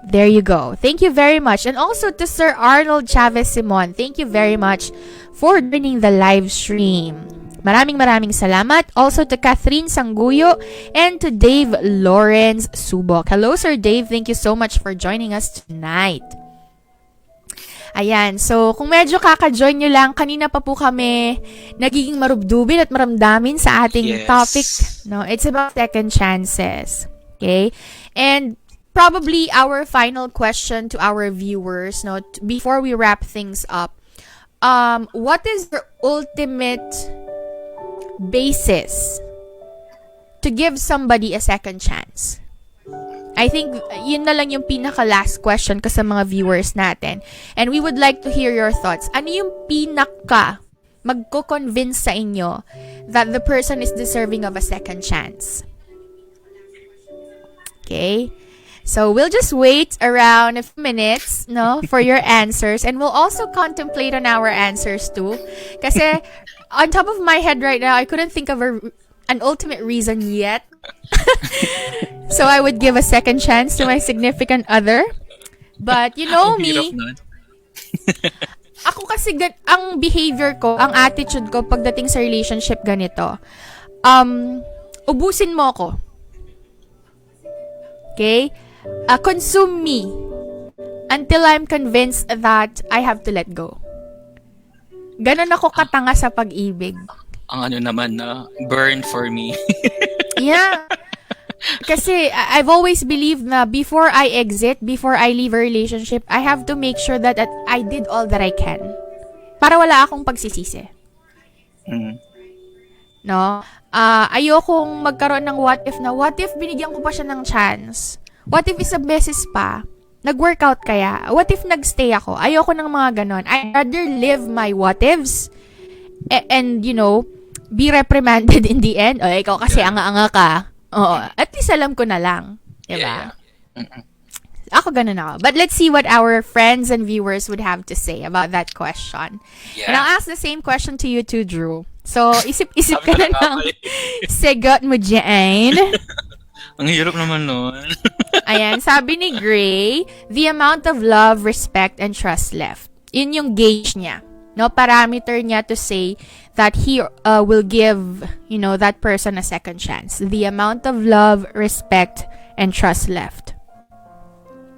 There you go. Thank you very much. And also to Sir Arnold Chavez Simon. Thank you very much for joining the live stream. Maraming salamat. Also to Catherine Sanguyo and to Dave Lawrence Subok. Hello, Sir Dave. Thank you so much for joining us tonight. Ayan, so kung medyo kaka-join nyo lang, kanina pa po kami nagiging marubdubin at maramdamin sa ating topic. No, it's about second chances. Okay? And probably our final question to our viewers, no, before we wrap things up, what is your ultimate basis to give somebody a second chance? I think yun na lang yung pinaka-last question ko sa mga viewers natin. And we would like to hear your thoughts. Ano yung pinaka magko-convince sa inyo that the person is deserving of a second chance? Okay? So we'll just wait around a few minutes, no, for your answers. And we'll also contemplate on our answers too. Kasi on top of my head right now, I couldn't think of an ultimate reason yet. So I would give a second chance to my significant other. But you know me, ako kasi ang behavior ko, ang attitude ko pagdating sa relationship ganito, ubusin mo ako. Okay? Consume me until I'm convinced that I have to let go. Ganon ako katanga sa pag-ibig. Ang ano naman na burn for me. Yeah. Kasi I've always believed na before I exit, before I leave a relationship, I have to make sure that I did all that I can. Para wala akong pagsisisi. No? Ayokong magkaroon ng what if binigyan ko pa siya ng chance? What if isang beses pa? Nag-workout kaya? What if nagstay ako? Ayoko ng mga ganon. I'd rather live my what ifs and, you know, be reprimanded in the end. O, ikaw kasi anga-anga ka. Oo. At least alam ko na lang. Diba? Yeah. Ako ganun ako. But let's see what our friends and viewers would have to say about that question. Yeah. And I'll ask the same question to you too, Drew. So, isip-isip ka na ng segot mo dyan. Ang hirap naman nun. Ayan, sabi ni Gray, the amount of love, respect, and trust left. Yun yung gauge niya. No, parameter niya to say that he will give, you know, that person a second chance. The amount of love, respect, and trust left.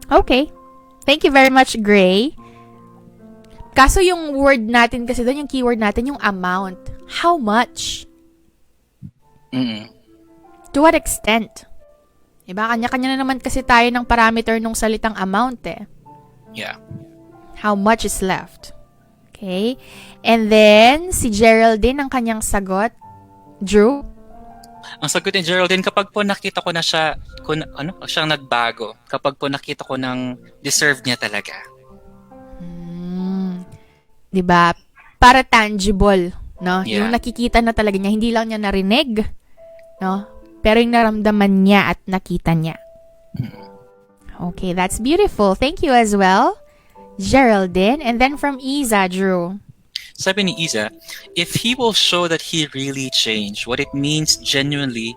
Okay. Thank you very much, Gray. Kaso yung word natin kasi doon, yung keyword natin, yung amount. How much? To what extent? Diba? Kanya-kanya na naman kasi tayo ng parameter ng salitang amount eh. Yeah. How much is left? Okay. And then, si Geraldine ang kanyang sagot. Drew? Ang sagot ni Geraldine, kapag po nakita ko na siya, siyang nagbago, kapag po nakita ko ng deserve niya talaga. Diba? Para tangible, no? Yeah. Yung nakikita na talaga niya, hindi lang niya narinig, no? Pero yung naramdaman niya at nakita niya. Okay, that's beautiful. Thank you as well, Geraldine. And then from Isa, Drew. Sabi ni Isa, if he will show that he really changed, what it means is genuinely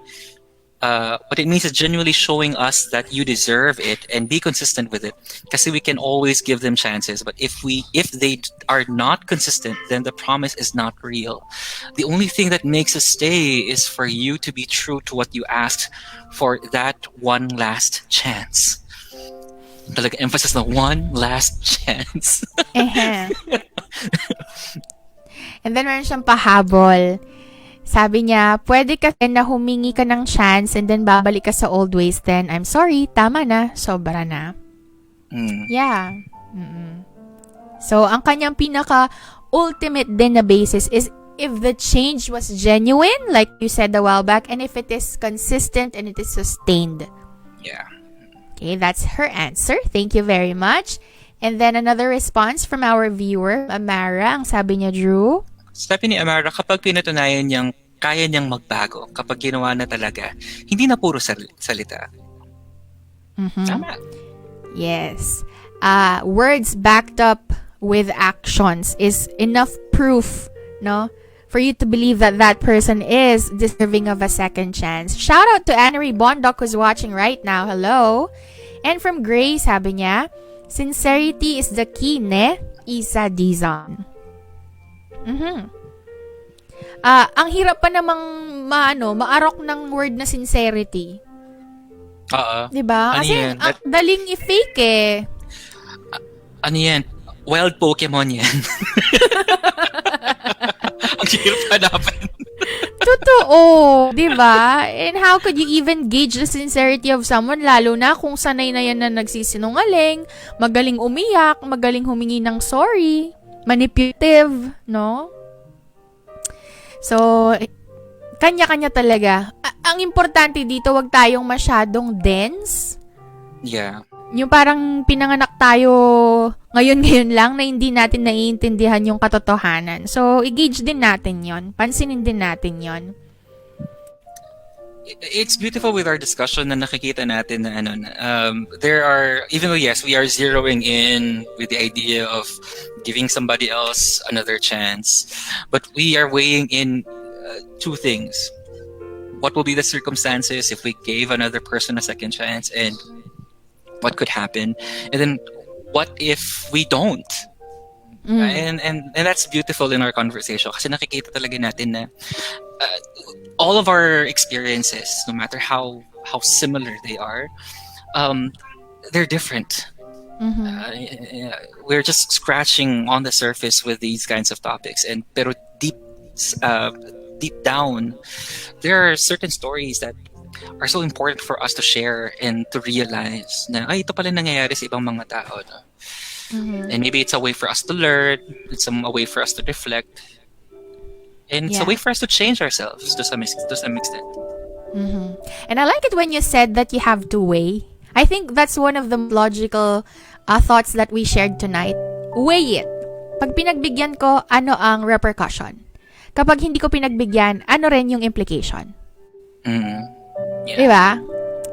showing us that you deserve it and be consistent with it. Kasi we can always give them chances, but if they are not consistent, then the promise is not real. The only thing that makes us stay is for you to be true to what you asked for, that one last chance. Talaga emphasis na one last chance. And then meron siyang pahabol. Sabi niya, pwede ka na humingi ka ng chance and then babalik ka sa old ways then. I'm sorry, tama na, sobra na. Yeah. So, ang kanyang pinaka-ultimate din na basis is if the change was genuine, like you said a while back, and if it is consistent and it is sustained. Yeah. Okay, that's her answer. Thank you very much. And then another response from our viewer, Amara. Ang sabi niya, Drew? Sabi ni Amara, kapag pinatunayan niyang kaya niyang magbago, kapag ginawa na talaga, hindi na puro salita. Tama. Yes. Words backed up with actions is enough proof, no, for you to believe that that person is deserving of a second chance. Shout out to Annery Bondoc who's watching right now. Hello. And from Grace, sabi niya, sincerity is the key, ne? Isa Dizon. Ang hirap pa namang maarok ng word na sincerity. Diba? Ano Kasi yan? ang daling i-fake eh. Ano yan? Wild Pokemon yan. Ang hirap hanapin. Totoo, di ba? And how could you even gauge the sincerity of someone, lalo na kung sanay na yan na nagsisinungaling, magaling umiyak, magaling humingi ng sorry, manipulative, no? So, kanya-kanya talaga. Ang importante dito, wag tayong masyadong dense. Yeah. Yung parang pinanganak tayo ngayon lang na hindi natin naiintindihan yung katotohanan. So, i-gauge din natin yon, pansinin din natin yon. It's beautiful with our discussion na nakikita natin na there are, even though yes, we are zeroing in with the idea of giving somebody else another chance, but we are weighing in two things. What will be the circumstances if we gave another person a second chance, and what could happen, and then what if we don't? And that's beautiful in our conversation kasi nakikita talaga natin na all of our experiences, no matter how similar they are, they're different. We're just scratching on the surface with these kinds of topics, and pero deep down, there are certain stories that are so important for us to share and to realize na ito pala nangyayari sa ibang mga tao, no? And maybe it's a way for us to learn, it's a way for us to reflect, and it's a way for us to change ourselves to some extent. And I like it when you said that you have to weigh. I think that's one of the logical thoughts that we shared tonight. Weigh it. Pag pinagbigyan ko, ano ang repercussion? Kapag hindi ko pinagbigyan, ano rin yung implication? Yeah. Diba?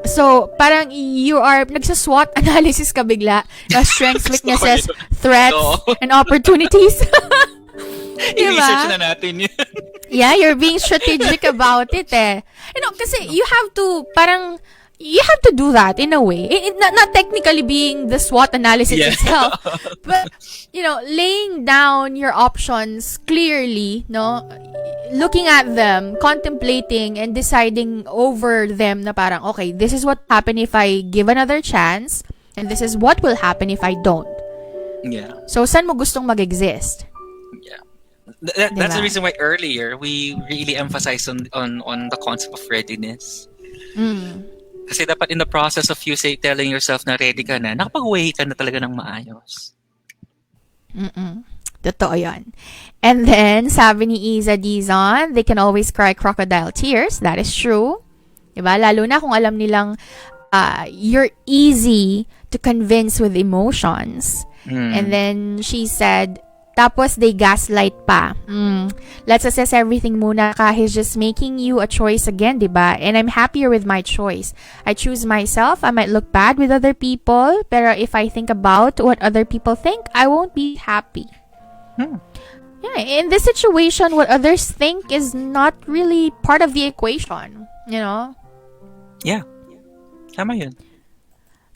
So, parang you are, nagsa-SWOT analysis ka bigla. Strengths, weaknesses, threats, and opportunities. Diba? I-research na natin yun. Yeah, you're being strategic about it eh. Kasi you have to do that in a way. Not technically being the SWOT analysis itself. But, laying down your options clearly, no? Looking at them, contemplating, and deciding over them na parang, okay, this is what happen if I give another chance, and this is what will happen if I don't. Yeah. So, saan mo gustong mag-exist? Yeah. That's the reason why earlier we really emphasized on the concept of readiness. Kasi dapat in the process of you telling yourself na ready ka na, nakapag-weigh ka na talaga ng maayos. Totoo yun. And then, sabi ni Isa Dizon, they can always cry crocodile tears. That is true. Diba? Lalo na kung alam nilang you're easy to convince with emotions. And then, she said, tapos they gaslight pa. Let's assess everything muna ka. He's just making you a choice again, diba? And I'm happier with my choice. I choose myself. I might look bad with other people, pero if I think about what other people think, I won't be happy. Yeah, in this situation, what others think is not really part of the equation, Yeah. Tama yun.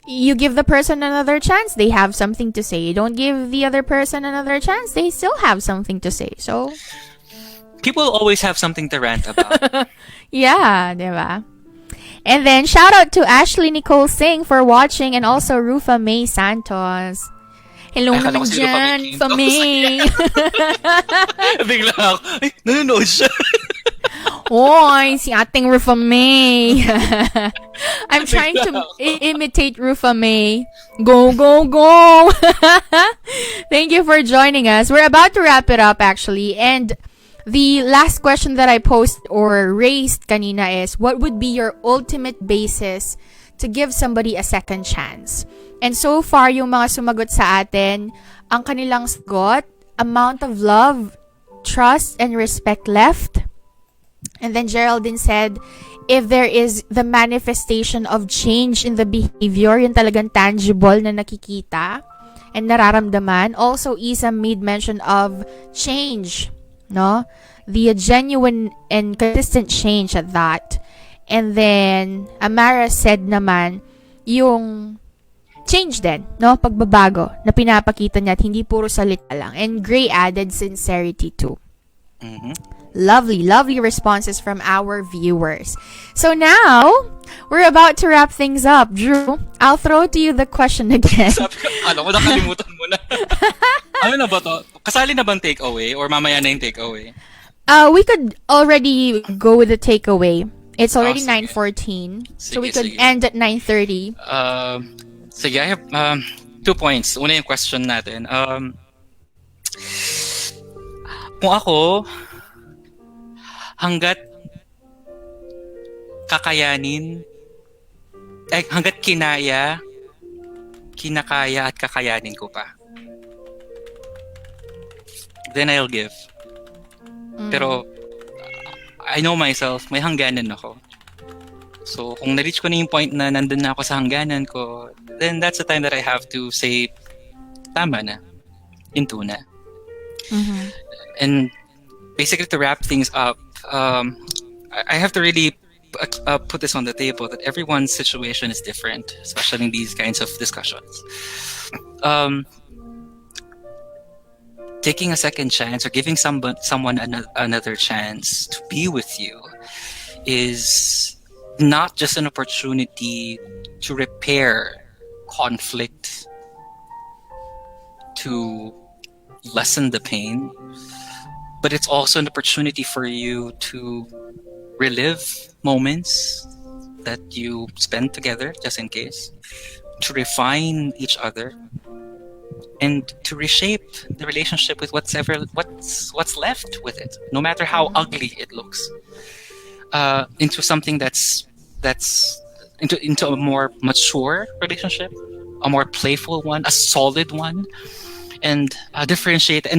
You give the person another chance, they have something to say. You don't give the other person another chance, they still have something to say. So, people always have something to rant about. Yeah, diba? And then, shout out to Ashley Nicole Singh for watching, and also Rufa May Santos. Hello naman dyan, Fa May. Bigla ako, nanonood siya. Oy, si ating Rufa May. I'm trying to imitate Rufa May. Go, go, go. Thank you for joining us. We're about to wrap it up actually. And the last question that I posed or raised kanina is, what would be your ultimate basis to give somebody a second chance? And so far, yung mga sumagot sa atin, ang kanilang sagot, amount of love, trust, and respect left. And then Geraldine said, if there is the manifestation of change in the behavior, yun talagang tangible na nakikita and nararamdaman. Also, Isa made mention of change, no? The genuine and consistent change at that. And then, Amara said naman, yung change din, no? Pagbabago na pinapakita niya at hindi puro salita lang. And Gray added sincerity too. Mm-hmm. Lovely responses from our viewers. So now, we're about to wrap things up. Drew, I'll throw to you the question again. Sabi ko, alam ko, nakalimutan mo na. Ano na ba to? Kasali na bang takeaway? Or mamaya na yung takeaway? We could already go with the takeaway. It's already 9:14. So we could end at 9:30. Sige, I have 2 points. Una yung question natin. Kung ako, hanggat kakayanin, hanggat kinakaya at kakayanin ko pa, then I'll give. Pero, I know myself, may hangganan ako. So, kung na-reach ko na yung point na nandun na ako sa hangganan ko, then that's the time that I have to say, tama na. Into na. Mm-hmm. And basically, to wrap things up, I have to really put this on the table that everyone's situation is different, especially in these kinds of discussions. Taking a second chance or giving someone another chance to be with you is not just an opportunity to repair conflict, to lessen the pain, but it's also an opportunity for you to relive moments that you spent together, just in case, to refine each other, and to reshape the relationship with what's left with it, no matter how ugly it looks, into something that's into a more mature relationship, a more playful one, a solid one, and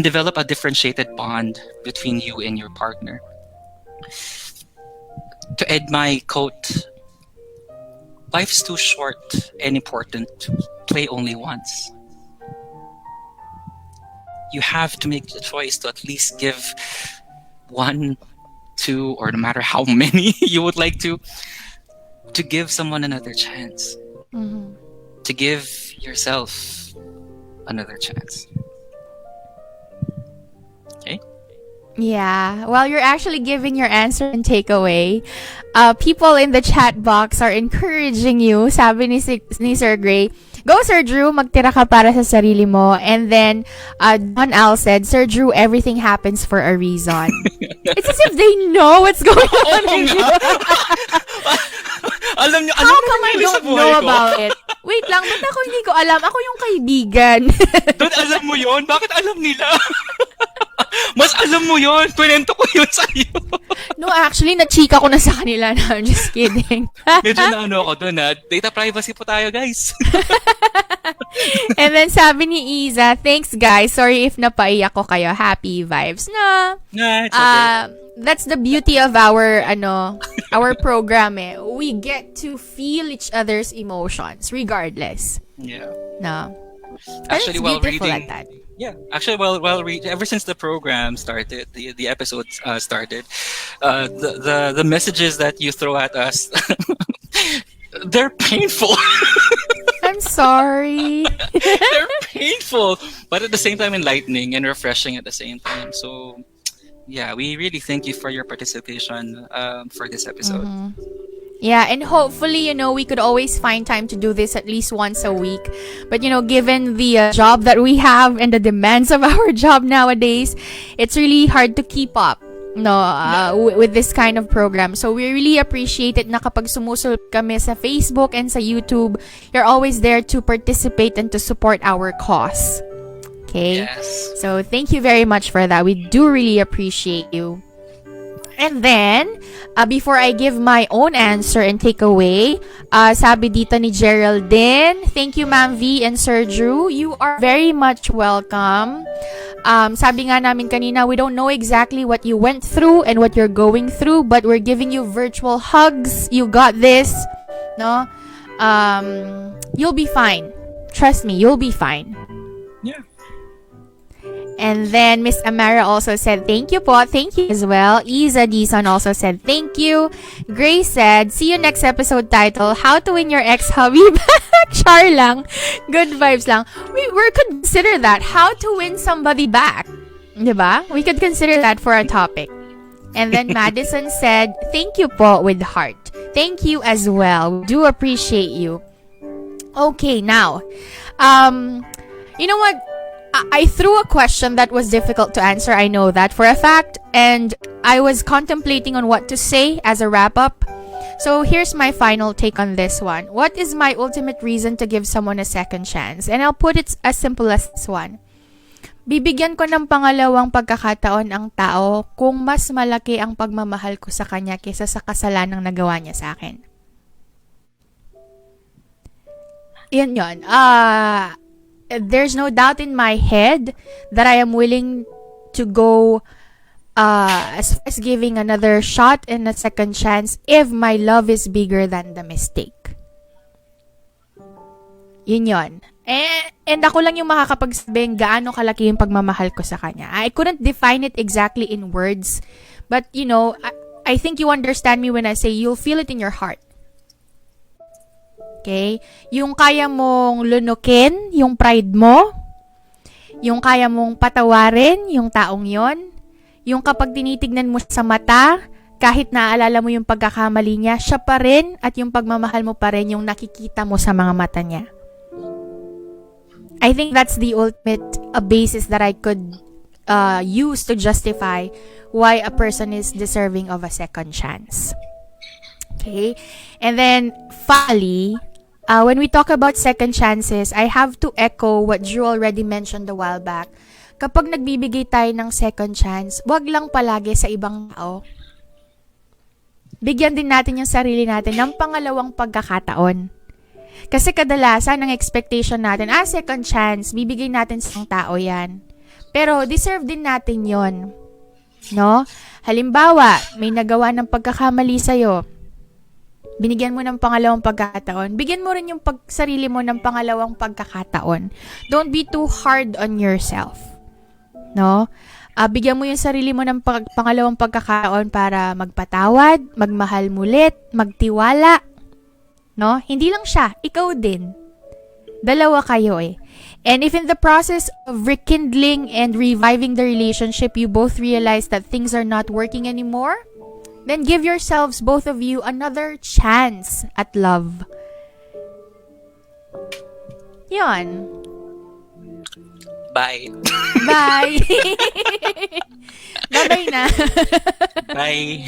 develop a differentiated bond between you and your partner. To add my quote, life's too short and important to play only once. You have to make the choice to at least give 1, 2, or no matter how many you would like to give someone another chance. Mm-hmm. To give yourself another chance. Okay? Yeah. Well, you're actually giving your answer and takeaway. People in the chat box are encouraging you. Sabi ni Sir Gray, go Sir Drew, magtira ka para sa sarili mo. And then, Don Al said, Sir Drew, everything happens for a reason. It's as if they know what's going on with you. Alam niyo, How come I don't know about it? Wait lang, ba't ako hindi ko alam? Ako yung kaibigan. Don, alam mo yon? Bakit alam nila? Mas alam mo yon. Kwento ko yun sa'yo. No, actually, na-chika ko na sa kanila. No, I'm just kidding. Medyo na ako doon ha. Data privacy po tayo, guys. And then sabi ni Iza, thanks guys. Sorry if napaiyak ko kayo. Happy vibes. No. Nah, it's okay. That's the beauty of our program eh. We get to feel each other's emotions regardless. Yeah. No. Actually, it's while beautiful reading, like that. yeah. Actually, while reading, ever since the program started, the episode started, the messages that you throw at us, they're painful. I'm sorry. They're painful, but at the same time enlightening and refreshing at the same time. So, yeah, we really thank you for your participation for this episode. Mm-hmm. Yeah, and hopefully, we could always find time to do this at least once a week. But, given the job that we have and the demands of our job nowadays, it's really hard to keep up. no, with this kind of program. So we really appreciate it na kapag sumusulot kami sa Facebook and sa YouTube, you're always there to participate and to support our cause. Okay? Yes. So thank you very much for that. We do really appreciate you. And then, before I give my own answer and takeaway, sabi dito ni Geraldine, thank you Ma'am V and Sir Drew. You are very much welcome. Sabi nga namin kanina, we don't know exactly what you went through and what you're going through, but we're giving you virtual hugs. You got this. No? You'll be fine. Trust me, you'll be fine. Yeah. And then Miss Amara also said, thank you po. Thank you as well. Isa Dison also said, thank you. Grace said, see you next episode title, How to Win Your Ex-Hubby Back. Char lang. Good vibes lang. We could consider that. How to win somebody back. Diba? We could consider that for a topic. And then Madison said, thank you po with heart. Thank you as well. We do appreciate you. Okay, now. You know what? I threw a question that was difficult to answer. I know that for a fact. And I was contemplating on what to say as a wrap-up. So here's my final take on this one. What is my ultimate reason to give someone a second chance? And I'll put it as simple as this one. Bibigyan ko ng pangalawang pagkakataon ang tao kung mas malaki ang pagmamahal ko sa kanya kaysa sa kasalanang nagawa niya sa akin. Yan yun. There's no doubt in my head that I am willing to go as far as giving another shot and a second chance if my love is bigger than the mistake. Yun yun. And ako lang yung makakapagsabing gaano kalaki yung pagmamahal ko sa kanya. I couldn't define it exactly in words, but you know, I think you understand me when I say you'll feel it in your heart. Okay? Yung kaya mong lunukin, yung pride mo, yung kaya mong patawarin, yung taong yon, yung kapag tinitignan mo sa mata, kahit naaalala mo yung pagkakamali niya, siya pa rin at yung pagmamahal mo pa rin yung nakikita mo sa mga mata niya. I think that's the ultimate basis that I could use to justify why a person is deserving of a second chance. Okay? And then, finally, when we talk about second chances, I have to echo what Drew already mentioned a while back. Kapag nagbibigay tayo ng second chance, wag lang palagi sa ibang tao. Bigyan din natin yung sarili natin ng pangalawang pagkakataon. Kasi kadalasan ang expectation natin, second chance, bibigay natin sa isang tao yan. Pero deserve din natin yon, no? Halimbawa, may nagawa ng pagkakamali sa'yo. Binigyan mo ng pangalawang pagkakataon. Bigyan mo rin yung sarili mo ng pangalawang pagkakataon. Don't be too hard on yourself. No? Bigyan mo yung sarili mo ng pangalawang pagkakataon para magpatawad, magmahal mulit, magtiwala. No? Hindi lang siya, ikaw din. Dalawa kayo eh. And if in the process of rekindling and reviving the relationship, you both realize that things are not working anymore, then give yourselves, both of you, another chance at love. Yon. Bye. Bye. Bye-bye na. Bye.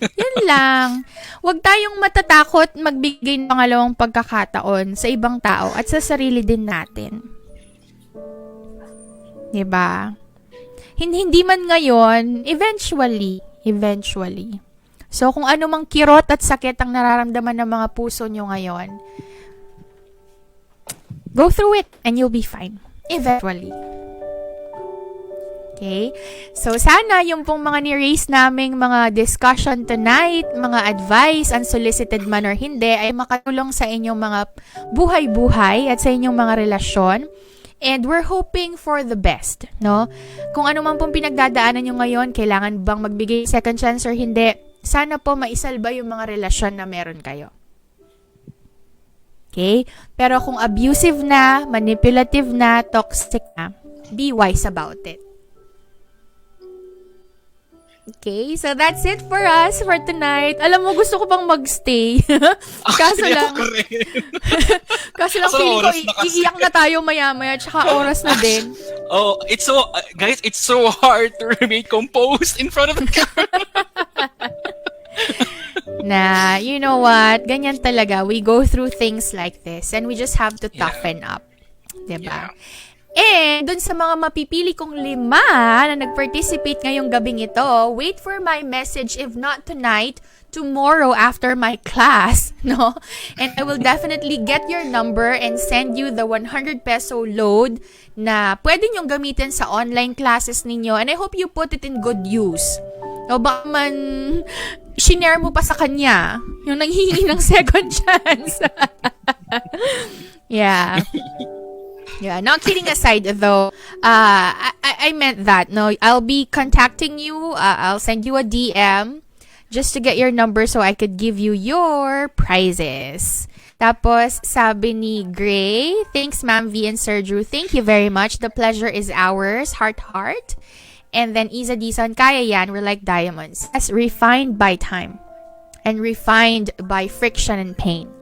Yun lang. Huwag tayong matatakot magbigay ng pangalawang pagkakataon sa ibang tao at sa sarili din natin. Diba? Hindi man ngayon, eventually. So, kung ano mang kirot at sakit ang nararamdaman ng mga puso nyo ngayon, go through it and you'll be fine. Eventually. Okay? So, sana yung pong mga ni-raise naming mga discussion tonight, mga advice, unsolicited man or hindi, ay makatulong sa inyong mga buhay-buhay at sa inyong mga relasyon. And we're hoping for the best, no? Kung ano man pong pinagdadaanan nyo ngayon, kailangan bang magbigay second chance or hindi, sana po maisalba yung mga relasyon na meron kayo. Okay? Pero kung abusive na, manipulative na, toxic na, be wise about it. Okay, so that's it for us for tonight. Alam mo, gusto ko pang magstay. Kaso lang, Ako rin. kaso lang Kaso feeling ko, oras na kasi. iiyak na tayo maya-maya, tsaka oras na din. Oh, it's so guys, it's so hard to remain composed in front of the camera. Na, you know what? Ganyan talaga. We go through things like this and we just have to toughen up. Diba? Yeah. And dun sa mga mapipili kong 5 na nag-participate ngayong gabing ito, wait for my message if not tonight, tomorrow after my class, no? And I will definitely get your number and send you the 100 peso load na pwede nyong gamitin sa online classes ninyo. And I hope you put it in good use. O baka man, shinare mo pa sa kanya, yung nanghihingi ng second chance. Yeah. Yeah, not kidding aside though, I meant that. No, I'll be contacting you. I'll send you a DM just to get your number so I could give you your prizes. Tapos, sabi ni Gray, thanks Ma'am V and Sir Drew. Thank you very much. The pleasure is ours. Heart, heart. And then Isa Dizon, kaya yan. We're like diamonds. As refined by time and refined by friction and pain.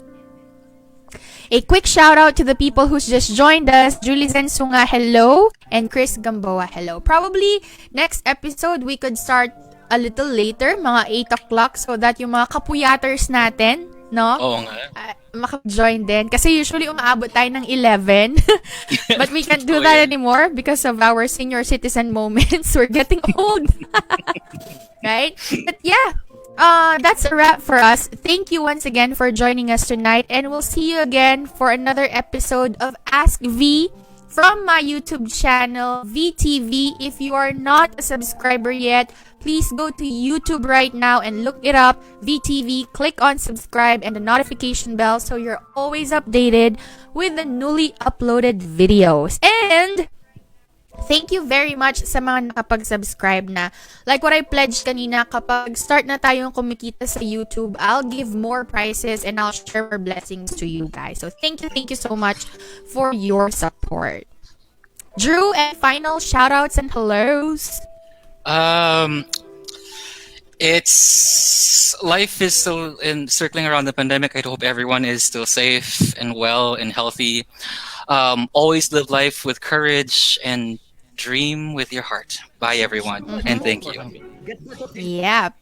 A quick shout out to the people who's just joined us. Julie Zensunga, hello. And Chris Gamboa, hello. Probably next episode, we could start a little later, mga 8 o'clock, so that yung mga kapuyaters natin, no? Oo nga. Maka-join din. Kasi usually umaabot tayo ng 11. But we can't do that anymore because of our senior citizen moments. We're getting old. Right? But yeah. That's a wrap for us. Thank you once again for joining us tonight, and we'll see you again for another episode of Ask V from my YouTube channel, VTV. If you are not a subscriber yet, please go to YouTube right now and look it up, VTV. Click on subscribe and the notification bell so you're always updated with the newly uploaded videos. And thank you very much sa mga nakapag-subscribe na. Like what I pledged kanina, kapag start na tayong kumikita sa YouTube, I'll give more prizes and I'll share more blessings to you guys. So thank you so much for your support. Drew, and final shoutouts and hellos. It's life is still circling around the pandemic. I hope everyone is still safe and well and healthy. Always live life with courage and dream with your heart. Bye everyone, and thank you. Yep.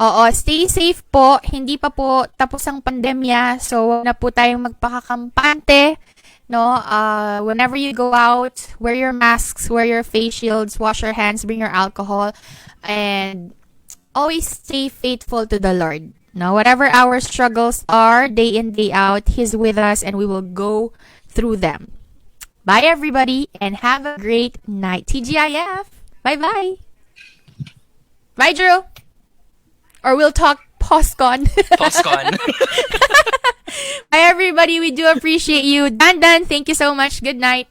Oo, stay safe po. Hindi pa po tapos ang pandemya, so wag na po tayong magpakakampante. No, whenever you go out, wear your masks, wear your face shields, wash your hands, bring your alcohol, and always stay faithful to the Lord. No, whatever our struggles are, day in, day out, He's with us and we will go through them. Bye everybody and have a great night. TGIF. Bye-bye. Bye, Drew. Or we'll talk post-con. Postcon. Bye everybody. We do appreciate you. Dan, thank you so much. Good night.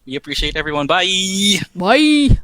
We appreciate everyone. Bye. Bye.